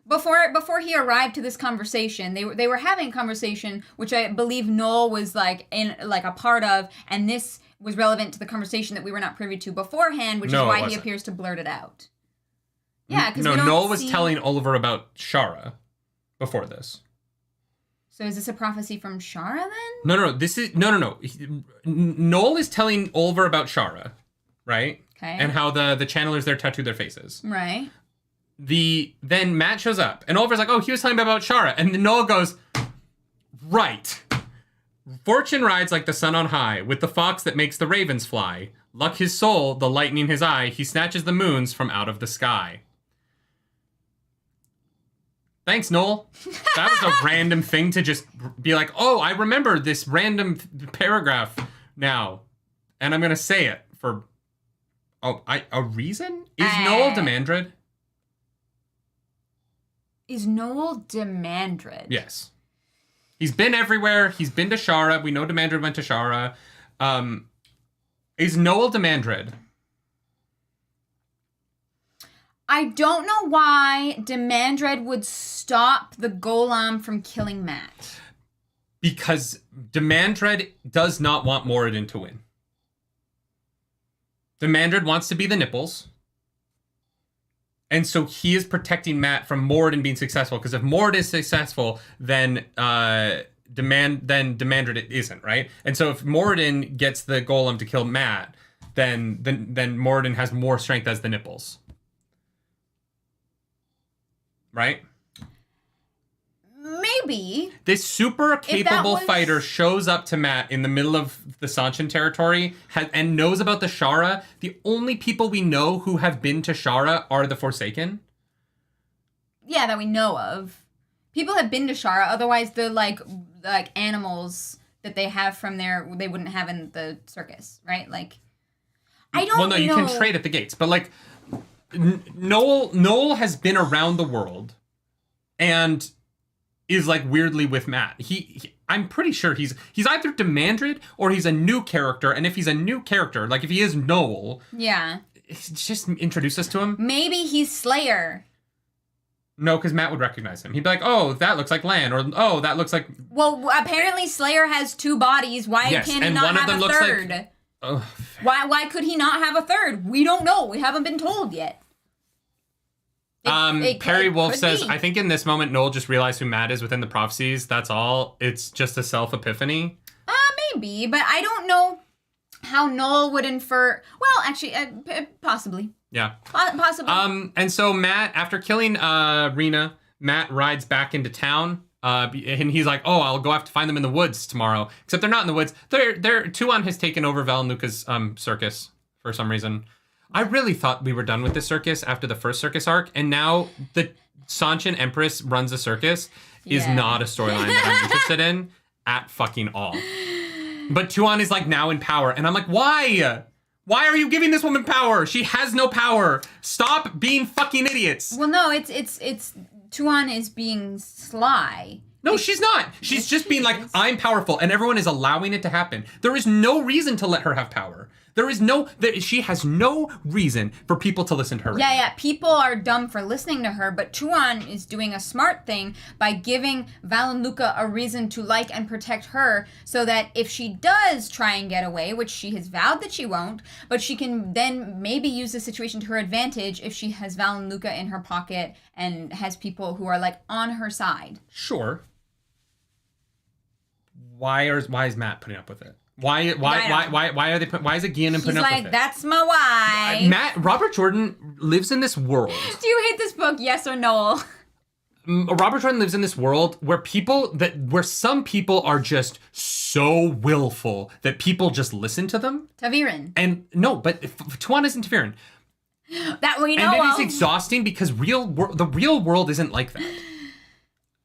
Before he arrived to this conversation, they were having a conversation, which I believe Noel was like a part of, and this was relevant to the conversation that we were not privy to beforehand, which is why he appears to blurt it out. Yeah, because Noel was telling Oliver about Shara before this. So is this a prophecy from Shara then? No. This is no. Noel is telling Olver about Shara, right? Okay. And how the channelers there tattoo their faces. Right. Then Matt shows up, and Olver's like, "Oh, he was telling me about Shara," and then Noel goes, "Right. Fortune rides like the sun on high, with the fox that makes the ravens fly. Luck his soul, the lightning his eye. He snatches the moons from out of the sky." Thanks, Noel. That was a random thing to just be like, oh, I remember this random paragraph now, and I'm going to say it for a reason? Is Noel Demandred? Is Noel Demandred? Yes. He's been everywhere. He's been to Shara. We know Demandred went to Shara. Is Noel Demandred? I don't know why Demandred would stop the Golem from killing Matt. Because Demandred does not want Moradin to win. Demandred wants to be the nipples. And so he is protecting Matt from Moradin being successful. Because if Moradin is successful, then Demandred isn't, right? And so if Moradin gets the Golem to kill Matt, then Moradin has more strength as the nipples. Right? Maybe. This super capable fighter shows up to Matt in the middle of the Seanchan territory and knows about the Shara. The only people we know who have been to Shara are the Forsaken. Yeah, that we know of. People have been to Shara, otherwise the like animals that they have from there, they wouldn't have in the circus, right? Like, I don't know. Well, no, you can trade at the gates, but like, Noel has been around the world and is like weirdly with Matt. I'm pretty sure he's either Demandred or he's a new character. And if he's a new character, like if he is Noel, yeah, just introduce us to him. Maybe he's Slayer. No, because Matt would recognize him. He'd be like, "Oh, that looks like Lan," or "Oh, that looks like." Well, apparently Slayer has two bodies. Why can't he not have a third? Like... Oh, why could he not have a third? We don't know. We haven't been told yet. Perry Wolf says, I think in this moment, Noel just realized who Matt is within the prophecies. That's all. It's just a self-epiphany. Maybe, but I don't know how Noel would infer. Well, actually, possibly. Yeah. Possibly. And so Matt, after killing Rena, Matt rides back into town. And he's like, oh, I'll go have to find them in the woods tomorrow. Except they're not in the woods. Tuon has taken over Valnuka's circus for some reason. I really thought we were done with this circus after the first circus arc, and now the Seanchan Empress runs a circus is not a storyline that I'm interested in at fucking all. But Tuon is like now in power, and I'm like, why? Why are you giving this woman power? She has no power. Stop being fucking idiots. Well, no, it's Tuon is being sly. No, she's not. She's just being like, I'm powerful, and everyone is allowing it to happen. There is no reason to let her have power. She has no reason for people to listen to her. Yeah. People are dumb for listening to her, but Tuon is doing a smart thing by giving Valnuka a reason to like and protect her, so that if she does try and get away, which she has vowed that she won't, but she can then maybe use the situation to her advantage if she has Valnuka in her pocket and has people who are like on her side. Sure. Why is Matt putting up with it? Why is Egwene putting up with it? That's my wife. Robert Jordan lives in this world. Do you hate this book, yes or no? Robert Jordan lives in this world where some people are just so willful that people just listen to them. Taviran. And no, but Tuon isn't Taviran. That we know. And it is exhausting because the real world isn't like that.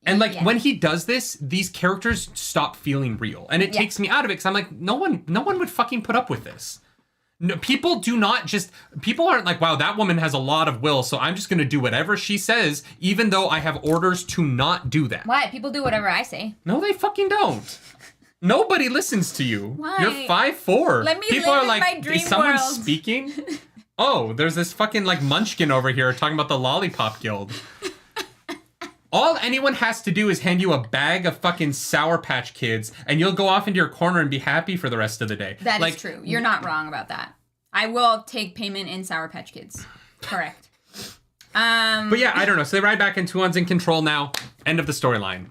And when he does this, these characters stop feeling real, and it takes me out of it because I'm like, no one would fucking put up with this. No, people aren't like, wow, that woman has a lot of will, so I'm just gonna do whatever she says, even though I have orders to not do that. Why? People do whatever I say. No, they fucking don't. Nobody listens to you. Why? You're 5'4". Let me people live are like, in my dream is someone world. speaking? Oh, there's this fucking like munchkin over here talking about the Lollipop Guild. All anyone has to do is hand you a bag of fucking Sour Patch Kids, and you'll go off into your corner and be happy for the rest of the day. That is true. You're not wrong about that. I will take payment in Sour Patch Kids. Correct. But yeah, I don't know. So they ride back, and Tuon's in control now. End of the storyline.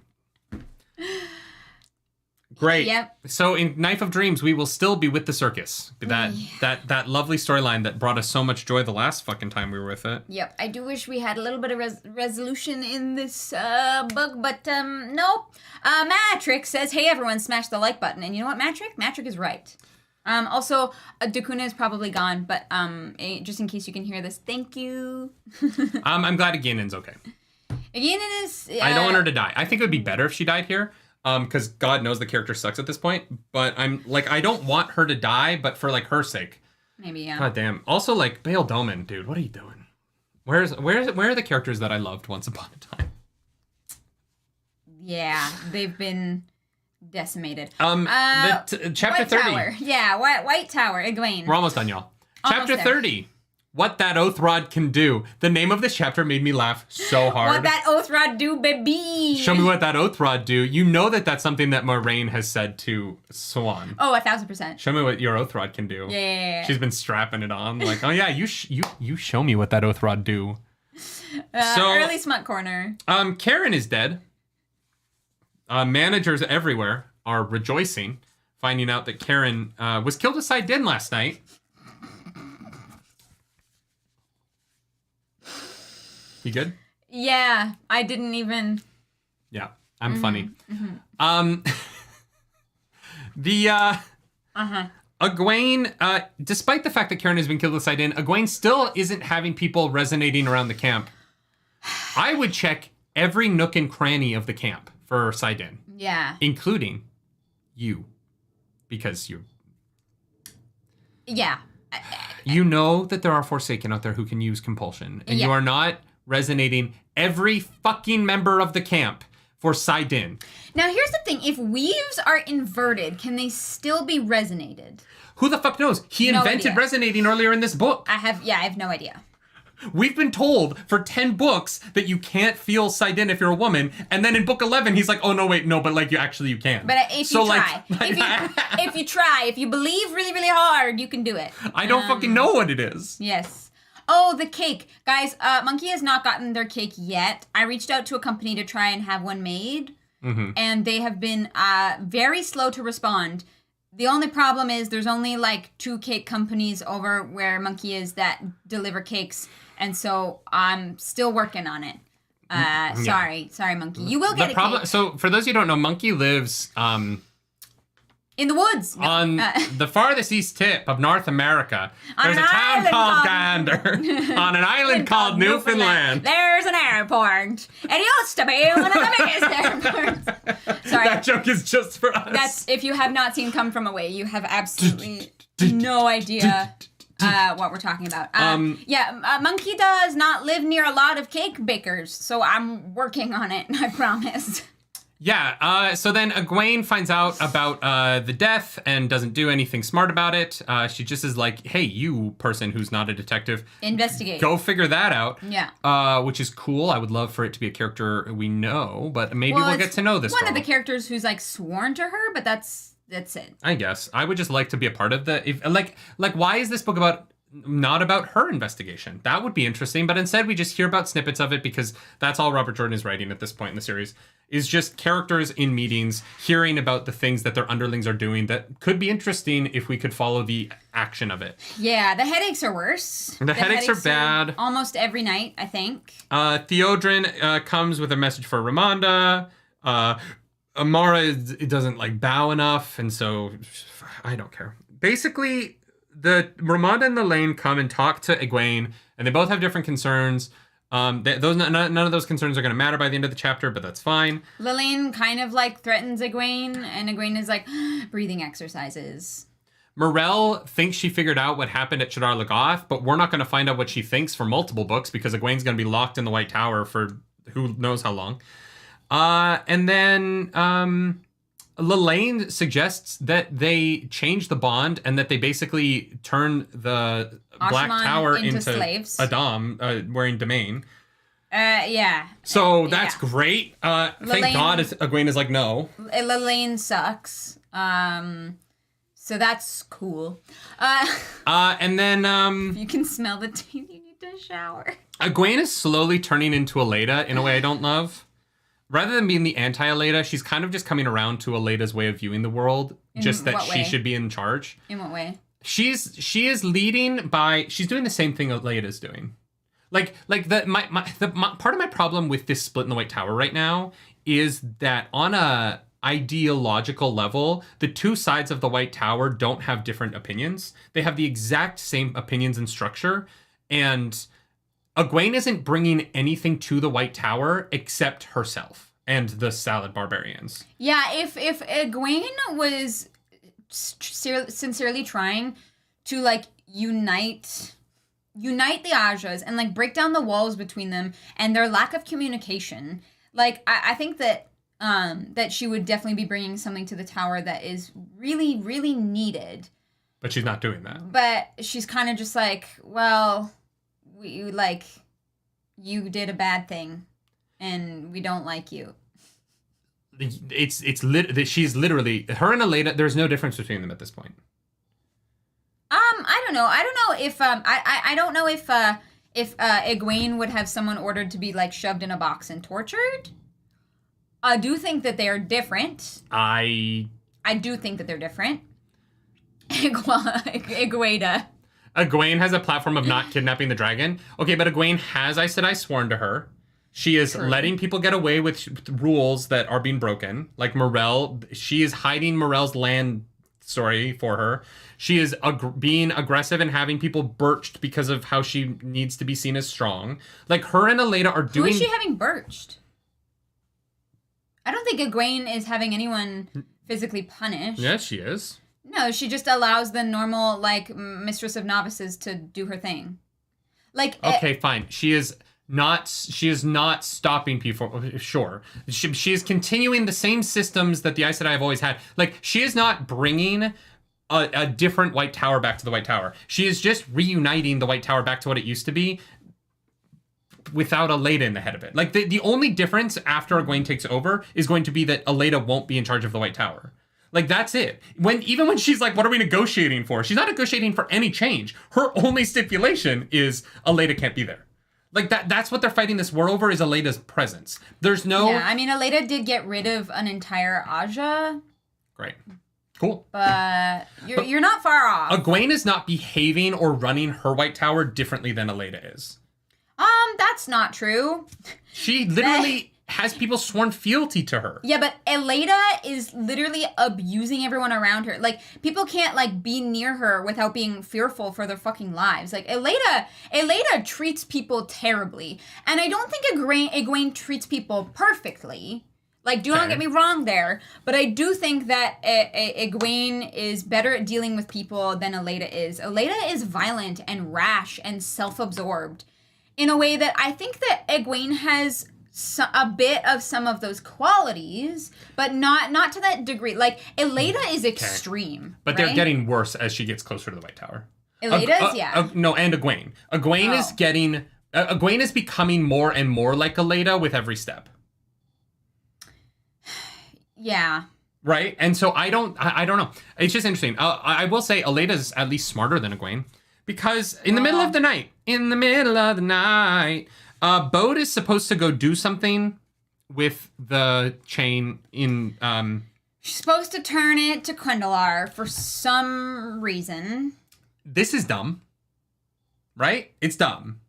Great. Yep. So in Knife of Dreams, we will still be with the circus. That lovely storyline that brought us so much joy the last fucking time we were with it. Yep. I do wish we had a little bit of resolution in this book, but nope. Matrix says, "Hey everyone, smash the like button." And you know what, Matrix? Matrix is right. Also, Dakuna is probably gone, but just in case you can hear this, thank you. I'm glad Egwene's okay. Egwene is... I don't want her to die. I think it would be better if she died here. Because God knows the character sucks at this point. But I'm like, I don't want her to die, but for like her sake. Maybe, yeah. God damn. Also, like, Bail Doman, dude, what are you doing? Where are the characters that I loved once upon a time? Yeah, they've been decimated. Chapter White 30. Tower. Yeah, White Tower, Egwene. We're almost done, y'all. Almost Chapter there. 30. What that oath rod can do. The name of this chapter made me laugh so hard. What that oath rod do, baby? Show me what that oath rod do. You know that that's something that Moraine has said to Swan. Oh, 1,000%. Show me what your oath rod can do. Yeah. She's been strapping it on. Like, oh yeah, you show me what that oath rod do. Early smut corner. Karen is dead. Managers everywhere are rejoicing, finding out that Karen was killed with Sidin last night. You good? Yeah, I didn't even... Yeah, I'm funny. Mm-hmm. Egwene, despite the fact that Karen has been killed with Sidin, Egwene still isn't having people resonating around the camp. I would check every nook and cranny of the camp for Sidin. Yeah. Including you. Because you're... Yeah. You know that there are Forsaken out there who can use compulsion. And you are not resonating every fucking member of the camp for Sidin. Now, here's the thing. If weaves are inverted, can they still be resonated? Who the fuck knows? He invented resonating earlier in this book. I have no idea. We've been told for 10 books that you can't feel Sidin if you're a woman, and then in book 11 he's like, oh no wait, no, but like you can. But if you try, if you believe really, really hard, you can do it. I don't fucking know what it is. Yes. Oh, the cake. Guys, Monkey has not gotten their cake yet. I reached out to a company to try and have one made, and they have been very slow to respond. The only problem is there's only like 2 cake companies over where Monkey is that deliver cakes, and so I'm still working on it. Sorry, Monkey. You will get a cake. So for those of you who don't know, Monkey lives in the woods. On the farthest east tip of North America. There's a town called Gander. On an island called Newfoundland. There's an airport. It used to be one of the biggest airports. Sorry. That joke is just for us. That's, if you have not seen Come From Away, you have absolutely no idea what we're talking about. Monkey does not live near a lot of cake bakers, so I'm working on it, I promise. Yeah, so then Egwene finds out about the death and doesn't do anything smart about it. She just is like, hey, you person who's not a detective. Investigate. Go figure that out. Yeah. Which is cool. I would love for it to be a character we know, but maybe we'll get to know this one girl. Of the characters who's like sworn to her, but that's it. I guess. I would just like to be a part of like why is this book not about her investigation? That would be interesting, but instead we just hear about snippets of it because that's all Robert Jordan is writing at this point in the series, is just characters in meetings hearing about the things that their underlings are doing that could be interesting if we could follow the action of it. Yeah, the headaches are worse. The headaches are bad. Almost every night, I think. Theodrin comes with a message for Ramonda. Amara doesn't bow enough, and so I don't care. Basically, the Ramonda and Logain come and talk to Egwene, and they both have different concerns. None of those concerns are going to matter by the end of the chapter, but that's fine. Logain kind of threatens Egwene, and Egwene is like, breathing exercises. Morel thinks she figured out what happened at Shadar Logoth, but we're not going to find out what she thinks for multiple books because Egwene's going to be locked in the White Tower for who knows how long. And then Logain suggests that they change the bond and that they basically turn the Black Tower into slaves. Adam, wearing domain. Yeah. So that's great. Thank God Egwene is like, no. Logain sucks. So that's cool. And then... you can smell the tea, you need to shower. Egwene is slowly turning into a Leda in a way I don't love. rather than being the anti-Aleda, she's kind of just coming around to Aleda's way of viewing the world, just that she should be in charge. In what way? She is leading by, she's doing the same thing Aleda's doing. Like the part of my problem with this split in the White Tower right now is that on a ideological level, the two sides of the White Tower don't have different opinions. They have the exact same opinions and structure, and Egwene isn't bringing anything to the White Tower except herself and the Salad Barbarians. Yeah, if Egwene was sincerely trying to like unite the Ajas and like break down the walls between them and their lack of communication, like I think that that she would definitely be bringing something to the tower that is really, really needed. But she's not doing that. But she's kind of just like, well, you did a bad thing, and we don't like you. She's literally, her and Aleda, there's no difference between them at this point. I don't know. I don't know if I don't know if Egwene would have someone ordered to be like shoved in a box and tortured. I do think that they are different. I do think that they're different. Egwene. Egwene has a platform of not kidnapping the dragon. Okay, but Egwene has Aes Sedai sworn to her. She is letting people get away with rules that are being broken. Like Morel, she is hiding Morel's land story for her. She is being aggressive and having people birched because of how she needs to be seen as strong. Like her and Aleda are doing... Who is she having birched? I don't think Egwene is having anyone physically punished. Yes, she is. No, she just allows the normal, like, Mistress of Novices to do her thing. Like... Okay, fine. She is not stopping people. Sure. She is continuing the same systems that the Aes Sedai have always had. Like, she is not bringing a different White Tower back to the White Tower. She is just reuniting the White Tower back to what it used to be without Aleda in the head of it. Like, the only difference after Egwene takes over is going to be that Aleda won't be in charge of the White Tower. Like, that's it. Even when she's like, what are we negotiating for? She's not negotiating for any change. Her only stipulation is Aleda can't be there. Like, that's what they're fighting this war over, is Aleda's presence. There's no... Yeah, I mean, Aleda did get rid of an entire Aja. Great. Cool. But you're not far off. Egwene is not behaving or running her White Tower differently than Aleda is. That's not true. She literally has people sworn fealty to her. Yeah, but Aleda is literally abusing everyone around her. Like, people can't, like, be near her without being fearful for their fucking lives. Like, Aleda treats people terribly. And I don't think Egwene treats people perfectly. Like, do not get me wrong there. But I do think that Egwene is better at dealing with people than Aleda is. Aleda is violent and rash and self-absorbed in a way that I think that Egwene has a bit of some of those qualities, but not to that degree. Like, Aleda is extreme. But they're getting worse as she gets closer to the White Tower. Aleda's, yeah. No, and Egwene. Egwene is getting... Egwene is becoming more and more like Aleda with every step. Yeah. Right? And so I don't know. It's just interesting. I will say Aleda's at least smarter than Egwene. Because in the middle of the night, Bode is supposed to go do something with the chain in... She's supposed to turn it to Quendalar for some reason. This is dumb. Right? It's dumb.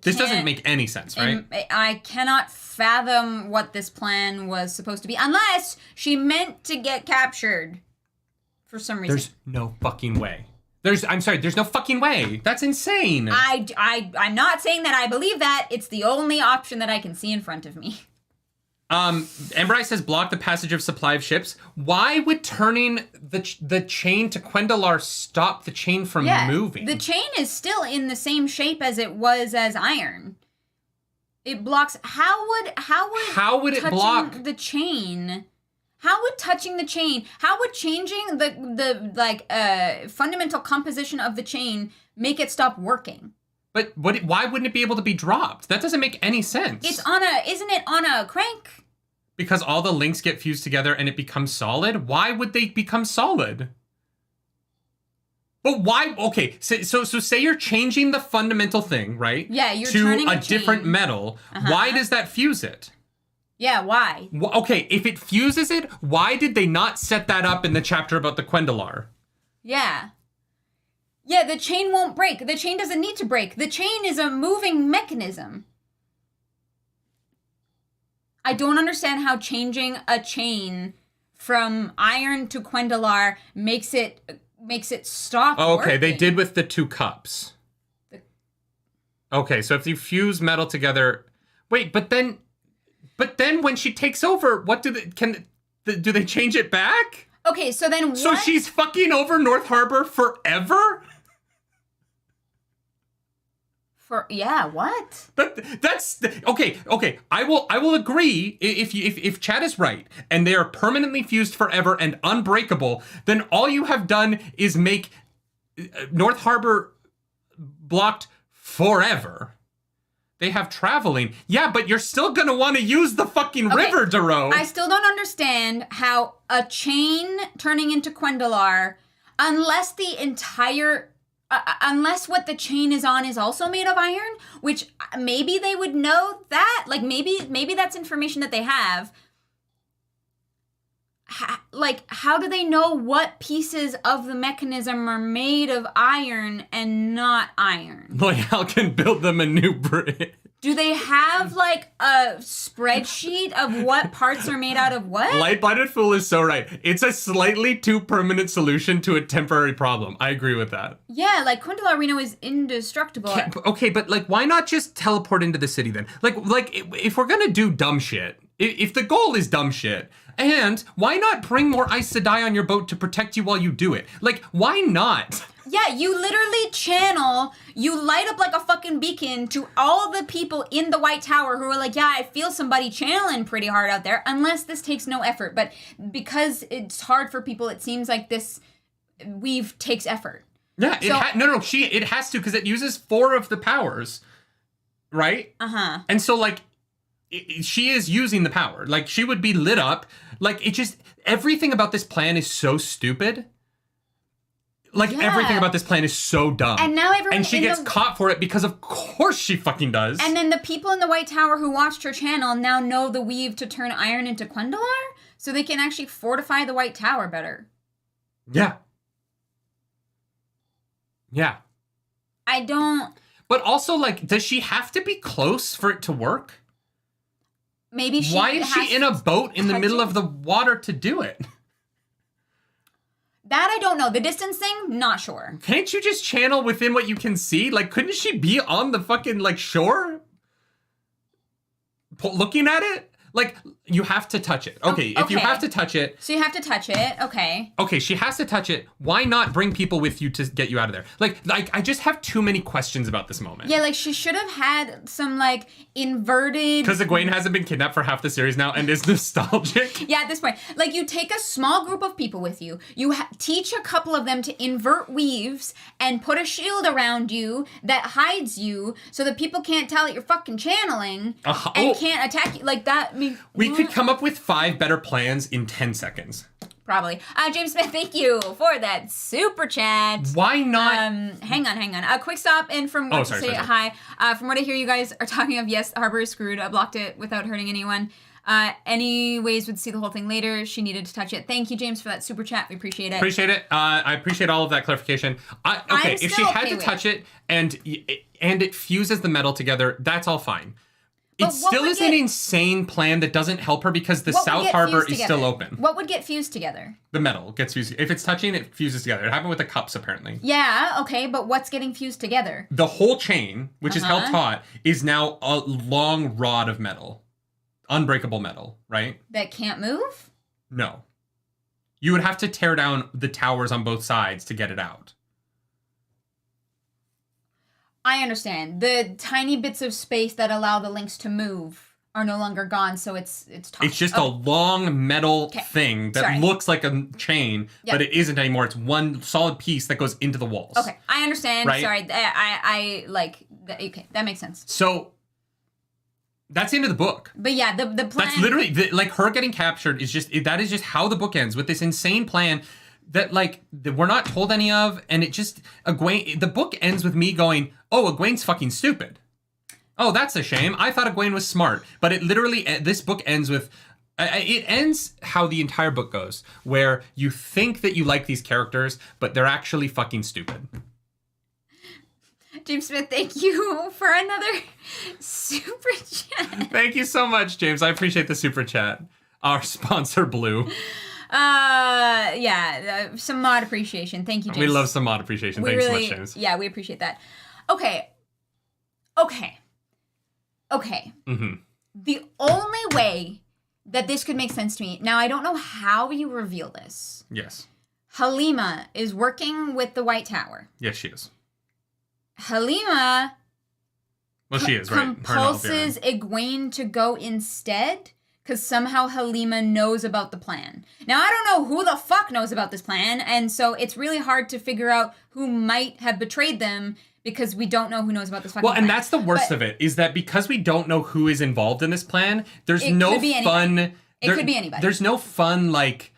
This doesn't make any sense, right? I cannot fathom what this plan was supposed to be, unless she meant to get captured for some reason. There's no fucking way. I'm sorry, there's no fucking way. That's insane. I'm not saying that I believe that. It's the only option that I can see in front of me. Embrai says block the passage of supply of ships. Why would turning the chain to Quendalar stop the chain from moving? The chain is still in the same shape as it was as iron. It blocks. How would it block the chain? How would touching the chain? How would changing the fundamental composition of the chain make it stop working? But why wouldn't it be able to be dropped? That doesn't make any sense. Isn't it on a crank? Because all the links get fused together and it becomes solid? Why would they become solid? But why? Okay, so say you're changing the fundamental thing, right? Yeah, you're to turning a different metal. Why does that fuse it? Yeah, why? Okay, if it fuses it, why did they not set that up in the chapter about the Quendalar? Yeah. Yeah, the chain won't break. The chain doesn't need to break. The chain is a moving mechanism. I don't understand how changing a chain from iron to Quendalar makes it stop Okay, they working. did with the 2 cups. Okay, so if you fuse metal together... Wait, but then when she takes over, what do they change it back? Okay, so then what? So she's fucking over North Harbor forever? Yeah, what? That's okay. I will agree if Chad is right and they are permanently fused forever and unbreakable, then all you have done is make North Harbor blocked forever. They have traveling. Yeah, but you're still gonna want to use the fucking river, Duro. I still don't understand how a chain turning into Quendalar, unless the entire... unless what the chain is on is also made of iron, which maybe they would know that. Like, maybe that's information that they have. How do they know what pieces of the mechanism are made of iron and not iron? Loyal can build them a new bridge. Do they have, like, a spreadsheet of what parts are made out of what? Light-Blinded Fool is so right. It's a slightly too permanent solution to a temporary problem. I agree with that. Yeah, like, Quendalar we know is indestructible. Okay, but, like, why not just teleport into the city then? Like if we're gonna do dumb shit, if the goal is dumb shit, and why not bring more Aes Sedai on your boat to protect you while you do it? Like, why not? Yeah, you literally you light up like a fucking beacon to all the people in the White Tower who are like, yeah, I feel somebody channeling pretty hard out there, unless this takes no effort. But because it's hard for people, it seems like this weave takes effort. Yeah, it has to, because it uses 4 of the powers, right? Uh-huh. And so, like, she is using the power. Like, she would be lit up. Like, everything about this plan is so stupid. Like, everything about this plan is so dumb. And now everyone... And she gets caught for it because of course she fucking does. And then the people in the White Tower who watched her channel now know the weave to turn iron into Quendalar? So they can actually fortify the White Tower better. Yeah. Yeah. I don't... But also, like, does she have to be close for it to work? Maybe she... Why is she in a boat in the middle of the water to do it? That I don't know. The distance thing, not sure. Can't you just channel within what you can see? Like, couldn't she be on the fucking, like, shore? Looking at it? Like, you have to touch it. Okay, if you have to touch it... So you have to touch it, okay. Okay, she has to touch it. Why not bring people with you to get you out of there? Like I just have too many questions about this moment. Yeah, like, she should have had some, like, inverted... Because Egwene hasn't been kidnapped for half the series now and is nostalgic. Yeah, at this point. Like, you take a small group of people with you, you teach a couple of them to invert weaves, and put a shield around you that hides you so that people can't tell that you're fucking channeling and can't attack you. Like, that... We could come up with 5 better plans in 10 seconds. Probably. James Smith, thank you for that super chat. Why not? Hang on. A quick stop in from what to say hi. From what I hear, you guys are talking of, yes, Harbor is screwed. I blocked it without hurting anyone. Anyways, would see the whole thing later. She needed to touch it. Thank you, James, for that super chat. We appreciate it. Appreciate it. I appreciate all of that clarification. If she had to touch it and it fuses the metal together, that's all fine. It still is an insane plan that doesn't help her because the South Harbor is still open. What would get fused together? The metal gets fused. If it's touching, it fuses together. It happened with the cups, apparently. Yeah, okay, but what's getting fused together? The whole chain, which is held taut, is now a long rod of metal. Unbreakable metal, right? That can't move? No. You would have to tear down the towers on both sides to get it out. I understand. The tiny bits of space that allow the links to move are no longer gone, so it's taut. It's just a long metal thing that looks like a chain, but it isn't anymore. It's one solid piece that goes into the walls. Okay, I understand. Right? Sorry, I like... Okay, that makes sense. So... That's the end of the book. But yeah, the plan... That's literally... like, her getting captured is just... That is just how the book ends, with this insane plan that, like, that we're not told any of, and it just... Egwene... The book ends with me going, oh, Egwene's fucking stupid. Oh, that's a shame. I thought Egwene was smart, but it literally, this book ends with, it ends how the entire book goes, where you think that you like these characters, but they're actually fucking stupid. James Smith, thank you for another super chat. Thank you so much, James. I appreciate the super chat. Our sponsor, Blue. Some mod appreciation. Thank you, James. We love some mod appreciation. Thanks so much, James. Yeah, we appreciate that. Okay. Mm-hmm. The only way that this could make sense to me, now I don't know how you reveal this. Yes. Halima is working with the White Tower. Yes, she is. Halima she is, right? compulses Egwene to go instead because somehow Halima knows about the plan. Now, I don't know who the fuck knows about this plan, and so it's really hard to figure out who might have betrayed them because we don't know who knows about this fucking plan. Well, and that's the worst of it, is that because we don't know who is involved in this plan, there's no fun... It could be anybody. There's no fun, like,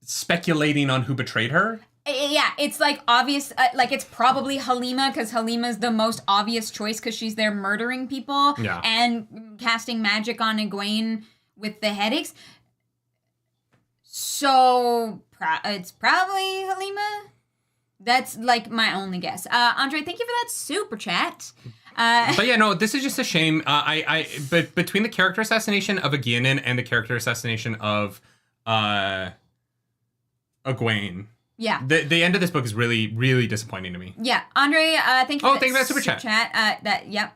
speculating on who betrayed her. Yeah, it's like obvious, like it's probably Halima because Halima's the most obvious choice because she's there murdering people and casting magic on Egwene with the headaches. So it's probably Halima. That's like my only guess. Andre, thank you for that super chat. But yeah, no, this is just a shame. But between the character assassination of Egwene and the character assassination of Egwene. Yeah. The end of this book is really, really disappointing to me. Yeah. Andre, thank you for that super chat. Yep.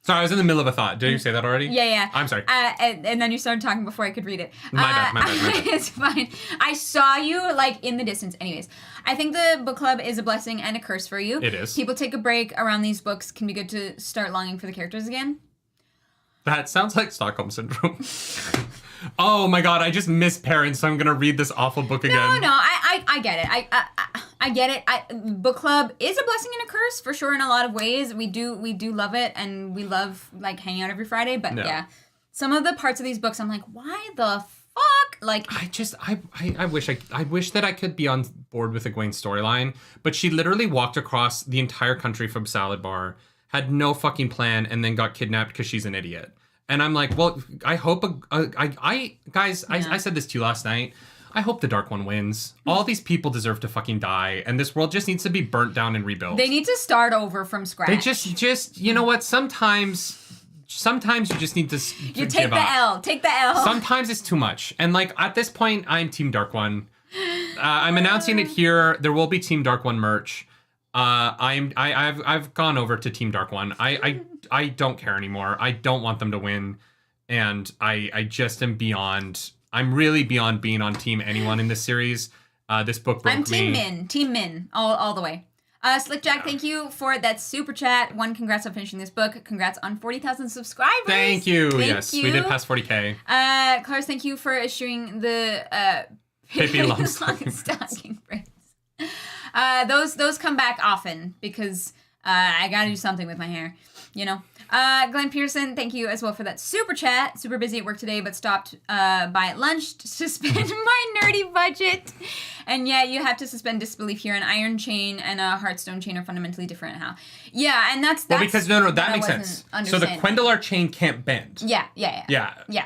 Sorry, I was in the middle of a thought. Did you say that already? Yeah. I'm sorry. And then you started talking before I could read it. My bad. It's fine. I saw you, like, in the distance. Anyways, I think the book club is a blessing and a curse for you. It is. People take a break around these books. Can be good to start longing for the characters again. That sounds like Stockholm Syndrome. Oh my god, I just miss Perrin, so I'm gonna read this awful book again. No, I get it. I get it. Book club is a blessing and a curse for sure in a lot of ways. We do love it, and we love like hanging out every Friday. But yeah, some of the parts of these books, I'm like, why the fuck? Like, I wish that I could be on board with Egwene's storyline, but she literally walked across the entire country from Salad Bar, had no fucking plan, and then got kidnapped because she's an idiot. And I'm like, well, I hope, guys, I said this to you last night. I hope the Dark One wins. All these people deserve to fucking die, and this world just needs to be burnt down and rebuilt. They need to start over from scratch. They just, you know what? Sometimes you just need to you take the L. Take the L. Sometimes it's too much. And like at this point, I'm Team Dark One. I'm announcing it here. There will be Team Dark One merch. I've gone over to Team Dark One. I don't care anymore. I don't want them to win, and I just am beyond. I'm really beyond being on Team anyone in this series. This book broke me. I'm Team Min, all the way. Slick Jack, thank you for that super chat. Congrats on finishing this book. Congrats on 40,000 subscribers. Thank you. Yes, we did pass 40K. Claris, thank you for issuing the Pippi Longstocking braids. Those come back often because I gotta do something with my hair, you know. Glenn Pearson, thank you as well for that super chat. Super busy at work today, but stopped by at lunch to spend my nerdy budget. And yeah, you have to suspend disbelief here. An iron chain and a heartstone chain are fundamentally different. How? Yeah, and that's well, because no, that makes sense. So the Quendalar chain can't bend. Yeah.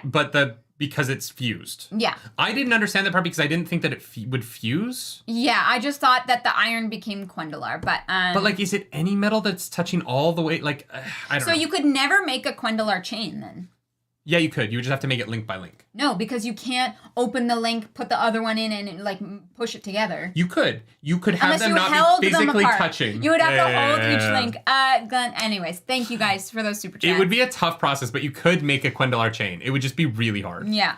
But because it's fused. Yeah. I didn't understand that part because I didn't think that it would fuse. Yeah, I just thought that the iron became Quendalar, but like, is it any metal that's touching all the way? Like, I don't know. So you could never make a Quendalar chain then? Yeah, you could. You would just have to make it link by link. No, because you can't open the link, put the other one in, and like push it together. You could. You could have Unless them you not held be physically them apart. touching. You would have to hold each link. Glenn, anyways, thank you guys for those super chats. It would be a tough process, but you could make a Quendalar chain. It would just be really hard. Yeah.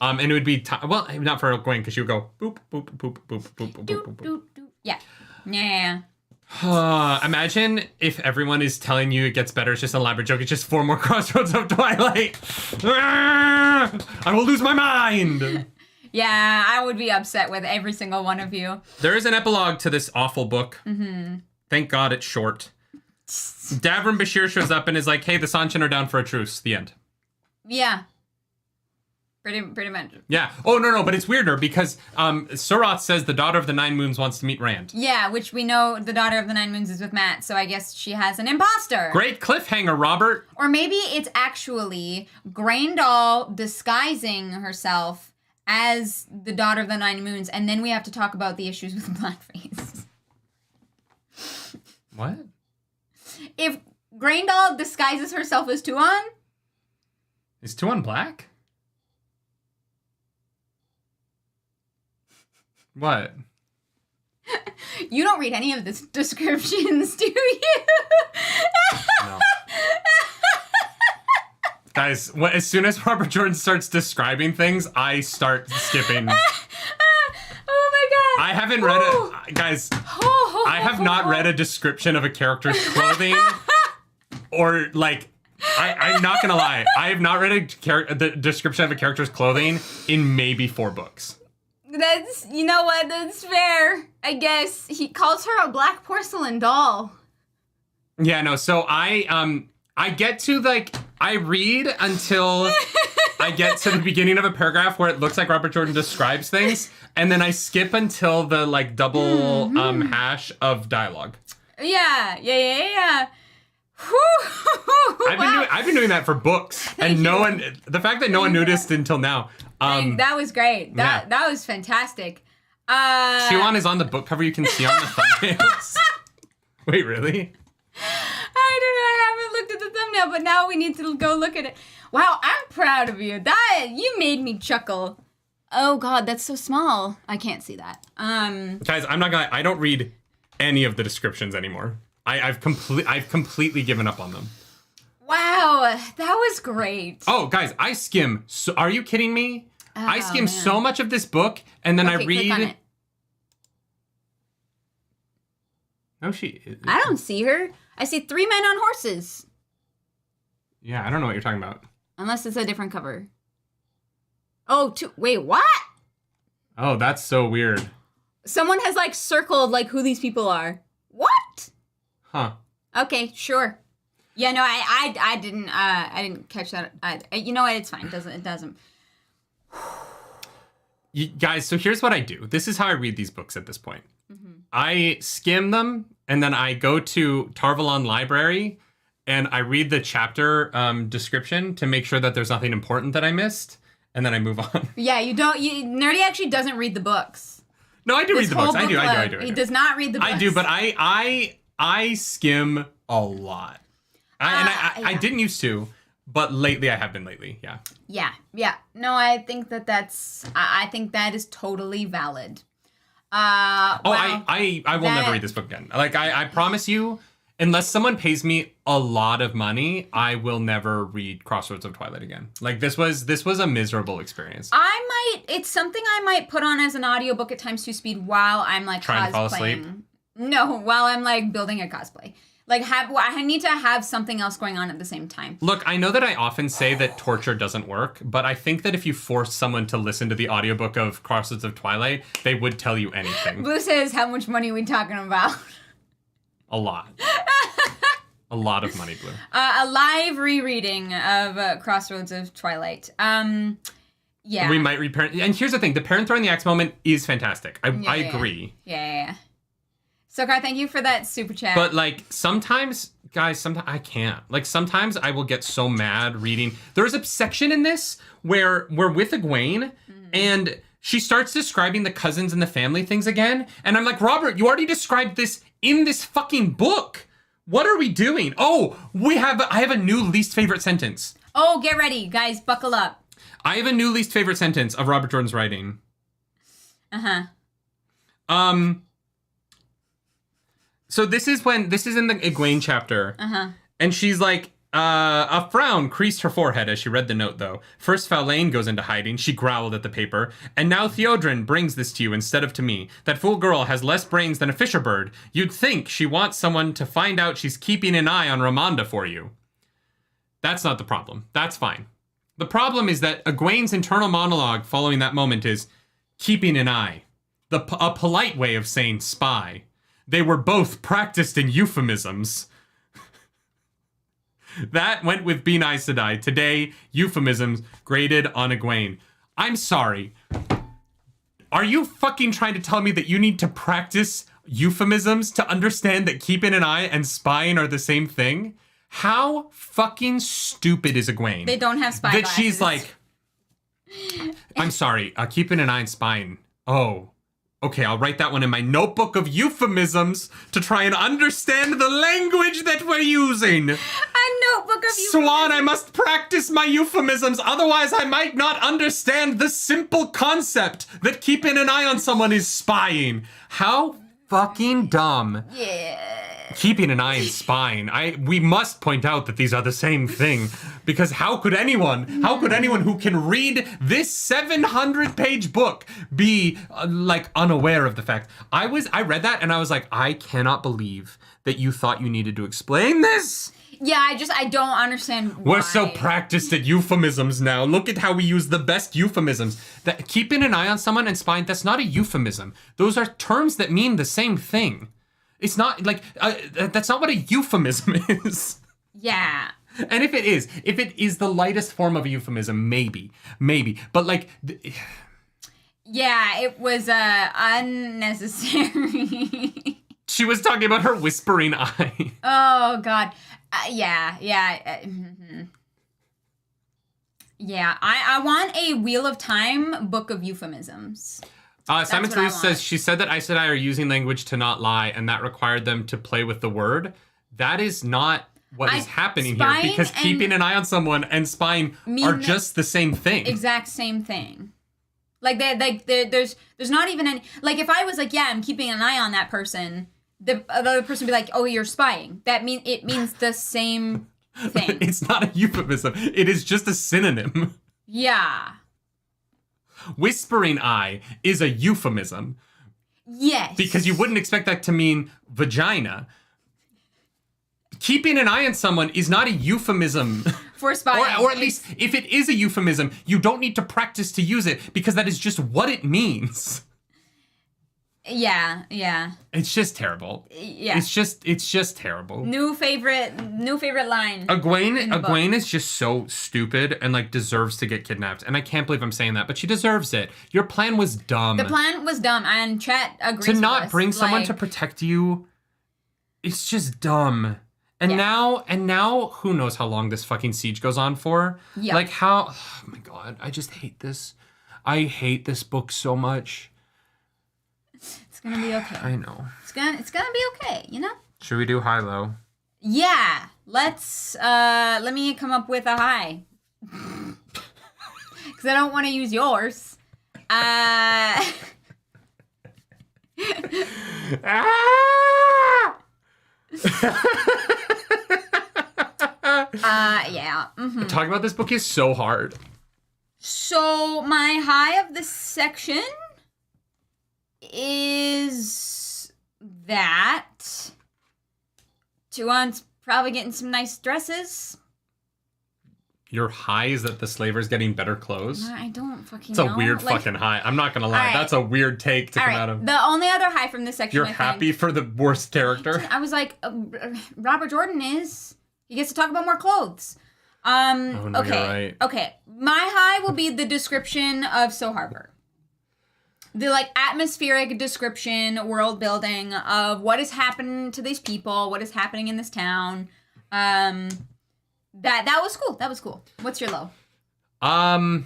And it would be well, not for Egwene, because she would go boop boop boop boop boop boop boop boop. Yeah. Imagine if everyone is telling you it gets better. It's just an elaborate joke. It's just 4 more Crossroads of Twilight. I will lose my mind. Yeah, I would be upset with every single one of you. There is an epilogue to this awful book. Mm-hmm. Thank God it's short. Davram Bashir shows up and is like, hey, the Seanchan are down for a truce. The end. Yeah. Pretty much. Yeah. Oh, no, but it's weirder because Suroth says the Daughter of the Nine Moons wants to meet Rand. Yeah, which we know the Daughter of the Nine Moons is with Matt, so I guess she has an imposter. Great cliffhanger, Robert. Or maybe it's actually Graendal disguising herself as the Daughter of the Nine Moons, and then we have to talk about the issues with blackface. What? If Graendal disguises herself as Tuon... Is Tuon black? What? You don't read any of the descriptions, do you? No. Guys, as soon as Robert Jordan starts describing things, I start skipping. Oh my god. I haven't read it. Guys, I have not read a description of a character's clothing or, like, I'm not gonna lie. I have not read the description of a character's clothing in maybe 4 books. That's, you know what, that's fair. I guess he calls her a black porcelain doll. Yeah, no, so I get to, like, I read until I get to the beginning of a paragraph where it looks like Robert Jordan describes things, and then I skip until the, like, double hash of dialogue. Yeah. I've been doing that for books, and the fact that no one noticed until now. That was great. That was fantastic. Tuon is on the book cover. You can see on the thumbnails. Wait, really? I don't know. I haven't looked at the thumbnail, but now we need to go look at it. Wow, I'm proud of you. You made me chuckle. Oh God, that's so small. I can't see that. Guys, I don't read any of the descriptions anymore. I've completely given up on them. Wow, that was great. Oh, guys, I skim. So, are you kidding me? I skim so much of this book, and then I read. Click on it. No, I don't see her. I see 3 men on horses. Yeah, I don't know what you're talking about. Unless it's a different cover. Oh, wait, what? Oh, that's so weird. Someone has, like, circled, like, who these people are. What? Huh. Okay, sure. Yeah, no, I didn't catch that. You know what? It's fine. It doesn't. You guys, so here's what I do. This is how I read these books at this point. Mm-hmm. I skim them, and then I go to Tarvalon Library, and I read the chapter description to make sure that there's nothing important that I missed, and then I move on. Yeah, Nerdy actually doesn't read the books. No, I do read the books. I do. He does not read the books. I do, but I skim a lot. I didn't used to, but lately I have been yeah. Yeah. No, I think I think that is totally valid. I will never read this book again. Like, I promise you, unless someone pays me a lot of money, I will never read Crossroads of Twilight again. Like, this was a miserable experience. It's something I might put on as an audiobook at times 2 speed while I'm, like, trying to fall cosplaying. asleep. No, while I'm, like, building a cosplay. Like, I need to have something else going on at the same time. Look, I know that I often say that torture doesn't work, but I think that if you force someone to listen to the audiobook of Crossroads of Twilight, they would tell you anything. Blue says, how much money are we talking about? A lot. A lot of money, Blue. A live rereading of Crossroads of Twilight. Yeah. We might read Perrin. And here's the thing. The Perrin throwing the axe moment is fantastic. I agree. Yeah. Sokar, thank you for that super chat. But, like, sometimes, guys, I can't. Like, sometimes I will get so mad reading. There's a section in this where we're with Egwene, and she starts describing the cousins and the family things again. And I'm like, Robert, you already described this in this fucking book. What are we doing? Oh, I have a new least favorite sentence. Oh, get ready, guys. Buckle up. I have a new least favorite sentence of Robert Jordan's writing. So this is in the Egwene chapter. And she's like, a frown creased her forehead as she read the note, though. First Faolain goes into hiding. She growled at the paper. And now Theodrin brings this to you instead of to me. That fool girl has less brains than a fisher bird. You'd think she wants someone to find out she's keeping an eye on Ramonda for you. That's not the problem. That's fine. The problem is that Egwene's internal monologue following that moment is keeping an eye. A polite way of saying spy. They were both practiced in euphemisms. That went with Be Nice Sedai. Today, euphemisms graded on Egwene. I'm sorry. Are you fucking trying to tell me that you need to practice euphemisms to understand that keeping an eye and spying are the same thing? How fucking stupid is Egwene? They don't have spy that glasses. She's like, I'm sorry, keeping an eye and spying. Oh, okay, I'll write that one in my notebook of euphemisms to try and understand the language that we're using. A notebook of euphemisms. Swan, I must practice my euphemisms, otherwise I might not understand the simple concept that keeping an eye on someone is spying. How fucking dumb. Yeah. Keeping an eye and spying. We must point out that these are the same thing, because how could anyone who can read this 700-page book be like unaware of the fact? I read that and I was like, I cannot believe that you thought you needed to explain this. Yeah, I don't understand why. We're so practiced at euphemisms now. Look at how we use the best euphemisms. That keeping an eye on someone and spying, that's not a euphemism. Those are terms that mean the same thing. It's not like, that's not what a euphemism is. Yeah. And if it is the lightest form of a euphemism, maybe. But like... Yeah, it was unnecessary. She was talking about her whispering eye. Oh, God. Mm-hmm. Yeah, I want a Wheel of Time book of euphemisms. Simon Therese says, she said that Aes Sedai are using language to not lie, and that required them to play with the word. That is not what is happening here, because keeping an eye on someone and spying are just the same thing. Exact same thing. There's not even any... Like, if I was like, yeah, I'm keeping an eye on that person, the other person would be like, oh, you're spying. It means the same thing. It's not a euphemism. It is just a synonym. Yeah. Whispering eye is a euphemism. Yes. Because you wouldn't expect that to mean vagina. Keeping an eye on someone is not a euphemism. For spying. Or at least, if it is a euphemism, you don't need to practice to use it, because that is just what it means. Yeah. It's just terrible. Yeah. It's just terrible. New favorite line. Egwene is just so stupid and like deserves to get kidnapped. And I can't believe I'm saying that, but she deserves it. Your plan was dumb. The plan was dumb, and chat agrees to with not us. bring someone to protect you. It's just dumb. And Yeah. now who knows how long this fucking siege goes on for? Yeah. Like how, oh my God, I just hate this. I hate this book so much. It's gonna be okay. I know. It's gonna be okay, you know? Should we do high-low? Yeah. Let's let me come up with a high. Cause I don't want to use yours. Ah! Yeah. Mm-hmm. Talking about this book is so hard. So my high of this section is that Tuon's probably getting some nice dresses. Your high is that the slaver's getting better clothes? I don't fucking It's know. a weird fucking high. I'm not gonna lie. Right. That's a weird take to come out of. The only other high from this section, You're happy for the worst character? I was like, Robert Jordan is. He gets to talk about more clothes. Oh, no, okay. you're right. Okay. My high will be the description of So Harbor. The like atmospheric description, world building of what is happening to these people, what is happening in this town. That was cool. That was cool. What's your low? I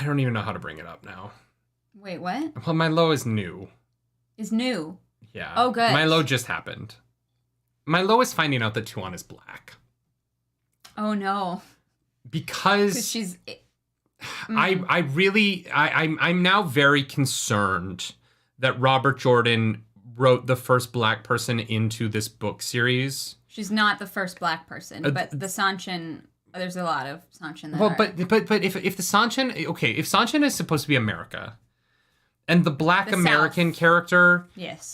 don't even know how to bring it up now. Wait, what? Well, my low is new. Is new. Yeah. Oh, good. My low just happened. My low is finding out that Tuon is black. Oh no. Because she's. I'm now very concerned that Robert Jordan wrote the first black person into this book series. She's not the first black person, but the Seanchan. There's a lot of Seanchan. Well, but if the Seanchan, okay, if Seanchan is supposed to be America, and the black American character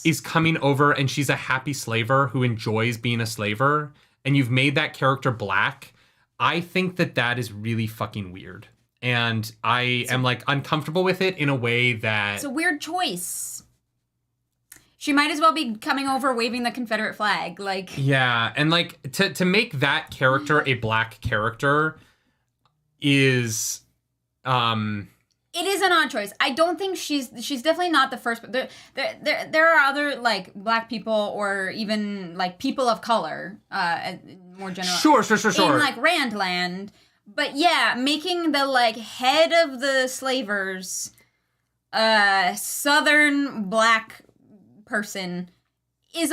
is coming over and she's a happy slaver who enjoys being a slaver, and you've made that character black, I think that is really fucking weird. And I am like uncomfortable with it in a way that... It's a weird choice. She might as well be coming over waving the Confederate flag. Like, yeah, and like to make that character a black character is It is an odd choice. I don't think she's definitely not the first. There are other like black people or even like people of color, more general. Sure. In like Randland, but yeah, making the like head of the slavers, southern black person is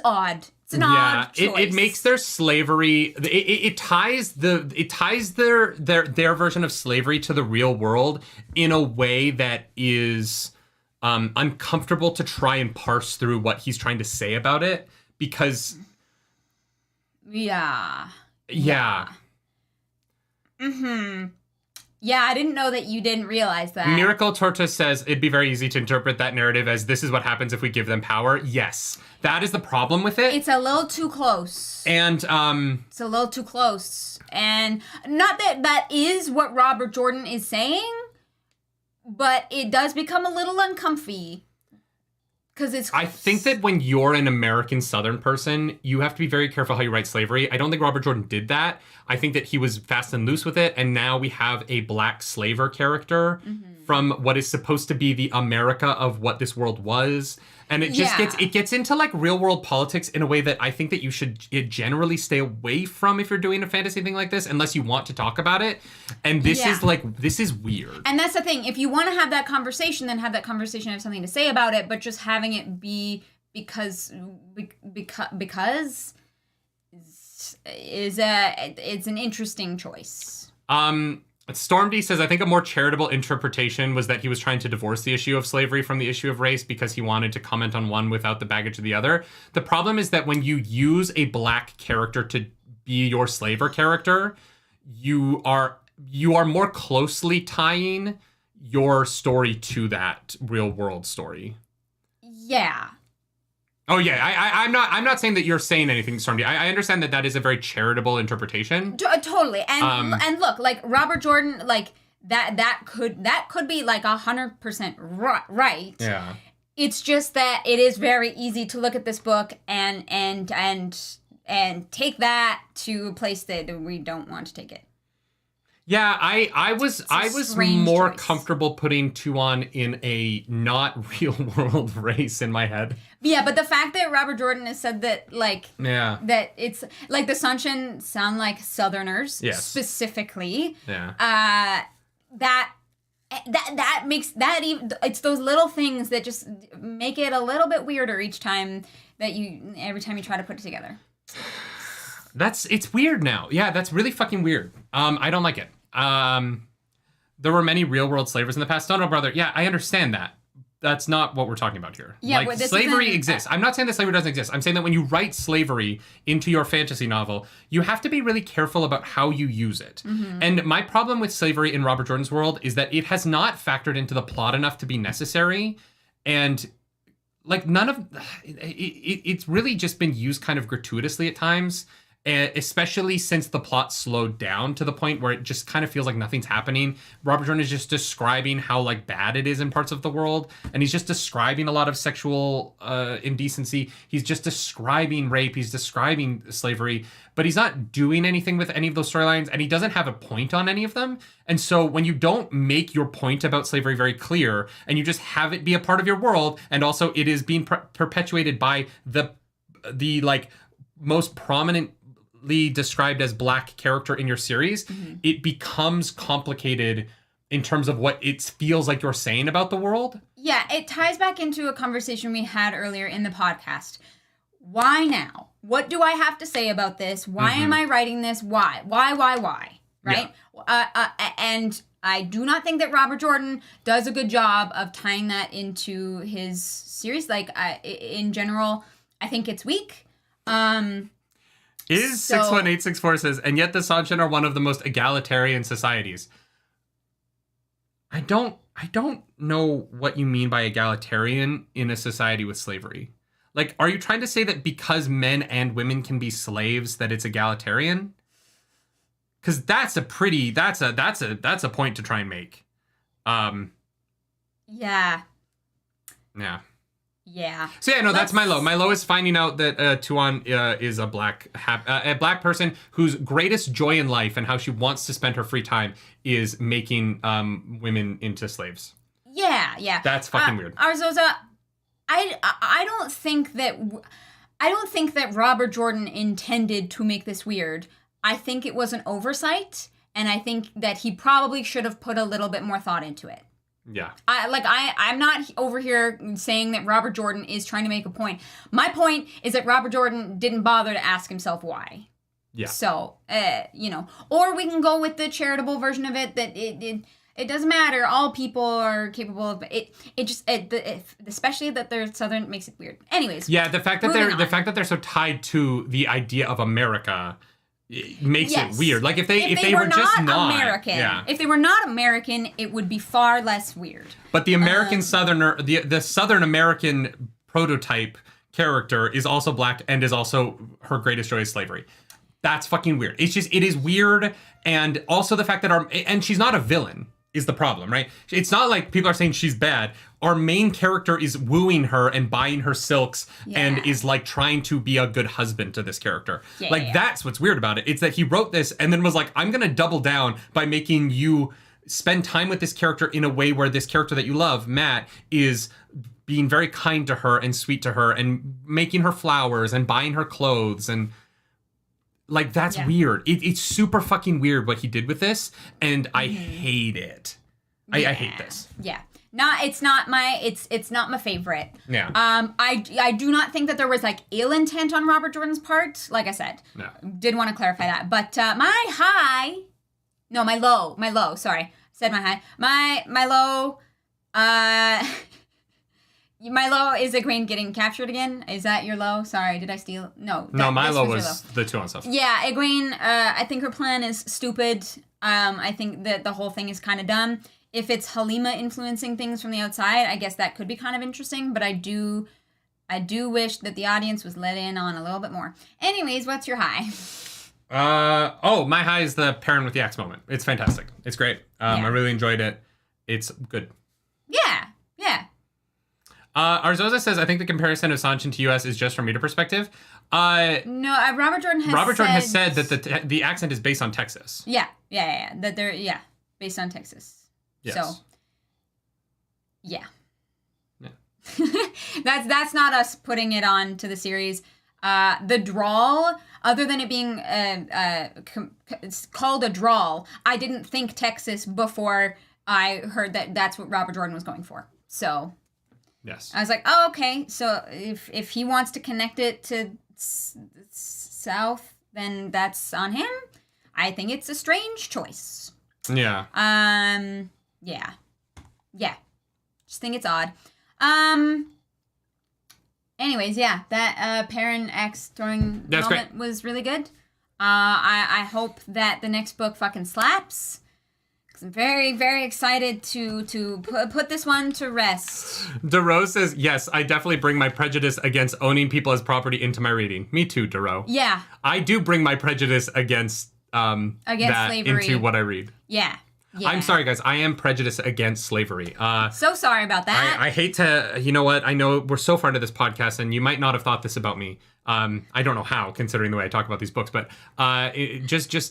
odd. It's an odd choice. It makes their slavery. It ties their version of slavery to the real world in a way that is uncomfortable to try and parse through what he's trying to say about it because. Yeah. Mm-hmm. Yeah, I didn't know that you didn't realize that. Miracle Tortoise says it'd be very easy to interpret that narrative as this is what happens if we give them power. Yes, that is the problem with it. It's a little too close. And it's a little too close. And not that is what Robert Jordan is saying, but it does become a little uncomfy. Because it's close. I think that when you're an American Southern person, you have to be very careful how you write slavery. I don't think Robert Jordan did that. I think that he was fast and loose with it, and now we have a black slaver character from what is supposed to be the America of what this world was. And it just gets into like real world politics in a way that I think that you should generally stay away from if you're doing a fantasy thing like this, unless you want to talk about it. And this is weird. And that's the thing. If you want to have that conversation, then have that conversation, have something to say about it, but just having it be because it's an interesting choice. Stormdy says, I think a more charitable interpretation was that he was trying to divorce the issue of slavery from the issue of race because he wanted to comment on one without the baggage of the other. The problem is that when you use a black character to be your slaver character, you are more closely tying your story to that real world story. Yeah. Oh yeah, I'm not saying that you're saying anything, Stormdy. I understand that is a very charitable interpretation. Totally, and look, like Robert Jordan, like that could be like 100% right. Yeah. It's just that it is very easy to look at this book and take that to a place that we don't want to take it. Yeah, I was more comfortable putting Tuon in a not real world race in my head. Yeah, but the fact that Robert Jordan has said that that it's like the Seanchan sound like Southerners specifically. Yeah. That makes that even it's those little things that just make it a little bit weirder each time every time you try to put it together. It's weird now. Yeah, that's really fucking weird. I don't like it. There were many real world slavers in the past. No, brother. Yeah, I understand that. That's not what we're talking about here. Yeah, like, slavery exists. I'm not saying that slavery doesn't exist. I'm saying that when you write slavery into your fantasy novel, you have to be really careful about how you use it. Mm-hmm. And my problem with slavery in Robert Jordan's world is that it has not factored into the plot enough to be necessary. And like it's really just been used kind of gratuitously at times. Especially since the plot slowed down to the point where it just kind of feels like nothing's happening. Robert Jordan is just describing how like bad it is in parts of the world, and he's just describing a lot of sexual indecency. He's just describing rape. He's describing slavery, but he's not doing anything with any of those storylines, and he doesn't have a point on any of them. And so when you don't make your point about slavery very clear, and you just have it be a part of your world, and also it is being perpetuated by the like most prominent described as black character in your series, it becomes complicated in terms of what it feels like you're saying about the world. Yeah, it ties back into a conversation we had earlier in the podcast. Why now? What do I have to say about this? Why am I writing this? Why? Right? Yeah. And I do not think that Robert Jordan does a good job of tying that into his series. Like, in general, I think it's weak. 61864 says, and yet the Seanchan are one of the most egalitarian societies. I don't know what you mean by egalitarian in a society with slavery. Like, are you trying to say that because men and women can be slaves that it's egalitarian? Because that's a point to try and make. Yeah. Yeah. Yeah. So yeah, no, that's my low. My low is finding out that Tuon is a black person whose greatest joy in life and how she wants to spend her free time is making women into slaves. Yeah. That's fucking weird. Arzosa, I don't think that Robert Jordan intended to make this weird. I think it was an oversight, and I think that he probably should have put a little bit more thought into it. Yeah. I'm not over here saying that Robert Jordan is trying to make a point. My point is that Robert Jordan didn't bother to ask himself why. Yeah. So, or we can go with the charitable version of it that it doesn't matter. All people are capable of it. Especially that they're Southern makes it weird. Anyways. Yeah, the fact that they're so tied to the idea of America makes it weird. Like if they were just not American, yeah. If they were not American, it would be far less weird. But the American Southerner, the Southern American prototype character is also black and is also her greatest joy is slavery. That's fucking weird. It is weird, and also the fact that and she's not a villain is the problem, right? It's not like people are saying she's bad. Our main character is wooing her and buying her silks and is like trying to be a good husband to this character. That's what's weird about it. It's that he wrote this and then was like, I'm going to double down by making you spend time with this character in a way where this character that you love, Matt, is being very kind to her and sweet to her and making her flowers and buying her clothes and like, that's weird. It's super fucking weird what he did with this, and I hate it. I hate this. Yeah. It's not my favorite. Yeah. I do not think that there was like ill intent on Robert Jordan's part. Like I said, did want to clarify that. But my low. Sorry, I said my high. My low. My low is Egwene getting captured again. Is that your low? Sorry, did I steal? No. My low was the Tuon stuff. Yeah, Egwene, I think her plan is stupid. I think that the whole thing is kind of dumb. If it's Halima influencing things from the outside, I guess that could be kind of interesting, but I do wish that the audience was let in on a little bit more. Anyways, what's your high? My high is the Perrin with the axe moment. It's fantastic. It's great. I really enjoyed it. It's good. Yeah. Arzosa says, I think the comparison of Seanchan to US is just from reader perspective. No, Robert Jordan has said that the accent is based on Texas. Yeah. That they're, based on Texas. Yes. So, yeah. That's not us putting it on to the series. The drawl, other than it being it's called a drawl, I didn't think Texas before I heard that that's what Robert Jordan was going for. So... Yes. I was like, oh, okay. So if he wants to connect it to South, then that's on him. I think it's a strange choice. Yeah. Yeah. Just think it's odd. Anyways, yeah, that Perrin axe throwing moment was really good. I hope that the next book fucking slaps. I'm very, very excited to put this one to rest. Dero says, yes, I definitely bring my prejudice against owning people as property into my reading. Me too, Dero. Yeah. I do bring my prejudice against that slavery into what I read. Yeah. I'm sorry, guys. I am prejudiced against slavery. So sorry about that. I hate to, you know what? I know we're so far into this podcast, and you might not have thought this about me. I don't know how, considering the way I talk about these books, but it's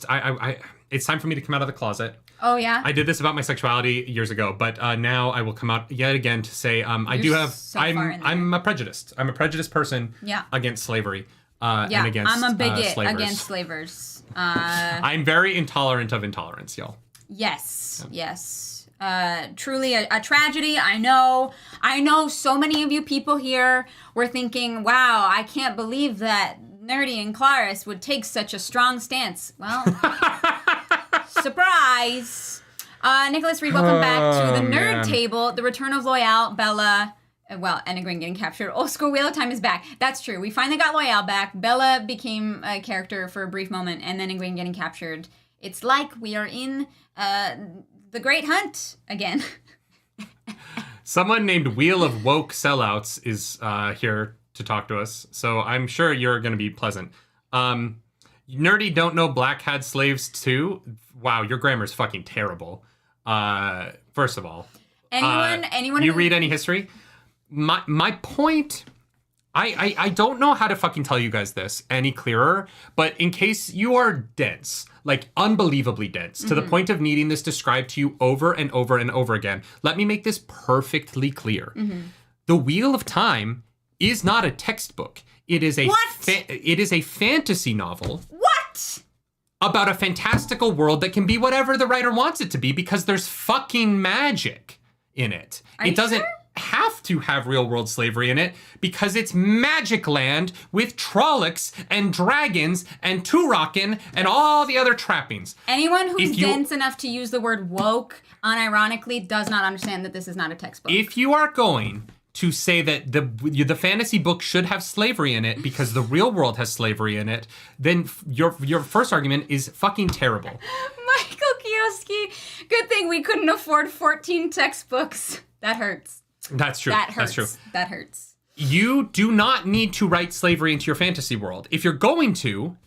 time for me to come out of the closet. Oh, yeah? I did this about my sexuality years ago, but now I will come out yet again to say I'm a prejudiced. I'm a prejudiced person against slavery and against I'm a bigot slavers. against slavers. I'm very intolerant of intolerance, y'all. Yes. Truly a tragedy. I know so many of you people here were thinking, wow, I can't believe that Nerdy and Claris would take such a strong stance. Well... Surprise! Nicholas Reed, welcome back to the Nerd Table. The return of Loyal, Bella, and Egwene getting captured. Old School Wheel of Time is back. That's true. We finally got Loyal back. Bella became a character for a brief moment, and then Egwene getting captured. It's like we are in the Great Hunt again. Someone named Wheel of Woke Sellouts is here to talk to us, so I'm sure you're going to be pleasant. Nerdy don't know black had slaves too. Wow, your grammar's fucking terrible. First of all, anyone you who... read any history? my point, I don't know how to fucking tell you guys this any clearer, but in case you are dense, like unbelievably dense, to the point of needing this described to you over and over and over again, let me make this perfectly clear. The Wheel of Time is not a textbook. It is a it is a fantasy novel. What? About a fantastical world that can be whatever the writer wants it to be because there's fucking magic in it. It doesn't have to have real world slavery in it because it's magic land with Trollocs and dragons and Turokin and all the other trappings. Anyone who's dense enough to use the word woke unironically does not understand that this is not a textbook. If you are going to say that the fantasy book should have slavery in it because the real world has slavery in it, then your first argument is fucking terrible. Michael Kioski, good thing we couldn't afford 14 textbooks. That hurts. That's true. That hurts. That's true. That hurts. You do not need to write slavery into your fantasy world. If you're going to,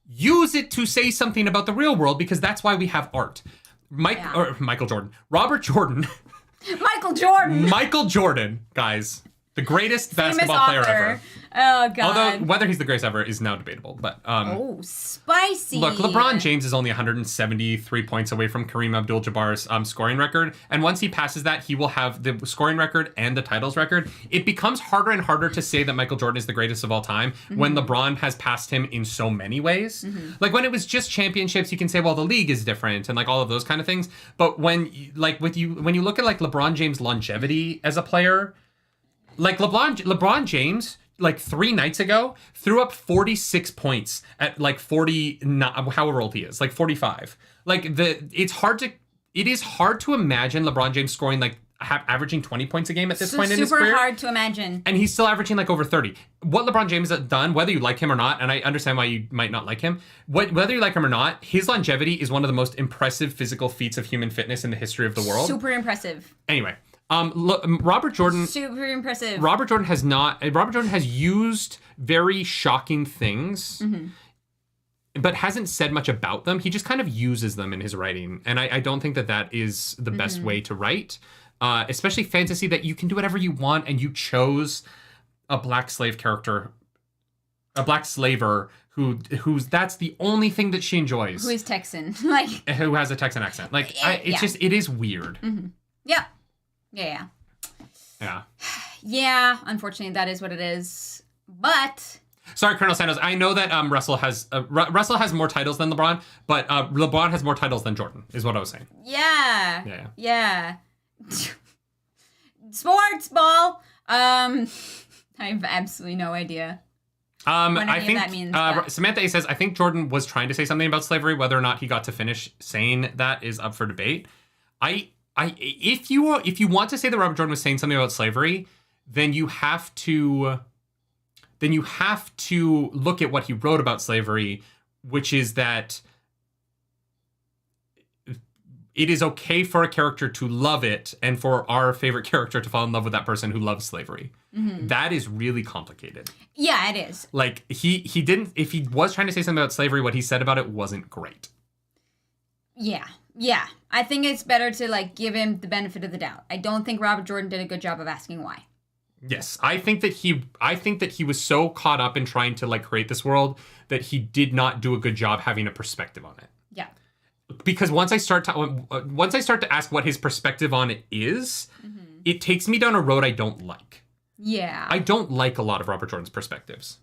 use it to say something about the real world because that's why we have art. Michael Jordan. Robert Jordan. Michael Jordan, guys. The greatest basketball player ever. Oh, God. Although whether he's the greatest ever is now debatable. But spicy. Look, LeBron James is only 173 points away from Kareem Abdul-Jabbar's scoring record. And once he passes that, he will have the scoring record and the titles record. It becomes harder and harder to say that Michael Jordan is the greatest of all time when LeBron has passed him in so many ways. Like when it was just championships, you can say, well, the league is different and like all of those kind of things. But when you look at like LeBron James' longevity as a player, like LeBron James, like 3 nights ago, threw up 46 points at like 40, however old he is, like 45. Like it is hard to imagine LeBron James scoring like averaging 20 points a game at this point in his career. Super hard to imagine. And he's still averaging like over 30. What LeBron James has done, whether you like him or not, and I understand why you might not like him, whether you like him or not, his longevity is one of the most impressive physical feats of human fitness in the history of the world. Super impressive. Anyway. Robert Jordan. Super impressive. Robert Jordan has used very shocking things, but hasn't said much about them. He just kind of uses them in his writing, and I don't think that is the best way to write, especially fantasy that you can do whatever you want, and you chose a black slave character, a black slaver who's that's the only thing that she enjoys. Who is Texan, like who has a Texan accent. Like it is weird. Yeah. Yeah, unfortunately, that is what it is. But sorry, Colonel Santos. I know that Russell has more titles than LeBron, but LeBron has more titles than Jordan. Is what I was saying. Yeah. Sports ball. I have absolutely no idea. I think that means Samantha A says, I think Jordan was trying to say something about slavery. Whether or not he got to finish saying that is up for debate. If you want to say that Robert Jordan was saying something about slavery, then you have to look at what he wrote about slavery, which is that it is okay for a character to love it and for our favorite character to fall in love with that person who loves slavery. That is really complicated. Yeah, it is. Like he didn't, if he was trying to say something about slavery, what he said about it wasn't great. Yeah. I think it's better to like give him the benefit of the doubt. I don't think Robert Jordan did a good job of asking why. Yes, I think that he was so caught up in trying to like create this world that he did not do a good job having a perspective on it. Yeah. Because once I start to ask what his perspective on it is, it takes me down a road I don't like. Yeah. I don't like a lot of Robert Jordan's perspectives.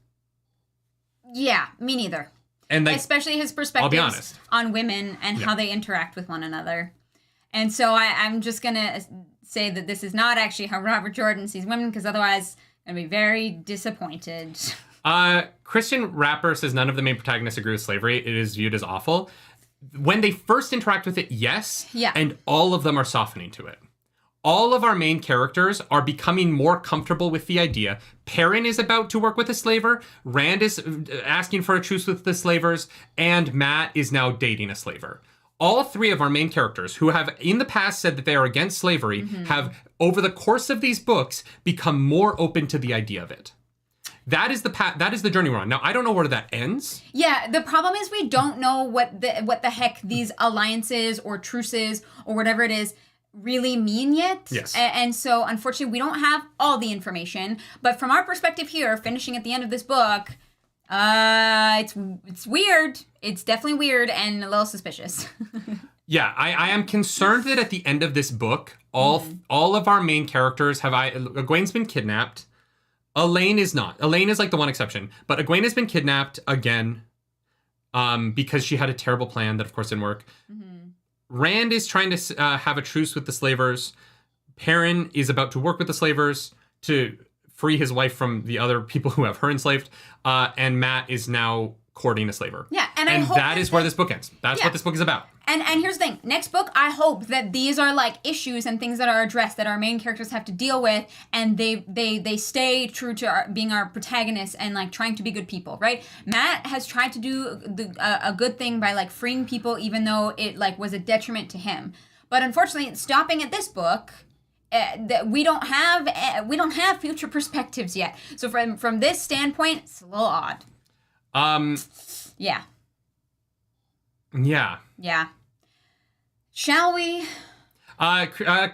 Yeah, me neither. And especially his perspectives on women and how they interact with one another. And so I'm just going to say that this is not actually how Robert Jordan sees women, because otherwise I'm going to be very disappointed. Christian Rapper says none of the main protagonists agree with slavery. It is viewed as awful. When they first interact with it, yes. Yeah. And all of them are softening to it. All of our main characters are becoming more comfortable with the idea. Perrin is about to work with a slaver. Rand is asking for a truce with the slavers. And Matt is now dating a slaver. All 3 of our main characters, who have in the past said that they are against slavery, have, over the course of these books, become more open to the idea of it. That is the path. That is the journey we're on. Now, I don't know where that ends. Yeah, the problem is we don't know what the heck these alliances or truces or whatever it is really mean yet. Yes. And so, unfortunately, we don't have all the information. But from our perspective here, finishing at the end of this book, it's weird. It's definitely weird and a little suspicious. Yeah, I am concerned that at the end of this book, all of our main characters Egwene's been kidnapped. Elaine is not. Elaine is like the one exception. But Egwene has been kidnapped again because she had a terrible plan that, of course, didn't work. Rand is trying to have a truce with the slavers. Perrin is about to work with the slavers to free his wife from the other people who have her enslaved. And Matt is now courting a slaver. Yeah, and that is where this book ends. That's what this book is about. And here's the thing. Next book, I hope that these are like issues and things that are addressed that our main characters have to deal with, and they stay true to being our protagonists and like trying to be good people, right? Matt has tried to do a good thing by like freeing people, even though it like was a detriment to him. But unfortunately, stopping at this book, we don't have future perspectives yet. So from this standpoint, it's a little odd. Yeah. Yeah. Yeah. Shall we?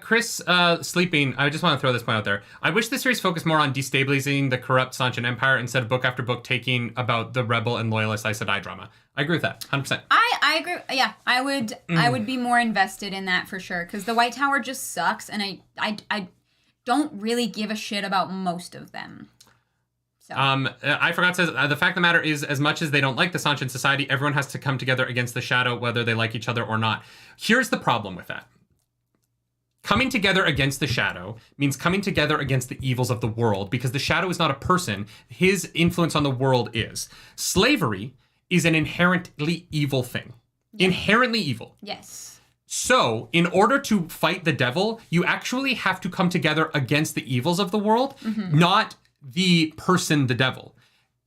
Chris sleeping. I just want to throw this point out there. I wish the series focused more on destabilizing the corrupt Seanchan Empire instead of book after book taking about the rebel and loyalist Aes Sedai drama. I agree with that, 100%. I agree. Yeah, I would be more invested in that for sure, because the White Tower just sucks, and I don't really give a shit about most of them. So. I forgot to say, the fact of the matter is, as much as they don't like the Seanchan society, everyone has to come together against the Shadow, whether they like each other or not. Here's the problem with that. Coming together against the Shadow means coming together against the evils of the world, because the Shadow is not a person. His influence on the world is. Slavery is an inherently evil thing. Yeah. Inherently evil. Yes. So, in order to fight the devil, you actually have to come together against the evils of the world, not the person, the devil.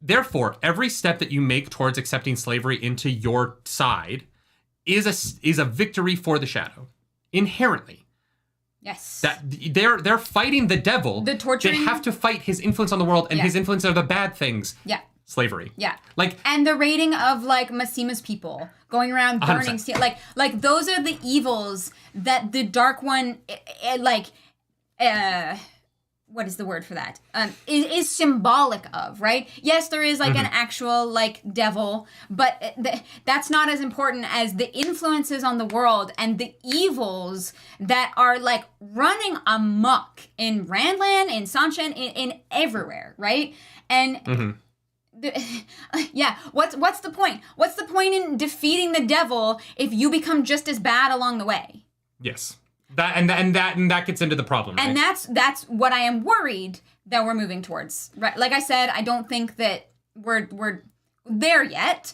Therefore, every step that you make towards accepting slavery into your side is a victory for the Shadow. Inherently. Yes. That they're fighting the devil. The torturing. They have to fight his influence on the world, and his influence are the bad things. Yeah. Slavery. Yeah. Like, and the raiding of like Massima's people, going around burning steel, like those are the evils that the Dark One what is the word for that? Is symbolic of, right? Yes, there is like an actual like devil, but that's not as important as the influences on the world and the evils that are like running amok in Randland, in Seanchan, in everywhere, right? And what's the point? What's the point in defeating the devil if you become just as bad along the way? Yes. That gets into the problem, right? And that's what I am worried that we're moving towards. Right? Like I said, I don't think that we're there yet.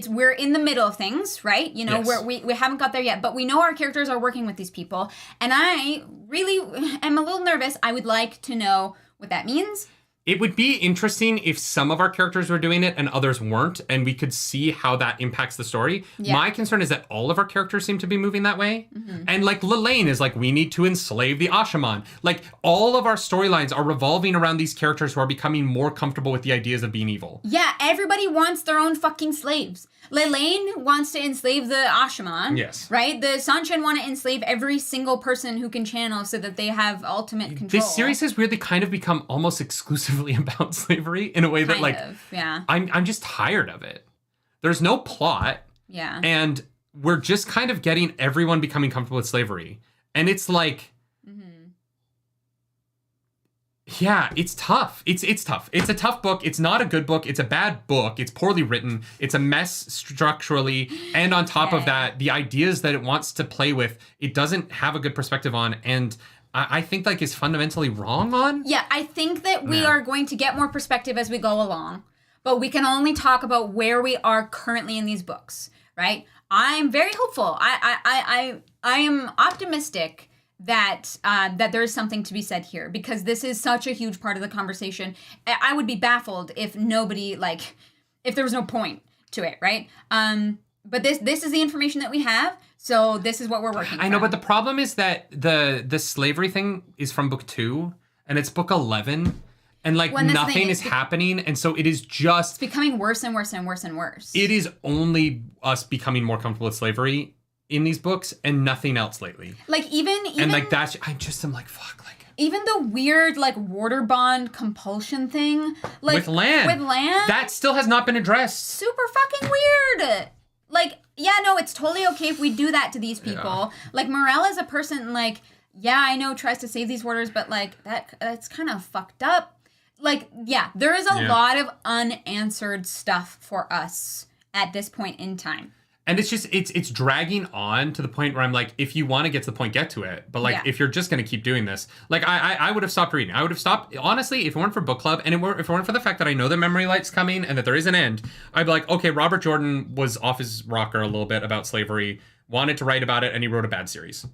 We're in the middle of things, right? You know, yes. we haven't got there yet, but we know our characters are working with these people, and I really am a little nervous. I would like to know what that means. It would be interesting if some of our characters were doing it and others weren't, and we could see how that impacts the story. Yeah. My concern is that all of our characters seem to be moving that way. And like Lelaine is like, we need to enslave the Ashaman. Like all of our storylines are revolving around these characters who are becoming more comfortable with the ideas of being evil. Yeah, everybody wants their own fucking slaves. Lelaine wants to enslave the Ashaman. Yes. Right? The Seanchan want to enslave every single person who can channel so that they have ultimate control. This series has weirdly kind of become almost exclusively about slavery in a way that I'm just tired of it. There's no plot. Yeah. And we're just kind of getting everyone becoming comfortable with slavery. And it's like, yeah, it's tough. It's tough. It's a tough book. It's not a good book. It's a bad book. It's poorly written. It's a mess structurally. And on top of that, the ideas that it wants to play with, it doesn't have a good perspective on. And I think like is fundamentally wrong on. Yeah, I think that we are going to get more perspective as we go along. But we can only talk about where we are currently in these books, right? I'm very hopeful. I am optimistic that there is something to be said here, because this is such a huge part of the conversation. I would be baffled if if there was no point to it, right? But this is the information that we have, so this is what we're working on. I know, but the problem is that the slavery thing is from book 2, and it's book 11, and nothing is happening, and so it is just... It's becoming worse and worse and worse and worse. It is only us becoming more comfortable with slavery. in these books and nothing else lately. Like even and like that's I'm like fuck like. Even the weird, like, water bond compulsion thing. Like, with Lan. That still has not been addressed. Super fucking weird. Like, yeah, no, it's totally okay if we do that to these people. Yeah. Like, Morel is a person, like, yeah, I know, tries to save these waters, but, like, that's kind of fucked up. Like, yeah, there is a lot of unanswered stuff for us at this point in time. And it's just, it's dragging on to the point where I'm like, if you want to get to the point, get to it. But like, if you're just going to keep doing this, like I would have stopped reading. I would have stopped, honestly, if it weren't for book club and if it weren't for the fact that I know the memory light's coming and that there is an end, I'd be like, okay, Robert Jordan was off his rocker a little bit about slavery, wanted to write about it, and he wrote a bad series.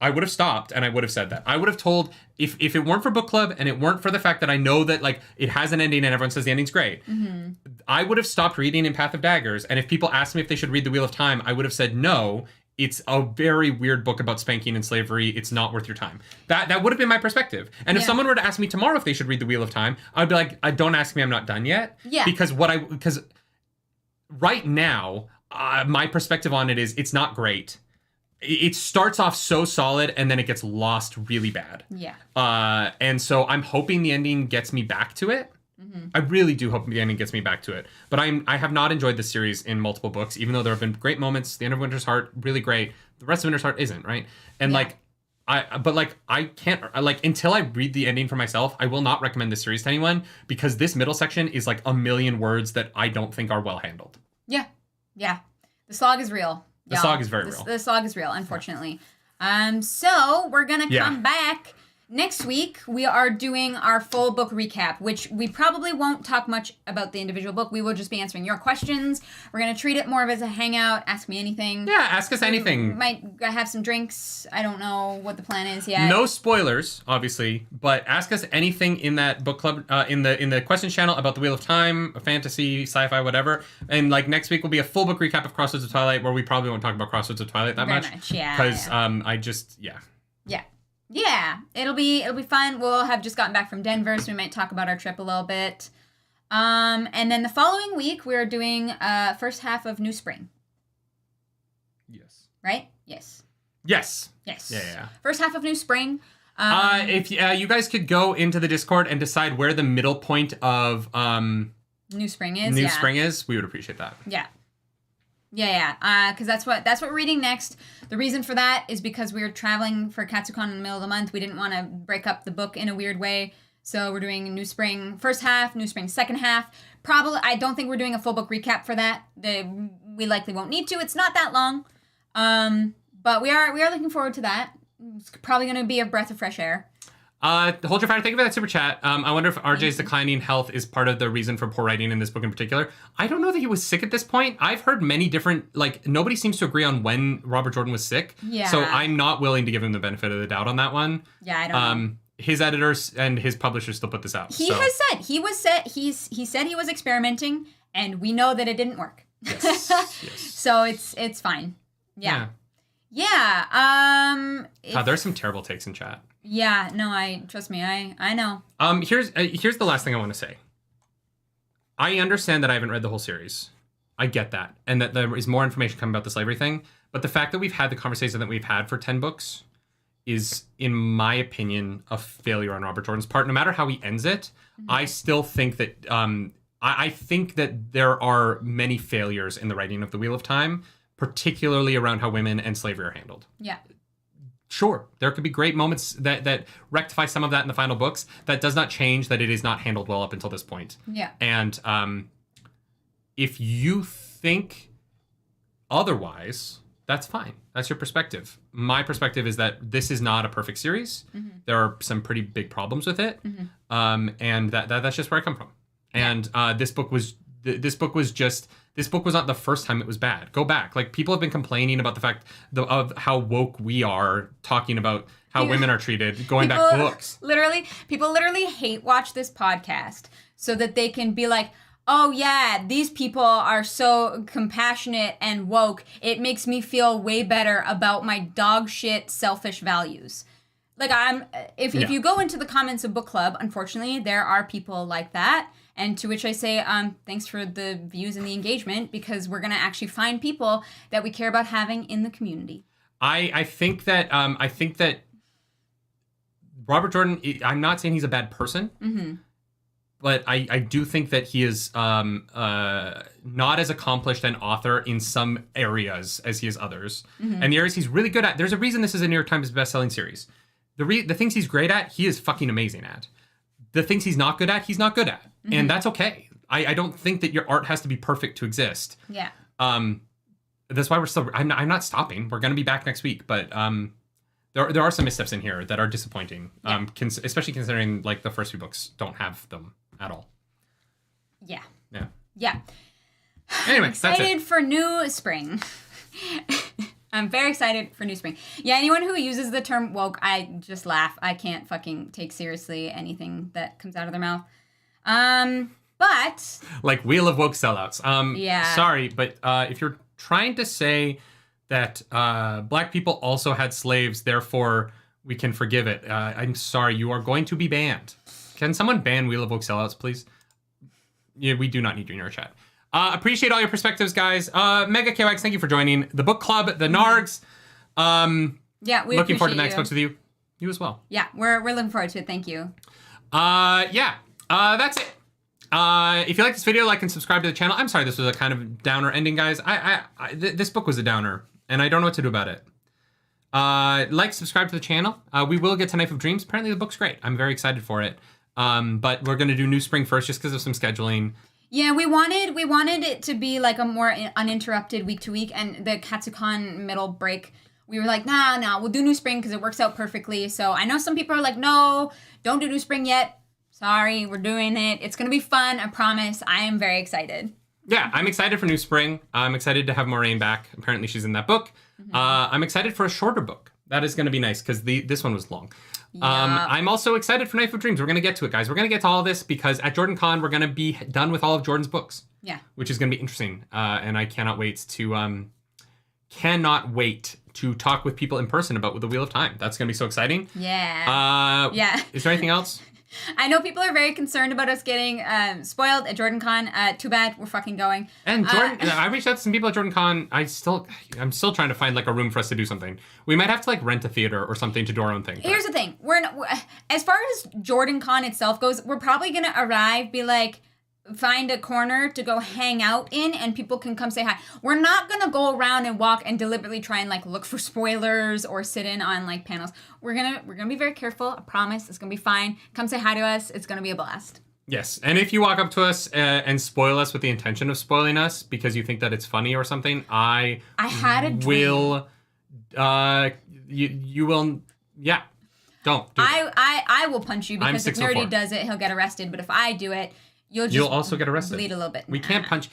I would have stopped and I would have said that. I would have told, if it weren't for book club and it weren't for the fact that I know that like it has an ending and everyone says the ending's great, I would have stopped reading in Path of Daggers. And if people asked me if they should read The Wheel of Time, I would have said no. It's a very weird book about spanking and slavery. It's not worth your time. That would have been my perspective. And if someone were to ask me tomorrow if they should read The Wheel of Time, I'd be like, don't ask me, I'm not done yet. Yeah. Because right now, my perspective on it is it's not great. It starts off so solid and then it gets lost really bad. Yeah. And so I'm hoping the ending gets me back to it. I really do hope the ending gets me back to it. But I have not enjoyed the series in multiple books, even though there have been great moments. The End of Winter's Heart, really great. The rest of Winter's Heart isn't, right? And I can't, like, until I read the ending for myself, I will not recommend this series to anyone because this middle section is like a million words that I don't think are well handled. Yeah. Yeah. The slog is real. The slog is very real. The slog is real, unfortunately. So we're going to come back. Next week, we are doing our full book recap, which we probably won't talk much about the individual book. We will just be answering your questions. We're going to treat it more of as a hangout. Ask me anything. Yeah, ask us anything. We might have some drinks. I don't know what the plan is yet. No spoilers, obviously, but ask us anything in that book club, in the questions channel about the Wheel of Time, fantasy, sci-fi, whatever. And like next week will be a full book recap of Crossroads of Twilight, where we probably won't talk about Crossroads of Twilight that much. Yeah. Because Yeah, it'll be fun. We'll have just gotten back from Denver, so we might talk about our trip a little bit. And then the following week, we're doing first half of New Spring. Yes. Right? Yes. Yeah. First half of New Spring. If you guys could go into the Discord and decide where the middle point of New Spring is, we would appreciate that. Yeah. Because that's what we're reading next. The reason for that is because we were traveling for Katsucon in the middle of the month. We didn't want to break up the book in a weird way, so we're doing New Spring first half, New Spring second half. Probably, I don't think we're doing a full book recap for that. We likely won't need to. It's not that long, but we are looking forward to that. It's probably going to be a breath of fresh air. Hold your fire. Thank you for that super chat. I wonder if RJ's declining health is part of the reason for poor writing in this book in particular. I don't know that he was sick at this point. I've heard many different, like, nobody seems to agree on when Robert Jordan was sick. Yeah. So I'm not willing to give him the benefit of the doubt on that one. Yeah, I don't know. His editors and his publishers still put this out. He said he was experimenting, and we know that it didn't work. Yes. So it's fine. Yeah. God, there's some terrible takes in chat. Yeah, no, trust me, I know. Here's the last thing I want to say. I understand that I haven't read the whole series. I get that. And that there is more information coming about the slavery thing. But the fact that we've had the conversation that we've had for 10 books is, in my opinion, a failure on Robert Jordan's part. No matter how he ends it, I still think that I think that there are many failures in the writing of The Wheel of Time, particularly around how women and slavery are handled. Yeah. Sure, there could be great moments that rectify some of that in the final books. That does not change that it is not handled well up until this point. Yeah. And if you think otherwise, that's fine. That's your perspective. My perspective is that this is not a perfect series. There are some pretty big problems with it. And that's just where I come from. And this book was not the first time it was bad. Go back. Like, people have been complaining about the fact of how woke we are, talking about how women are treated, going back books. People literally hate watch this podcast so that they can be like, oh yeah, these people are so compassionate and woke. It makes me feel way better about my dog shit selfish values. like if you go into the comments of book club, unfortunately there are people like that, and to which I say thanks for the views and the engagement, because we're gonna actually find people that we care about having in the community. I think that Robert Jordan, I'm not saying he's a bad person, but I do think that he is not as accomplished an author in some areas as he is others. And the areas he's really good at, there's a reason this is a New York Times best-selling series. The things he's great at, he is fucking amazing at. The things he's not good at, he's not good at. And that's okay. I don't think that your art has to be perfect to exist. Yeah. That's why I'm not stopping. We're going to be back next week, but there are some missteps in here that are disappointing. Yeah. Especially considering like the first few books don't have them at all. Yeah. Yeah. Yeah. Anyway, excited for new spring. I'm very excited for new spring. Yeah, anyone who uses the term woke, I just laugh. I can't fucking take seriously anything that comes out of their mouth. But like Wheel of Woke sellouts. Yeah. Sorry, but if you're trying to say that black people also had slaves, therefore we can forgive it, I'm sorry, you are going to be banned. Can someone ban Wheel of Woke sellouts, please? Yeah, we do not need you in our chat. Appreciate all your perspectives, guys. Mega KYX, thank you for joining the book club, the Nargs. Yeah, we looking forward to the you. next books with you. You as well. Yeah, we're looking forward to it. Thank you. That's it. If you like this video, like and subscribe to the channel. I'm sorry this was a kind of downer ending, guys. This book was a downer, and I don't know what to do about it. Like, subscribe to the channel. We will get to Knife of Dreams. Apparently the book's great. I'm very excited for it. But we're going to do New Spring first just because of some scheduling. Yeah, we wanted it to be like a more uninterrupted week to week, and the Katsucon middle break, we were like, nah, we'll do New Spring because it works out perfectly. So I know some people are like, no, don't do New Spring yet. Sorry, we're doing it. It's going to be fun, I promise. I am very excited. Yeah, I'm excited for New Spring. I'm excited to have Moraine back. Apparently she's in that book. I'm excited for a shorter book. That is going to be nice because this one was long. Yeah. I'm also excited for Knife of Dreams. We're going to get to it, guys. We're going to get to all of this because at Jordan Con, we're going to be done with all of Jordan's books. Yeah. Which is going to be interesting. And I cannot wait to talk with people in person about The Wheel of Time. That's going to be so exciting. Yeah. Is there anything else? I know people are very concerned about us getting spoiled at Jordan Con. Too bad, we're fucking going. And Jordan, I reached out to some people at Jordan Con. I'm still trying to find like a room for us to do something. We might have to like rent a theater or something to do our own thing. Here's the thing: we're as far as Jordan Con itself goes, we're probably gonna arrive, be like, find a corner to go hang out in, and people can come say hi. We're not gonna go around and walk and deliberately try and like look for spoilers or sit in on like panels. We're gonna be very careful. I promise. It's gonna be fine. Come say hi to us. It's gonna be a blast. Yes, and if you walk up to us and spoil us with the intention of spoiling us because you think that it's funny or something, I had a dream. You will. Yeah. Don't do that. I will punch you because if Nerdy does it, he'll get arrested. But if I do it, You'll also get arrested. Bleed a little bit. We can't punch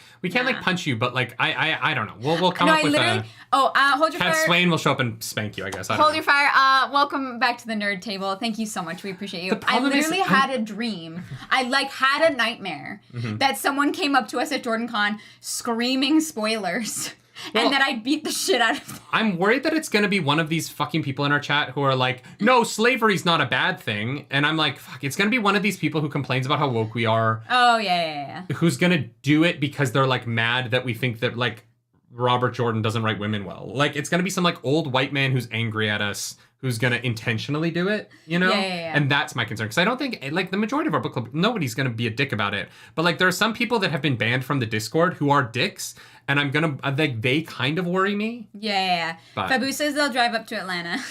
you, but like I don't know. We'll come up with a. Hold your Cat fire. Swain will show up and spank you, I guess. Hold your fire. Welcome back to the nerd table. Thank you so much. We appreciate you. I literally had a dream. I had a nightmare that someone came up to us at Jordan Con screaming spoilers. And then I beat the shit out of them. I'm worried that it's going to be one of these fucking people in our chat who are like, no, slavery's not a bad thing. And I'm like, fuck, it's going to be one of these people who complains about how woke we are. Oh, yeah. Who's going to do it because they're like mad that we think that like Robert Jordan doesn't write women well. Like, it's going to be some like old white man who's angry at us who's going to intentionally do it, you know? Yeah. And that's my concern. Because I don't think, like, the majority of our book club, nobody's going to be a dick about it. But, like, there are some people that have been banned from the Discord who are dicks. And I'm going to, like, they kind of worry me. Yeah. Fabu says they'll drive up to Atlanta.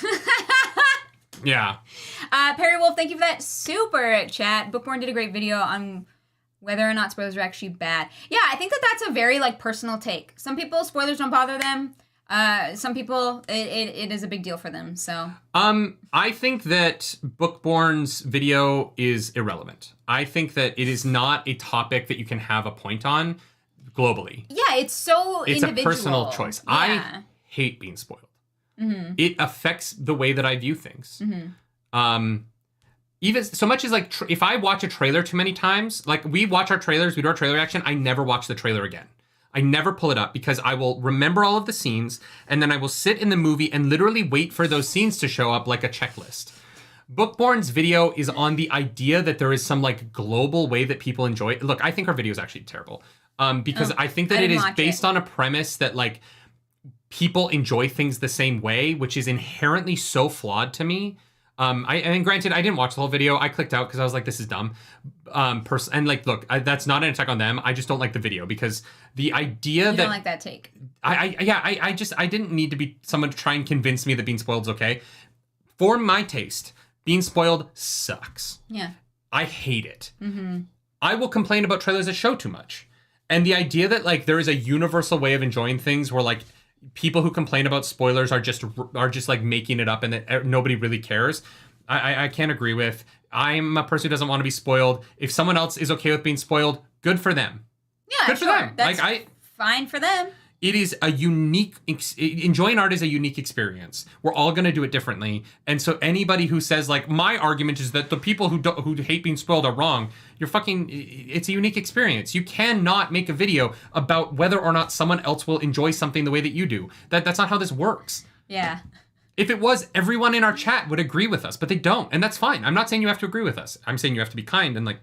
Yeah. Perry Wolf, thank you for that super chat. Bookborn did a great video on whether or not spoilers are actually bad. Yeah, I think that's a very, like, personal take. Some people, spoilers don't bother them. Some people, it is a big deal for them, so. I think that Bookborn's video is irrelevant. I think that it is not a topic that you can have a point on globally. Yeah, it's so individual. It's a personal choice. Yeah. I hate being spoiled. Mm-hmm. It affects the way that I view things. Mm-hmm. Even so much as like, if I watch a trailer too many times, like we watch our trailers, we do our trailer reaction, I never watch the trailer again. I never pull it up because I will remember all of the scenes and then I will sit in the movie and literally wait for those scenes to show up like a checklist. Bookborn's video is on the idea that there is some like global way that people enjoy it. Look, I think our video is actually terrible. Because I think that it is based on a premise that like people enjoy things the same way, which is inherently so flawed to me. And granted, I didn't watch the whole video. I clicked out because I was like, this is dumb. And like, look, that's not an attack on them. I just don't like the video because the idea you don't like that take. I didn't need to be someone to try and convince me that being spoiled is okay. For my taste, being spoiled sucks. Yeah. I hate it. Mm-hmm. I will complain about trailers that show too much. And the idea that like there is a universal way of enjoying things where like people who complain about spoilers are just like making it up and that nobody really cares, I can't agree with. I'm a person who doesn't want to be spoiled. If someone else is okay with being spoiled, good for them. Yeah, good for them. That's fine for them. It is a unique, enjoying art is a unique experience. We're all going to do it differently. And so anybody who says like, my argument is that the people who hate being spoiled are wrong, it's a unique experience. You cannot make a video about whether or not someone else will enjoy something the way that you do. That's not how this works. Yeah. If it was, everyone in our chat would agree with us, but they don't. And that's fine. I'm not saying you have to agree with us. I'm saying you have to be kind and like,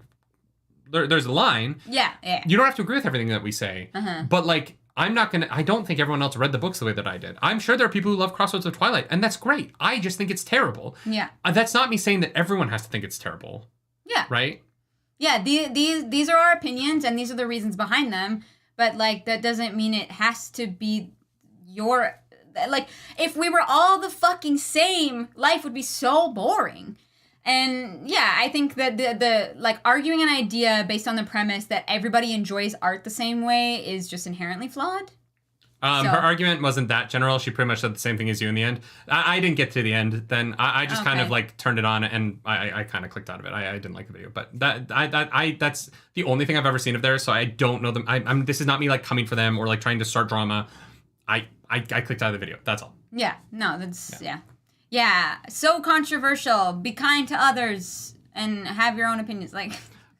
there's a line. Yeah. You don't have to agree with everything that we say. But like, I don't think everyone else read the books the way that I did. I'm sure there are people who love Crossroads of Twilight, and that's great. I just think it's terrible. Yeah. That's not me saying that everyone has to think it's terrible. Yeah. Right? Yeah, these are our opinions, and these are the reasons behind them, but, like, that doesn't mean it has to be your... Like, if we were all the fucking same, life would be so boring. And yeah, I think that the like arguing an idea based on the premise that everybody enjoys art the same way is just inherently flawed. Her argument wasn't that general. She pretty much said the same thing as you in the end. I didn't get to the end. Then I just kind of like turned it on and I kind of clicked out of it. I didn't like the video, but that's the only thing I've ever seen of theirs. So I don't know them. This is not me like coming for them or like trying to start drama. I clicked out of the video. That's all. Yeah. No. That's yeah. Yeah, so controversial. Be kind to others and have your own opinions. Like,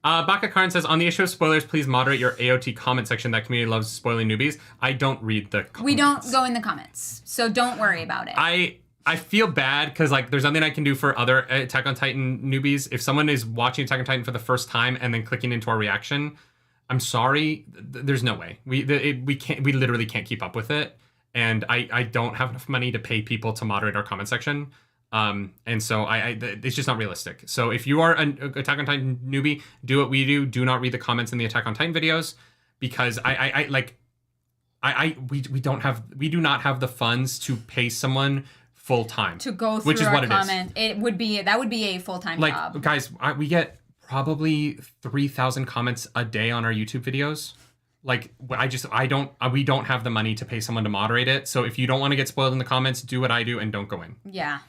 Baka Karn says, on the issue of spoilers, please moderate your AOT comment section. That community loves spoiling newbies. I don't read the comments. We don't go in the comments, so don't worry about it. I feel bad because like there's nothing I can do for other Attack on Titan newbies. If someone is watching Attack on Titan for the first time and then clicking into our reaction, I'm sorry. There's no way. We literally can't keep up with it. And I don't have enough money to pay people to moderate our comment section. And so it's just not realistic. So if you are an Attack on Titan newbie, do what we do. Do not read the comments in the Attack on Titan videos we do not have the funds to pay someone full time to go through our comments. That would be a full-time job. Like guys, we get probably 3,000 comments a day on our YouTube videos. Like, we don't have the money to pay someone to moderate it. So if you don't want to get spoiled in the comments, do what I do and don't go in. Yeah.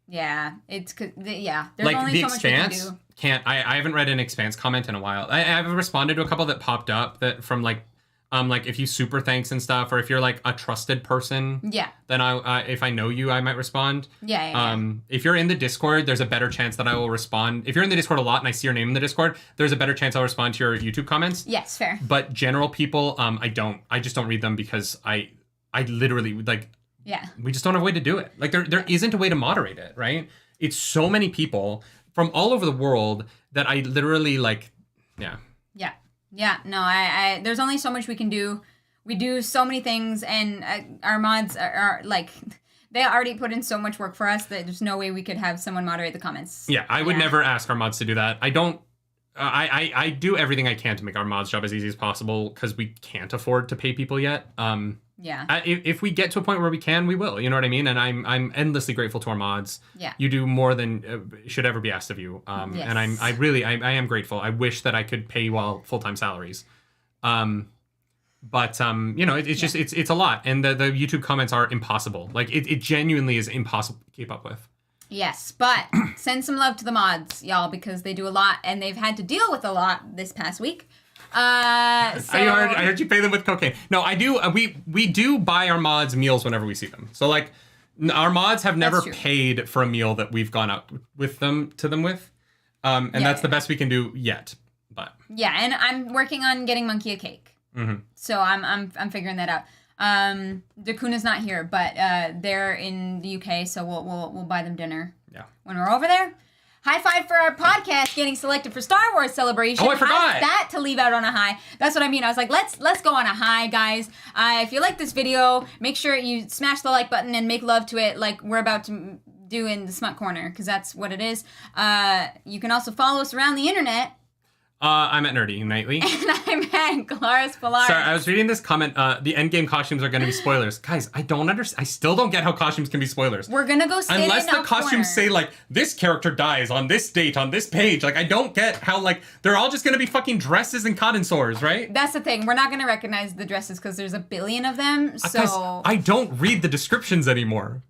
Yeah. There's like only the so Expanse, much we can do. I haven't read an Expanse comment in a while. I've responded to a couple that popped up that from like if you super thanks and stuff, or if you're like a trusted person, then if I know you, I might respond. If you're in the Discord, there's a better chance that I will respond. If you're in the Discord a lot and I see your name in the Discord, there's a better chance I'll respond to your YouTube comments. Yes, fair. But general people, I just don't read them because I literally like, we just don't have a way to do it. Like there isn't a way to moderate it, right? It's so many people from all over the world that I literally like, Yeah, no, I there's only so much we can do. We do so many things, and our mods are like, they already put in so much work for us that there's no way we could have someone moderate the comments. Yeah, I would never ask our mods to do that. I don't, I do everything I can to make our mods' job as easy as possible because we can't afford to pay people yet. If we get to a point where we can, we will. You know what I mean? And I'm endlessly grateful to our mods. Yeah. You do more than should ever be asked of you. Yes. And I am grateful. I wish that I could pay you all full-time salaries. But it's just it's a lot, and the YouTube comments are impossible. Like it genuinely is impossible to keep up with. Yes, but send some love to the mods, y'all, because they do a lot, and they've had to deal with a lot this past week. I heard you pay them with cocaine. No, I do. We do buy our mods meals whenever we see them. So like, our mods have never paid for a meal that we've gone out with them with, and that's the best we can do yet. But and I'm working on getting Monkey a cake. Mm-hmm. So I'm figuring that out. Dakuna's not here, but they're in the UK, so we'll buy them dinner. Yeah. When we're over there. High five for our podcast getting selected for Star Wars Celebration. Oh, I forgot. How's that to leave out on a high? That's what I mean. I was like, let's go on a high, guys. If you like this video, make sure you smash the like button and make love to it like we're about to do in the Smut Corner, because that's what it is. You can also follow us around the internet. I'm at nerdynightly. And I'm at Claris Polaris. Sorry, I was reading this comment. The endgame costumes are going to be spoilers. Guys, I don't understand. I still don't get how costumes can be spoilers. We're going to go sit Unless in the a costumes corner. say, like, this character dies on this date, on this page. Like, I don't get how, like, they're all just going to be fucking dresses and cotton sores, right? That's the thing. We're not going to recognize the dresses because there's a billion of them. So Guys, I don't read the descriptions anymore.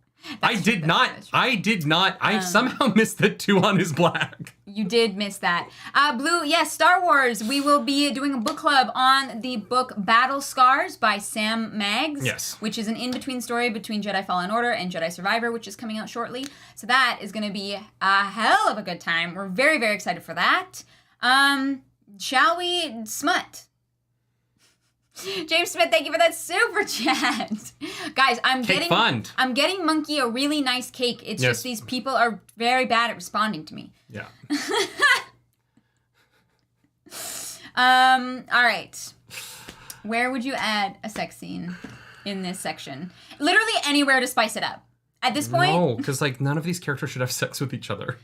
I did not. I somehow missed that Tuon is black. You did miss that. Blue, yes, Star Wars. We will be doing a book club on the book Battle Scars by Sam Maggs. Yes. Which is an in-between story between Jedi Fallen Order and Jedi Survivor, which is coming out shortly. So that is going to be a hell of a good time. We're very, very excited for that. Shall we smut? James Smith, thank you for that super chat. Guys, I'm getting Monkey a really nice cake. It's just these people are very bad at responding to me. Yeah. All right. Where would you add a sex scene in this section? Literally anywhere to spice it up. At this point, No, because like none of these characters should have sex with each other.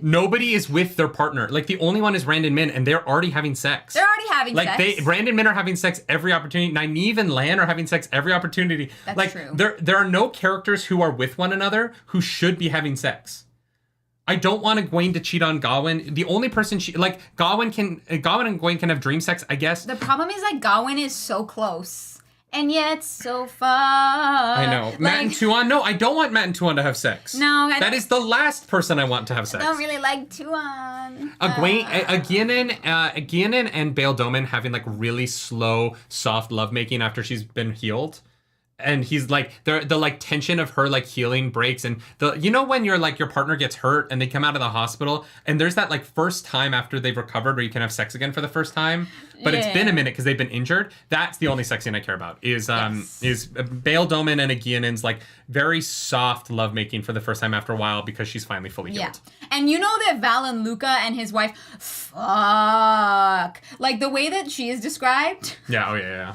Nobody is with their partner. Like the only one is Rand and Min, and they're already having sex. They're already having sex. Rand and Min are having sex every opportunity. Nynaeve and Lan are having sex every opportunity. That's true. There are no characters who are with one another who should be having sex. I don't want Egwene to cheat on Gawain. The only person Gawain and Egwene can have dream sex, I guess. The problem is like Gawain is so close. And yet so far. I know. Matt and Tuon. No, I don't want Matt and Tuon to have sex. No. That is the last person I want to have sex. I don't really like Tuon. Egwene and Bail Doman having like really slow, soft lovemaking after she's been healed. And he's like, the like tension of her like healing breaks, and when your partner gets hurt and they come out of the hospital and there's that like first time after they've recovered where you can have sex again for the first time, but it's been a minute because they've been injured. That's the only sex scene I care about is Bail Doman and Egwene's like very soft lovemaking for the first time after a while because she's finally fully healed. And you know that Val and Luca and his wife, fuck, like the way that she is described. Yeah. Oh yeah.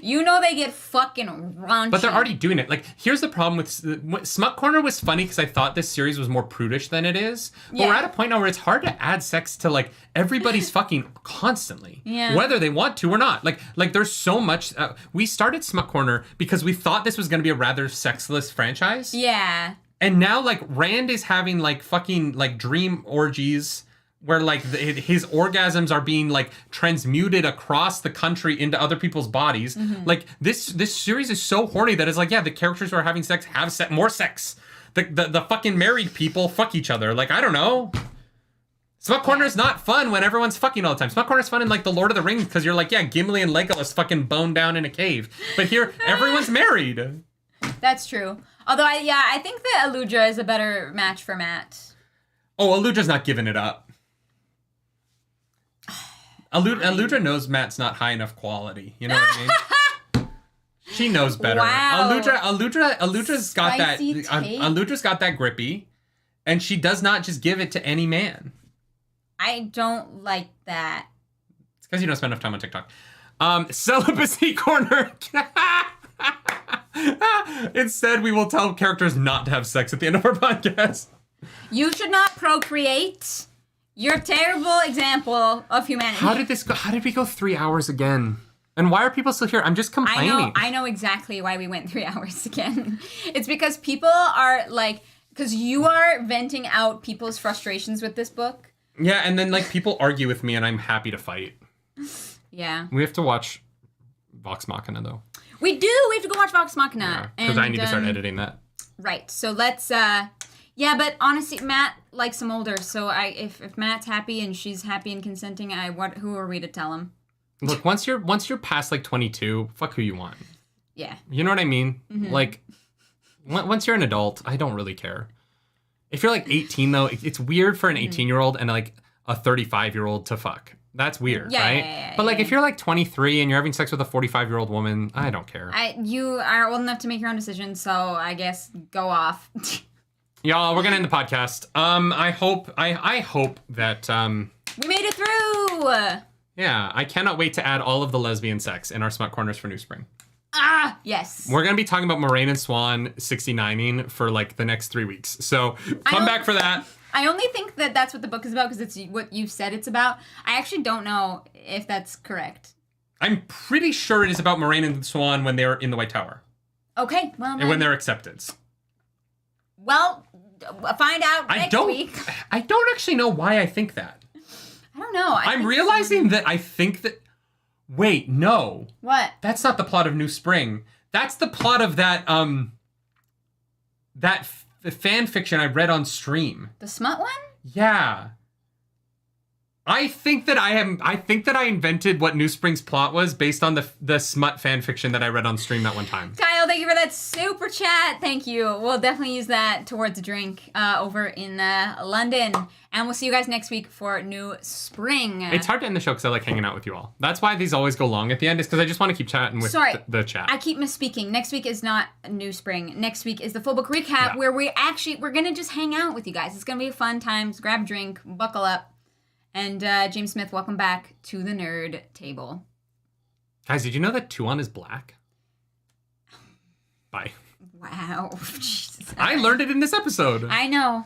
You know they get fucking raunchy. But they're already doing it. Like, here's the problem with... Smut Corner was funny because I thought this series was more prudish than it is. But we're at a point now where it's hard to add sex to, like, everybody's fucking constantly. Yeah. Whether they want to or not. Like there's so much... we started Smut Corner because we thought this was going to be a rather sexless franchise. Yeah. And now, like, Rand is having, like, fucking, like, dream orgies... where like his orgasms are being like transmuted across the country into other people's bodies. Mm-hmm. Like this series is so horny that it's like, yeah, the characters who are having sex have more sex. The fucking married people fuck each other. Like, I don't know. Smut Corner is not fun when everyone's fucking all the time. Smut Corner is fun in like the Lord of the Rings because you're like, yeah, Gimli and Legolas fucking bone down in a cave. But here, everyone's married. That's true. Although I think that Aludra is a better match for Matt. Oh, Aludra's not giving it up. Aludra knows Matt's not high enough quality. You know what I mean? She knows better. Wow. Aludra's got that. Aludra's got that grippy, and she does not just give it to any man. I don't like that. It's because you don't spend enough time on TikTok. Celibacy corner. Instead, we will tell characters not to have sex at the end of our podcast. You should not procreate. You're a terrible example of humanity. How did this go? How did we go 3 hours again? And why are people still here? I'm just complaining. I know exactly why we went 3 hours again. It's because people are like, because you are venting out people's frustrations with this book. Yeah, and then like people argue with me and I'm happy to fight. Yeah. We have to watch Vox Machina though. We do. We have to go watch Vox Machina. Because I need to start editing that. Right. So let's yeah, but honestly, Matt likes him older, so if Matt's happy and she's happy and consenting, who are we to tell him? Look, once you're past like 22, fuck who you want. Yeah. You know what I mean? Mm-hmm. Like, once you're an adult, I don't really care. If you're like 18 though, it's weird for an 18-year-old and like a 35-year-old to fuck. That's weird, right? Yeah, but like if you're like 23 and you're having sex with a 45-year-old woman, I don't care. You are old enough to make your own decisions, so I guess go off. Y'all, we're gonna end the podcast. I hope that We made it through. yeah, I cannot wait to add all of the lesbian sex in our smut corners for New Spring. Ah, yes. We're gonna be talking about Moraine and Swan 69ing for like the next 3 weeks. So come back for that. I only think that that's what the book is about because it's what you said it's about. I actually don't know if that's correct. I'm pretty sure it is about Moraine and Swan when they're in the White Tower. Okay, well, And when they're accepted. Well, find out next week. I don't actually know why I think that. I don't know. I'm realizing that I think that... Wait, no. What? That's not the plot of New Spring. That's the plot of that, fan fiction I read on stream. The smut one? Yeah. I think that I invented what New Spring's plot was based on the smut fan fiction that I read on stream that one time. Kyle, thank you for that super chat. Thank you. We'll definitely use that towards a drink over in London. And we'll see you guys next week for New Spring. It's hard to end the show because I like hanging out with you all. That's why these always go long at the end, is because I just want to keep chatting with the chat. I keep misspeaking. Next week is not New Spring. Next week is the full book recap where we're going to just hang out with you guys. It's going to be fun times. Grab a drink, buckle up. And James Smith, welcome back to the nerd table. Guys, did you know that Tuon is black? Bye. Wow. Jesus. I learned it in this episode. I know.